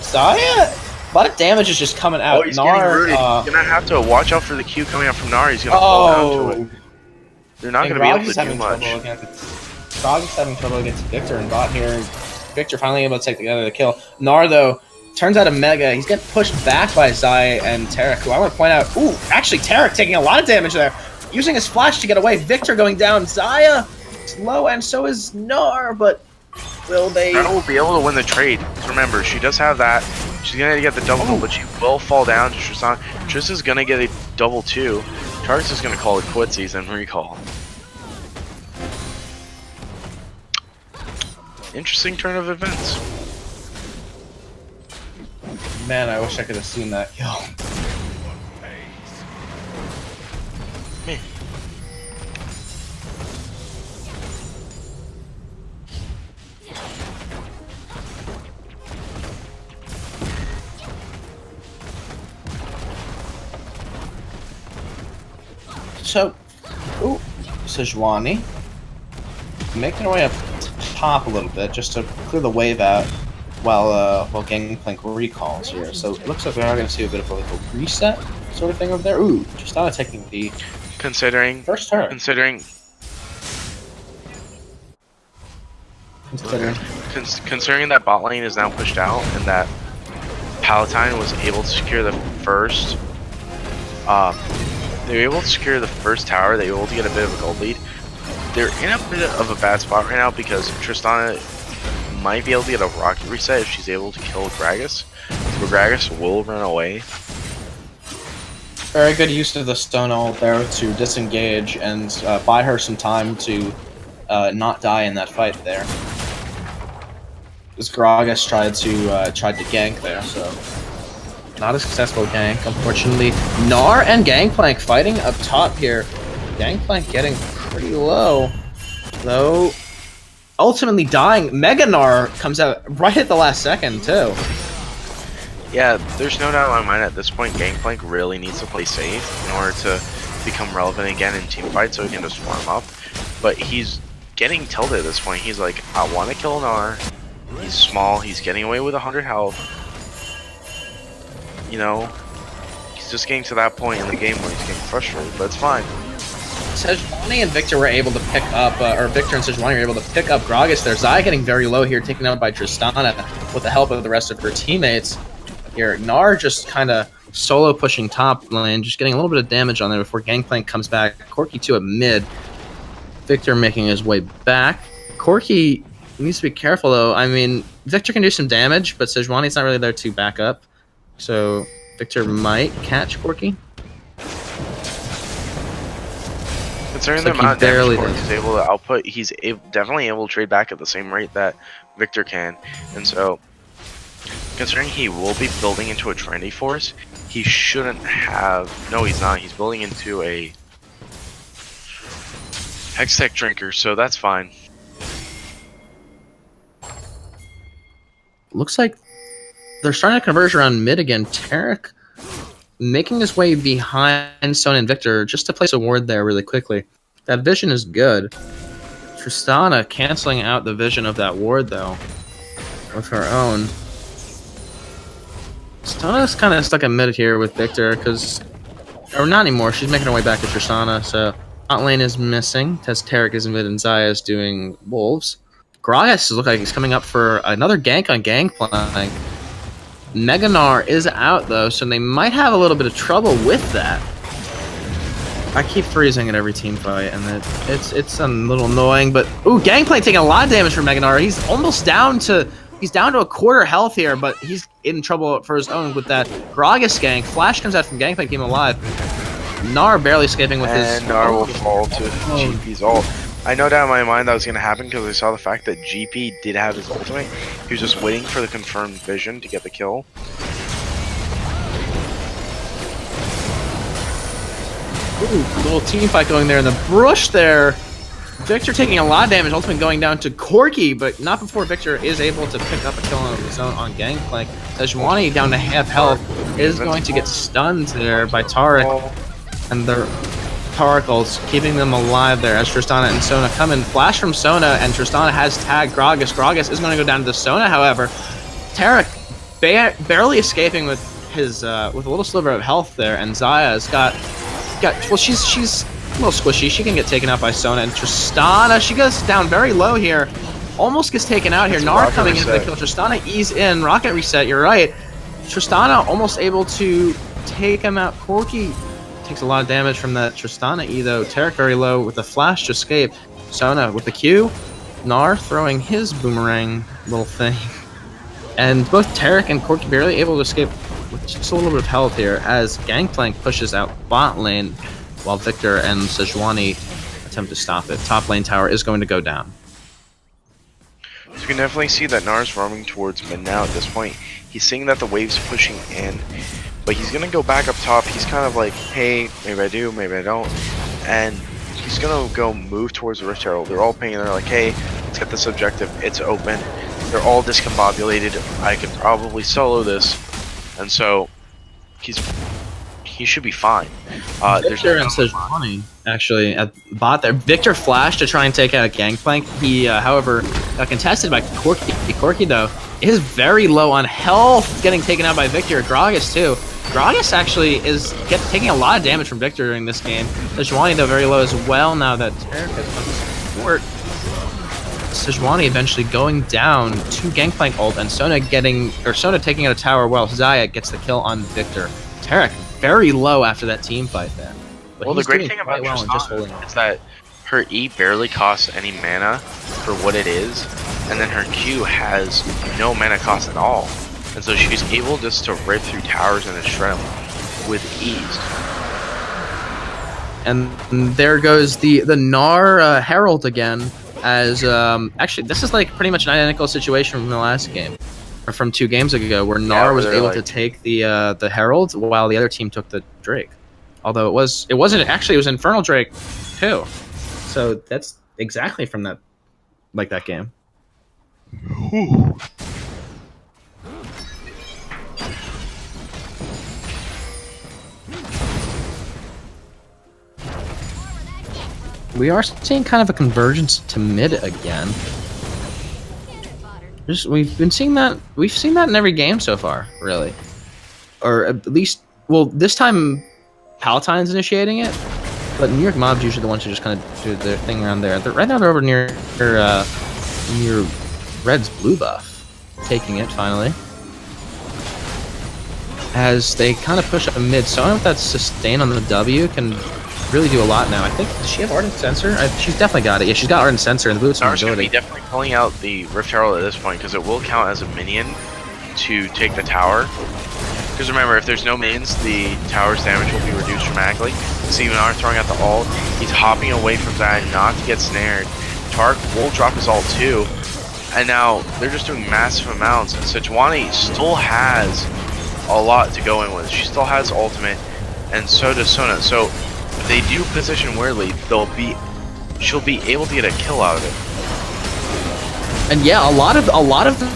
Saya? A lot of damage is just coming out.
Oh, he's getting rooted. You're gonna have to watch out for the Q coming out from Nar. He's gonna fall down to it. They're not gonna be able to do much.
Grog is having trouble against Victor and bot here. Victor finally able to take together the kill. Nar, though, turns out a Mega. He's getting pushed back by Zai and Taric, who I want to point out... Ooh, actually, Taric taking a lot of damage there. Using his flash to get away. Victor going down. Zaya is low, and so is Nar, but will they...
Nar will be able to win the trade. Remember, she does have that. She's gonna get the double kill, but she will fall down to Tristan. Tristan's gonna get a double 2. Targus is gonna call it quitsies and recall. Interesting turn of events.
Man, I wish I could have seen that kill.
Me.
So, ooh, Sejuani making her way up top a little bit just to clear the wave out while Gangplank recalls here. So it looks like we are going to see a bit of like a reset sort of thing over there. Ooh, just not taking the first turn.
Considering that bot lane is now pushed out and that Palatine was able to secure the first they were able to secure the first tower. They were able to get a bit of a gold lead. They're in a bit of a bad spot right now because Tristana might be able to get a rocket reset if she's able to kill Gragas. But Gragas will run away.
Very good use of the stone ult there to disengage and buy her some time to not die in that fight there. Because Gragas tried to gank there, so not a successful gank, unfortunately. Nar and Gangplank fighting up top here. Gangplank getting pretty low, though ultimately dying. Mega Nar comes out right at the last second, too.
Yeah, there's no doubt in my mind at this point, Gangplank really needs to play safe in order to become relevant again in team fights so he can just warm up. But he's getting tilted at this point. He's like, I want to kill Nar. He's small, he's getting away with 100 health. You know, he's just getting to that point in the game where he's getting frustrated, but it's fine.
Sejuani and Victor were able to pick up, or Victor and Sejuani were able to pick up Gragas there. Zai getting very low here, taken out by Tristana with the help of the rest of her teammates. Here, Nar just kind of solo pushing top lane, just getting a little bit of damage on there before Gangplank comes back. Corki to a mid. Victor making his way back. Corki needs to be careful though. I mean, Victor can do some damage, but Sejuani's not really there to back up. So Victor might catch Corki.
Considering the amount of damage Corki's able to output, he's definitely able to trade back at the same rate that Victor can. And so, considering he will be building into a trendy force, he shouldn't have... No, he's not. He's building into a Hextech Drinker, so that's fine.
Looks like they're starting to converge around mid again. Taric making his way behind Stone and Victor just to place a ward there really quickly. That vision is good. Tristana canceling out the vision of that ward though with her own. Tristana's kind of stuck in mid here with Victor because, or not anymore, she's making her way back to Tristana, so bot lane is missing. Tess Taric is in mid and Zaya is doing wolves. Gragas looks like he's coming up for another gank on Gangplank. Mega Nar is out though, so they might have a little bit of trouble with that. I keep freezing at every team fight, and it's a little annoying. But ooh, Gangplank taking a lot of damage from Mega Nar. He's almost down to a quarter health here, but he's in trouble for his own with that Gragas gank. Flash comes out from Gangplank, keep him alive. Nar barely escaping with his.
And Nar will fall to GP's ult. I know down in my mind that was going to happen because I saw the fact that GP did have his ultimate. He was just waiting for the confirmed vision to get the kill.
Ooh, little team fight going there in the brush there. Victor taking a lot of damage, ultimately going down to Corky, but not before Victor is able to pick up a kill on his own on Gangplank. Sejuani down to half health is going to get stunned there by Taric, and the Taricals keeping them alive there as Tristana and Sona come in. Flash from Sona, and Tristana has tagged Gragas. Gragas is going to go down to the Sona, however. Taric barely escaping with his with a little sliver of health there, and Zaya's got well, she's a little squishy. She can get taken out by Sona, and Tristana, she goes down very low here. Almost gets taken out here. Nar coming into the kill. Tristana ease in. Rocket reset, you're right. Tristana almost able to take him out. Corky takes a lot of damage from that Tristana E though. Taric very low with a flash to escape. Sona with the Q. Nar throwing his boomerang little thing. And both Taric and Corky barely able to escape with just a little bit of health here as Gangplank pushes out bot lane while Victor and Sejuani attempt to stop it. Top lane tower is going to go down.
So you can definitely see that Nar's roaming towards mid now at this point. He's seeing that the wave's pushing in, but he's going to go back up top. He's kind of like, hey, maybe I do, maybe I don't. And he's going to go move towards the Rift Herald. They're all pinging, they're like, hey, let's get this objective. It's open. They're all discombobulated. I could probably solo this. And so he should be fine.
Victor and Sejuani actually at bot there. Victor flashed to try and take out Gangplank. He, however, got contested by Corky. Corky, though, is very low on health, getting taken out by Victor. Gragas, too. Gragas actually is taking a lot of damage from Victor during this game. Sejuani, though, very low as well now that Taric has come to support. Sejuani eventually going down to Gangplank ult, and Sona taking out a tower while Zaya gets the kill on Victor. Taric very low after that team fight there. But
well, the great thing about Tristana is that her E barely costs any mana for what it is, and then her Q has no mana cost at all. And so she's able just to rip through towers and shred them with ease.
And there goes the Gnar Herald again, as actually this is like pretty much an identical situation from the last game. Or from 2 games ago, where Gnar was able to take the Herald while the other team took the Drake. Although it wasn't actually, it was Infernal Drake too. So that's exactly from that game.
Ooh.
We are seeing kind of a convergence to mid again. We've seen that in every game so far, really. Or at least, well, this time Palatine's initiating it, but New York Mob's usually the ones who just kind of do their thing around there. Right now they're over near Red's blue buff, taking it finally. As they kind of push up mid, Sona with that sustain on the W can really do a lot now. I think, does she have Ardent Sensor? She's definitely got it. Yeah, she's got Ardent Sensor and the boots.
Nar's going to be definitely pulling out the Rift Herald at this point because it will count as a minion to take the tower. Because remember, if there's no minions, the tower's damage will be reduced dramatically. See Gnar throwing out the ult. He's hopping away from that not to get snared. Tark will drop his ult too. And now they're just doing massive amounts. And Sejuani still has a lot to go in with. She still has ultimate, and so does Sona. So if they do position weirdly, she'll be able to get a kill out of it.
And yeah, a lot of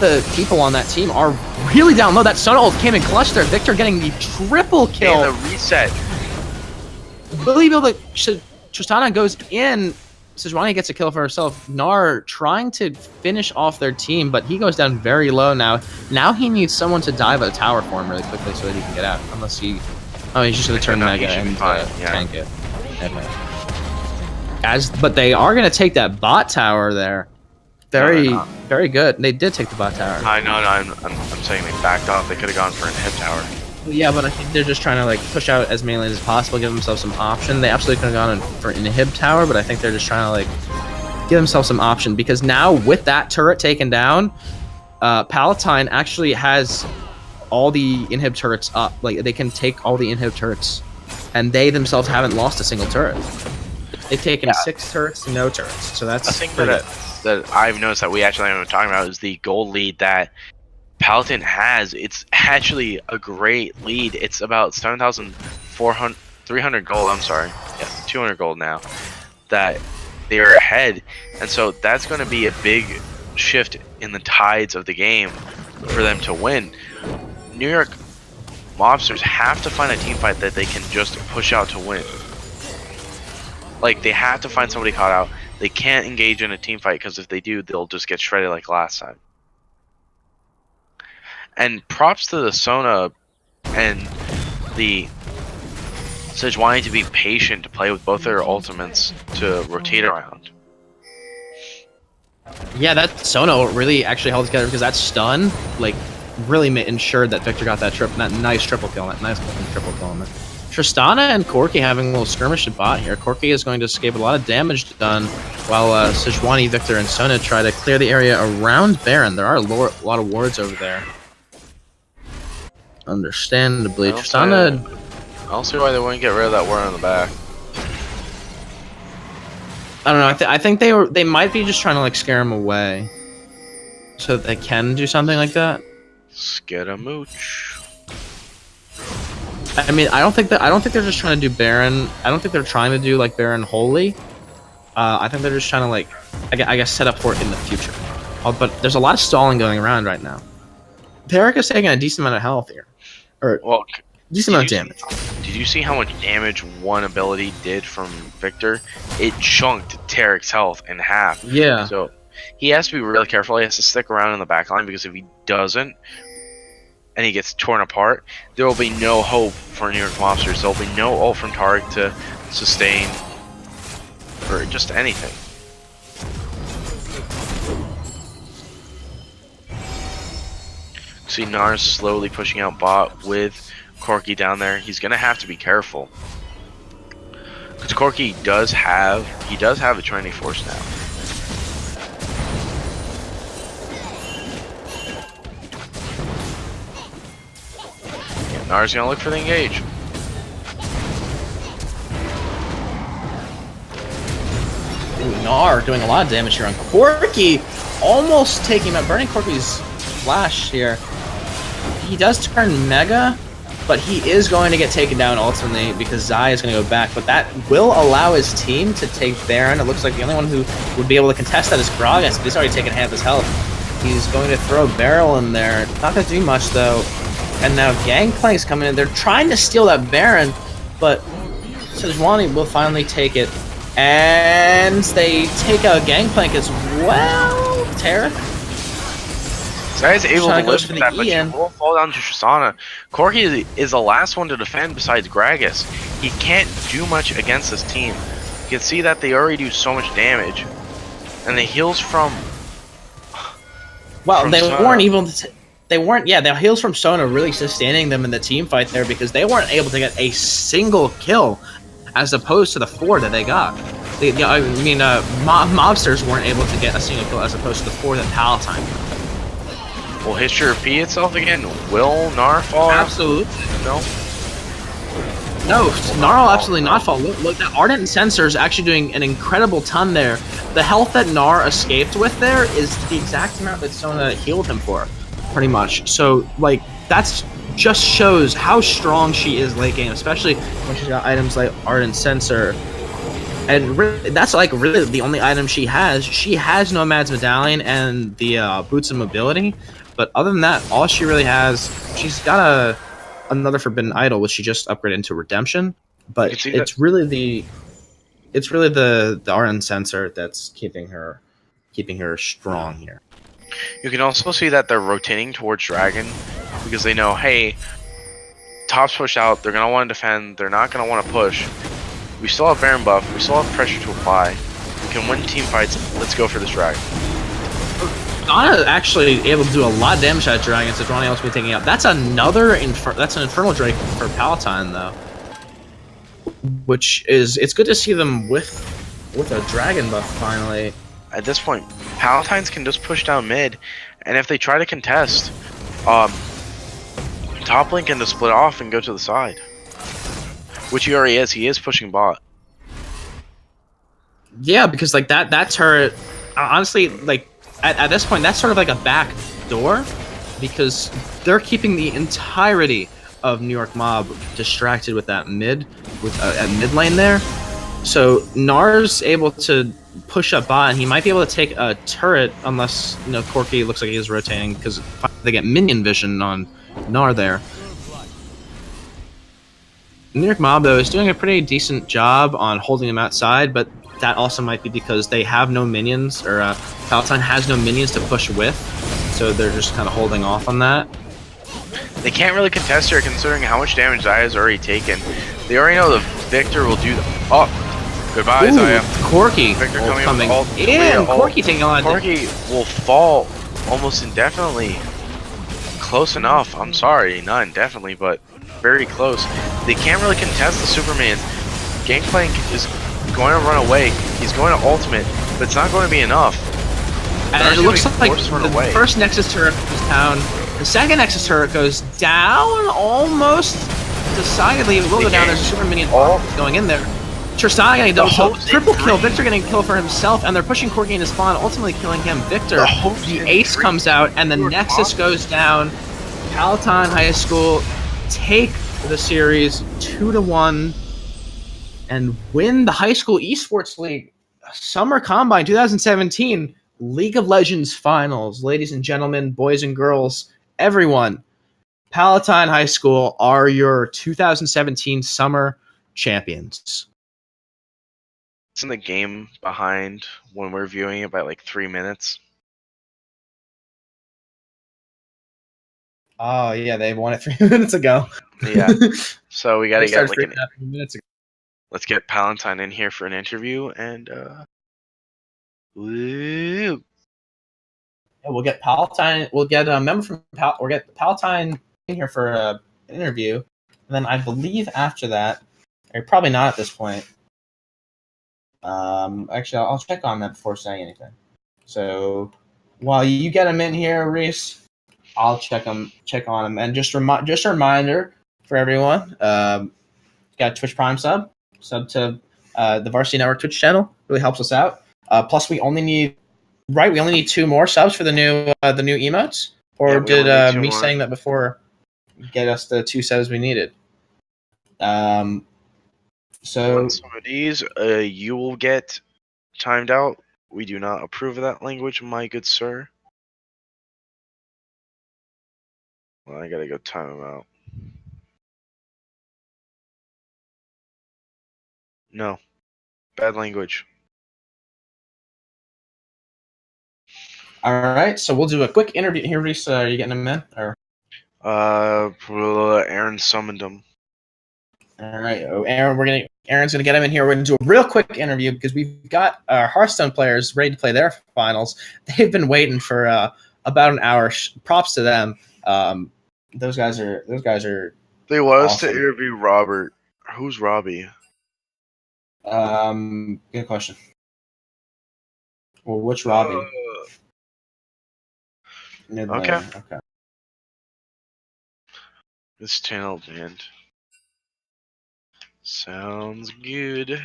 the people on that team are really down low. That Sona ult came in clutch there. Victor getting the triple kill.
And the reset.
Believe that Tristana goes in. Sejuani gets a kill for herself. Gnar trying to finish off their team, but he goes down very low now. Now he needs someone to dive at a tower for him really quickly so that he can get out. Unless he... Oh, he's just going to turn Mega and tank it. Okay. But they are going to take that bot tower there. Very good. They did take the bot tower.
I know, I'm saying they backed off. They could have gone for an inhib tower.
Yeah, but I think they're just trying to like push out as many lanes as possible, give themselves some option. They absolutely could have gone for an inhib tower, but I think they're just trying to like give themselves some option because now with that turret taken down, Palatine actually has all the inhib turrets up. Like they can take all the inhib turrets, and they themselves haven't lost a single turret. They've taken
Yeah.
6 turrets, no turrets. So that's
The thing
pretty
that I've noticed that we actually haven't been talking about is the gold lead that Paladin has. It's actually a great lead. It's about 7,400, 300 gold. I'm sorry, yeah, 200 gold now that they are ahead, and so that's going to be a big shift in the tides of the game for them to win. New York Mobsters have to find a team fight that they can just push out to win. Like, they have to find somebody caught out. They can't engage in a team fight because if they do, they'll just get shredded like last time. And props to the Sona and the Sejuani to be patient to play with both their ultimates to rotate around.
Yeah, that Sono really actually held together because that stun, like, really ensured that Victor got that nice triple kill, that nice triple kill on it. Tristana and Corki having a little skirmish at bot here. Corki is going to escape a lot of damage done, while Sejuani, Victor, and Sona try to clear the area around Baron. There are a lot of wards over there. Understandably, Tristana.
I don't see why they wouldn't get rid of that ward on the back.
I don't know. I think they might be just trying to like scare him away, so that they can do something like that.
Scaramouche.
I mean, I don't think they're just trying to do Baron. I don't think they're trying to do like Baron Holy. I think they're just trying to like, I guess, set up for it in the future. But there's a lot of stalling going around right now. Perica's taking a decent amount of health here, or
well,
decent amount of damage.
Did you see how much damage one ability did from Victor? It chunked Tarek's health in half.
Yeah.
So he has to be really careful. He has to stick around in the backline because if he doesn't, and he gets torn apart, there will be no hope for New York Monsters. There will be no ult from Tarek to sustain, or just anything. See Nars slowly pushing out bot with Corki down there. He's gonna have to be careful because Corki does have a training force now. Yeah, Nars gonna look for the engage.
Ooh, Nar doing a lot of damage here on Corki, almost taking out, burning Corki's flash here. He does turn Mega, but he is going to get taken down ultimately because Zai is going to go back. But that will allow his team to take Baron. It looks like the only one who would be able to contest that is Gragas, but he's already taken half his health. He's going to throw a barrel in there. Not going to do much, though. And now Gangplank's coming in. They're trying to steal that Baron, but Sejuani will finally take it. And they take out Gangplank as well. Tarek.
Zai is able to live
for
with that, but he will fall down to Tristana. Corki is the last one to defend besides Gragas. He can't do much against this team. You can see that they already do so much damage. And the heals from...
Well,
from
they
Sona.
weren't able to... They weren't... Yeah, the heals from Sona really sustaining them in the team fight there because they weren't able to get a single kill as opposed to the 4 that they got. Mobsters weren't able to get a single kill as opposed to the 4 that Palatine got.
Will history repeat itself again? Will Nar fall?
Absolutely.
No.
No, Nar will absolutely not fall. Look, that Ardent Sensor is actually doing an incredible ton there. The health that Nar escaped with there is the exact amount that Sona healed him for, pretty much. So, like, that's just shows how strong she is late game, especially when she's got items like Ardent Sensor. And really, that's like really the only item she has. She has Nomad's Medallion and the Boots of Mobility. But other than that, all she really has, she's got another Forbidden Idol, which she just upgraded into Redemption. But it's really the RN sensor that's keeping her strong here.
You can also see that they're rotating towards Dragon because they know, hey, top's pushed out. They're gonna want to defend. They're not gonna want to push. We still have Baron buff. We still have pressure to apply. We can win team fights. Let's go for this Dragon.
Anna actually able to do a lot of damage at Dragon, so Ronnie else will be taking out. That's another that's an Infernal Drake for Palatine though, which is it's good to see them with a Dragon buff finally.
At this point, Palatines can just push down mid, and if they try to contest, top lane can just split off and go to the side, which he already is. He is pushing bot.
Yeah, because like that turret, honestly, like at this point, that's sort of like a back door, because they're keeping the entirety of New York Mob distracted with that at mid lane there. So Nar's able to push up bot, and he might be able to take a turret unless Corki looks like he's rotating because they get minion vision on Nar there. New York Mob, though, is doing a pretty decent job on holding them outside, but that also might be because they have no minions, or Palatine has no minions to push with, so they're just kind of holding off on that.
They can't really contest her considering how much damage Zaya's already taken. They already know that Victor will do the. Oh, goodbye,
Ooh,
Zaya.
Corki
Victor
coming
in.
Corki taking on.
Corki will fall almost indefinitely. Close enough. I'm sorry, not indefinitely, but very close. They can't really contest the Supermans. Gangplank is going to run away. He's going to ultimate, but it's not going to be enough.
And it looks like the first Nexus turret goes down. The second Nexus turret goes down almost decidedly. It will go down. There's a super minion going in there. Tristana getting double kill, triple kill. Victor getting a kill for himself, and they're pushing Corki into spawn, ultimately killing him. Victor, the ace comes out, and the Nexus goes down. Palatine High School take the series 2-1 and win the High School Esports League Summer Combine 2017 League of Legends Finals. Ladies and gentlemen, boys and girls, everyone, Palatine High School are your 2017 Summer Champions.
Isn't the game behind when we're viewing it by like 3 minutes?
Oh yeah, they won it 3 minutes ago.
Yeah, so we gotta get like
3 minutes ago.
Let's get Palatine in here for an interview, and woo.
Yeah, we'll get Palatine. We'll get a member from We'll get Palatine in here for an interview, and then I believe after that, or probably not at this point. Actually, I'll check on that before saying anything. So while you get him in here, Reese, I'll check on him, and just a reminder for everyone. Got a Twitch Prime sub to the Varsity Network Twitch channel. Really helps us out. Plus, we only need 2 more subs for the new emotes. Or did me saying that before get us the 2 subs we needed? So
some of these, you will get timed out. We do not approve of that language, my good sir. Well, I gotta go time them out. No, bad language.
All right, so we'll do a quick interview here, Reese. Are you getting him in? Or
Aaron summoned him.
all right, Aaron's gonna get him in here. We're gonna do a real quick interview because we've got our Hearthstone players ready to play their finals. They've been waiting for about an hour. Props to them. Those guys are.
They want us
awesome.
to interview Robert. Who's Robbie?
Good question. Well, which Robbie?
Okay. This channel banned. Sounds good.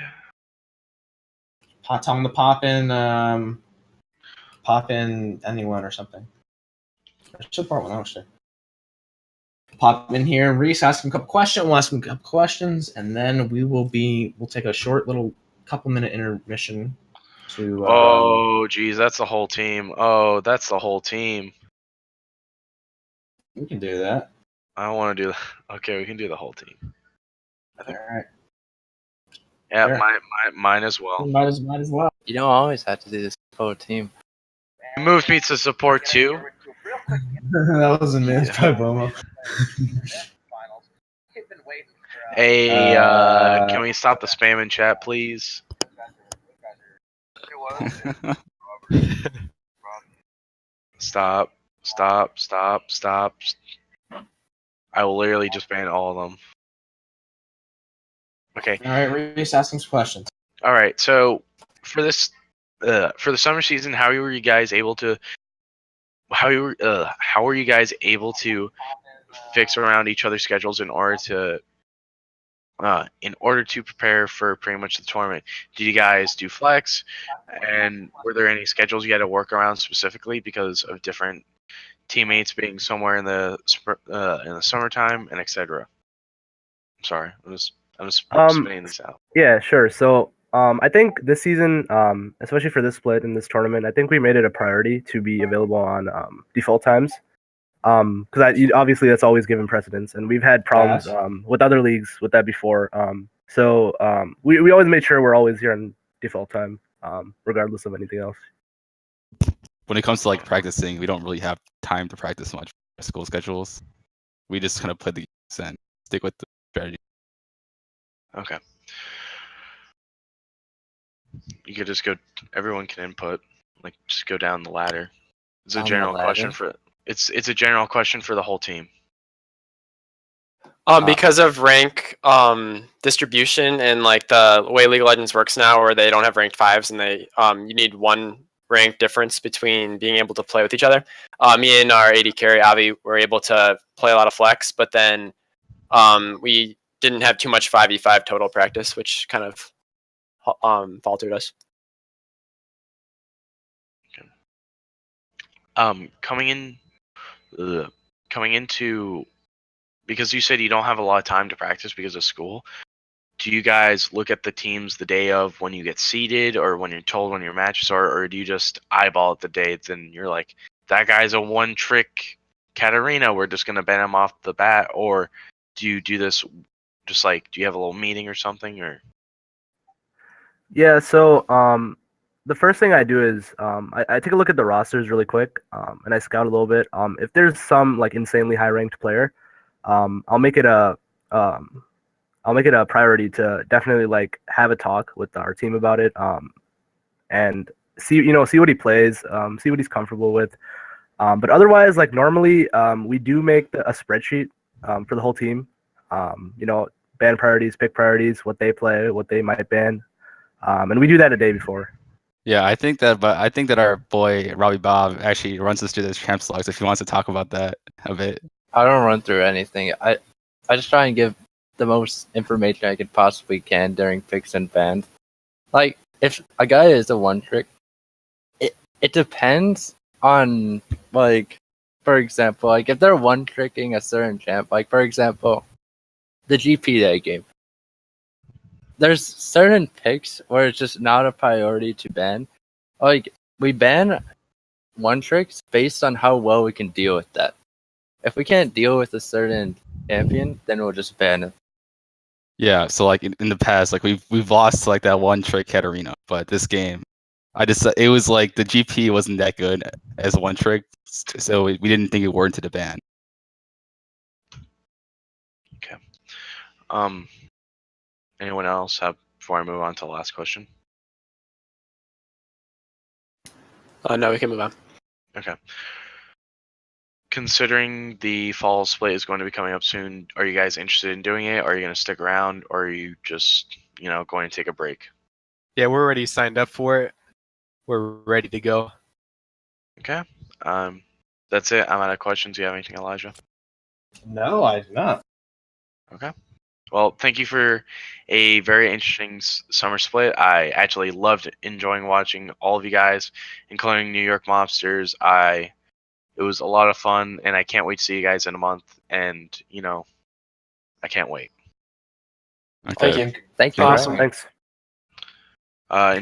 Tell him to pop in anyone or something. Support one, actually. Pop in here. Reese, ask him a couple questions. We'll ask him a couple questions, and then we'll take a short little couple-minute intermission to.
Oh, geez, that's the whole team. Oh, that's the whole team.
We can do that.
I don't want to do. Okay, we can do the whole team.
All right.
Yeah,
sure.
mine as well.
Might as well.
You don't always have to do this whole team.
You moved me to support too.
That was a miss by Bomo.
Hey, can we stop the spam in chat, please? Stop. I will literally just ban all of them. Okay.
All right, Reese, ask some questions.
All right. So for this, for the summer season, how were you guys able to fix around each other's schedules in order to in order to prepare for pretty much the tournament? Did you guys do flex? And were there any schedules you had to work around specifically because of different teammates being somewhere in the summertime and etc.? I'm sorry, I'm just spinning this out.
Yeah, sure. So, I think this season, especially for this split in this tournament, I think we made it a priority to be available on default times. Because obviously that's always given precedence, and we've had problems
Yes.
with other leagues with that before. We always made sure we're always here on default time, regardless of anything else.
When it comes to like practicing, we don't really have time to practice much for our school schedules. We just kind of play the games and stick with the strategy.
Okay. You could just go. Everyone can input. Like, just go down the ladder. It's a
Down the
general question
ladder?
for. It's a general question for the whole team.
Because of rank distribution and like the way League of Legends works now, where they don't have ranked fives and they you need one rank difference between being able to play with each other. Me and our AD carry Avi were able to play a lot of flex, but then we didn't have too much 5v5 total practice, which kind of faltered us.
Coming into, because you said you don't have a lot of time to practice because of school. Do you guys look at the teams the day of when you get seeded, or when you're told when your matches are, or do you just eyeball it the day and you're like, that guy's a one-trick Katarina, we're just gonna ban him off the bat? Or do you do this just like, do you have a little meeting or something? Or
Yeah. So, the first thing I do is I take a look at the rosters really quick, and I scout a little bit. If there's some like insanely high ranked player, I'll make it a priority to definitely like have a talk with our team about it, and see what he plays, see what he's comfortable with. But otherwise, like normally, we do make a spreadsheet for the whole team. Ban priorities, pick priorities, what they play, what they might ban, and we do that a day before.
Yeah, I think that our boy Robbie Bob actually runs us through those champs logs if he wants to talk about that a bit.
I don't run through anything. I just try and give the most information I could possibly can during picks and bans. Like, if a guy is a one trick, it depends on, like, for example, like if they're one tricking a certain champ, like for example, the GP that I gave. There's certain picks where it's just not a priority to ban. Like, we ban one tricks based on how well we can deal with that. If we can't deal with a certain champion, then we'll just ban it.
Yeah, so like in the past, like we've lost to, like that one trick Katarina, but this game, it was like the GP wasn't that good as a one trick, so we didn't think it warranted a ban.
okay. Anyone else before I move on to the last question?
No, we can move on.
Okay. Considering the fall split is going to be coming up soon, are you guys interested in doing it? Are you going to stick around, or are you just, going to take a break?
Yeah, we're already signed up for it. We're ready to go.
Okay. That's it. I'm out of questions. Do you have anything, Elijah?
No, I do not.
Okay. Well, thank you for a very interesting summer split. I actually loved enjoying watching all of you guys, including New York Mobsters. It was a lot of fun, and I can't wait to see you guys in a month. And I can't wait.
Okay.
Thank you.
Thank you.
Awesome.
Ryan.
Thanks.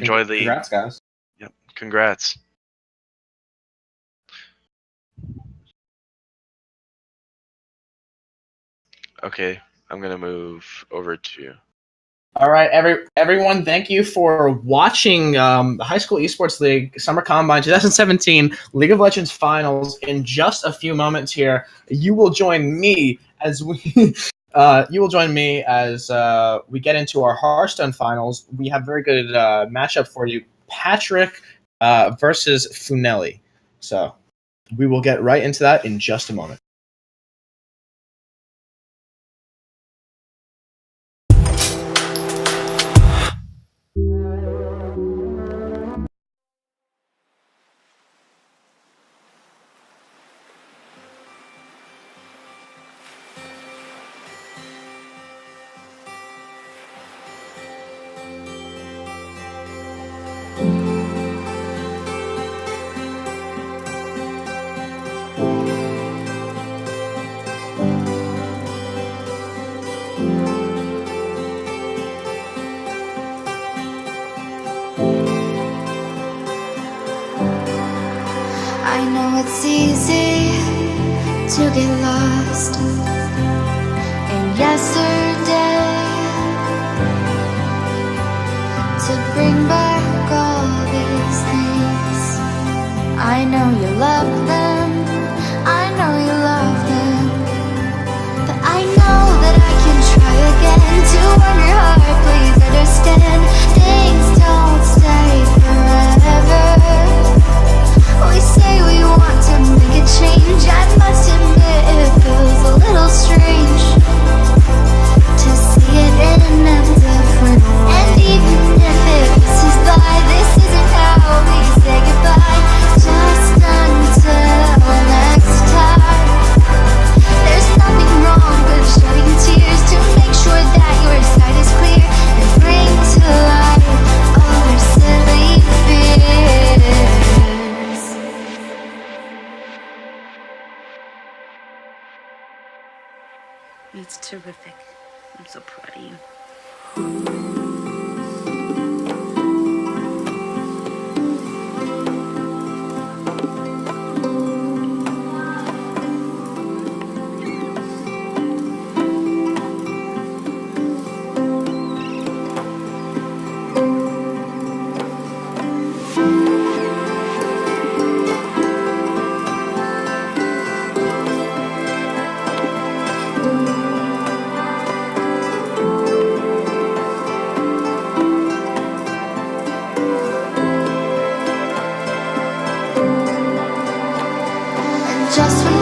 Enjoy the.
Congrats, guys.
Yep. Congrats. Okay, I'm gonna move over to.
All right, everyone, thank you for watching the High School Esports League Summer Combine 2017 League of Legends Finals. In just a few moments here, you will join me as we we get into our Hearthstone Finals. We have a very good matchup for you, Patrick versus Funelli. So we will get right into that in just a moment.
I know it's easy to get lost in yesterday, to bring back all these things. I know you love them, I know you love them, but I know that I can try again to warm your heart. Please understand, things don't stay forever. We say we want to make a change. I must admit it feels a little strange to see it in a different way. And even if it passes by, this isn't how we say goodbye. Just until next time. There's nothing wrong with shedding tears to make sure that your side is clear and bring to light all our silly fears.
It's terrific. I'm so proud of you.
Just when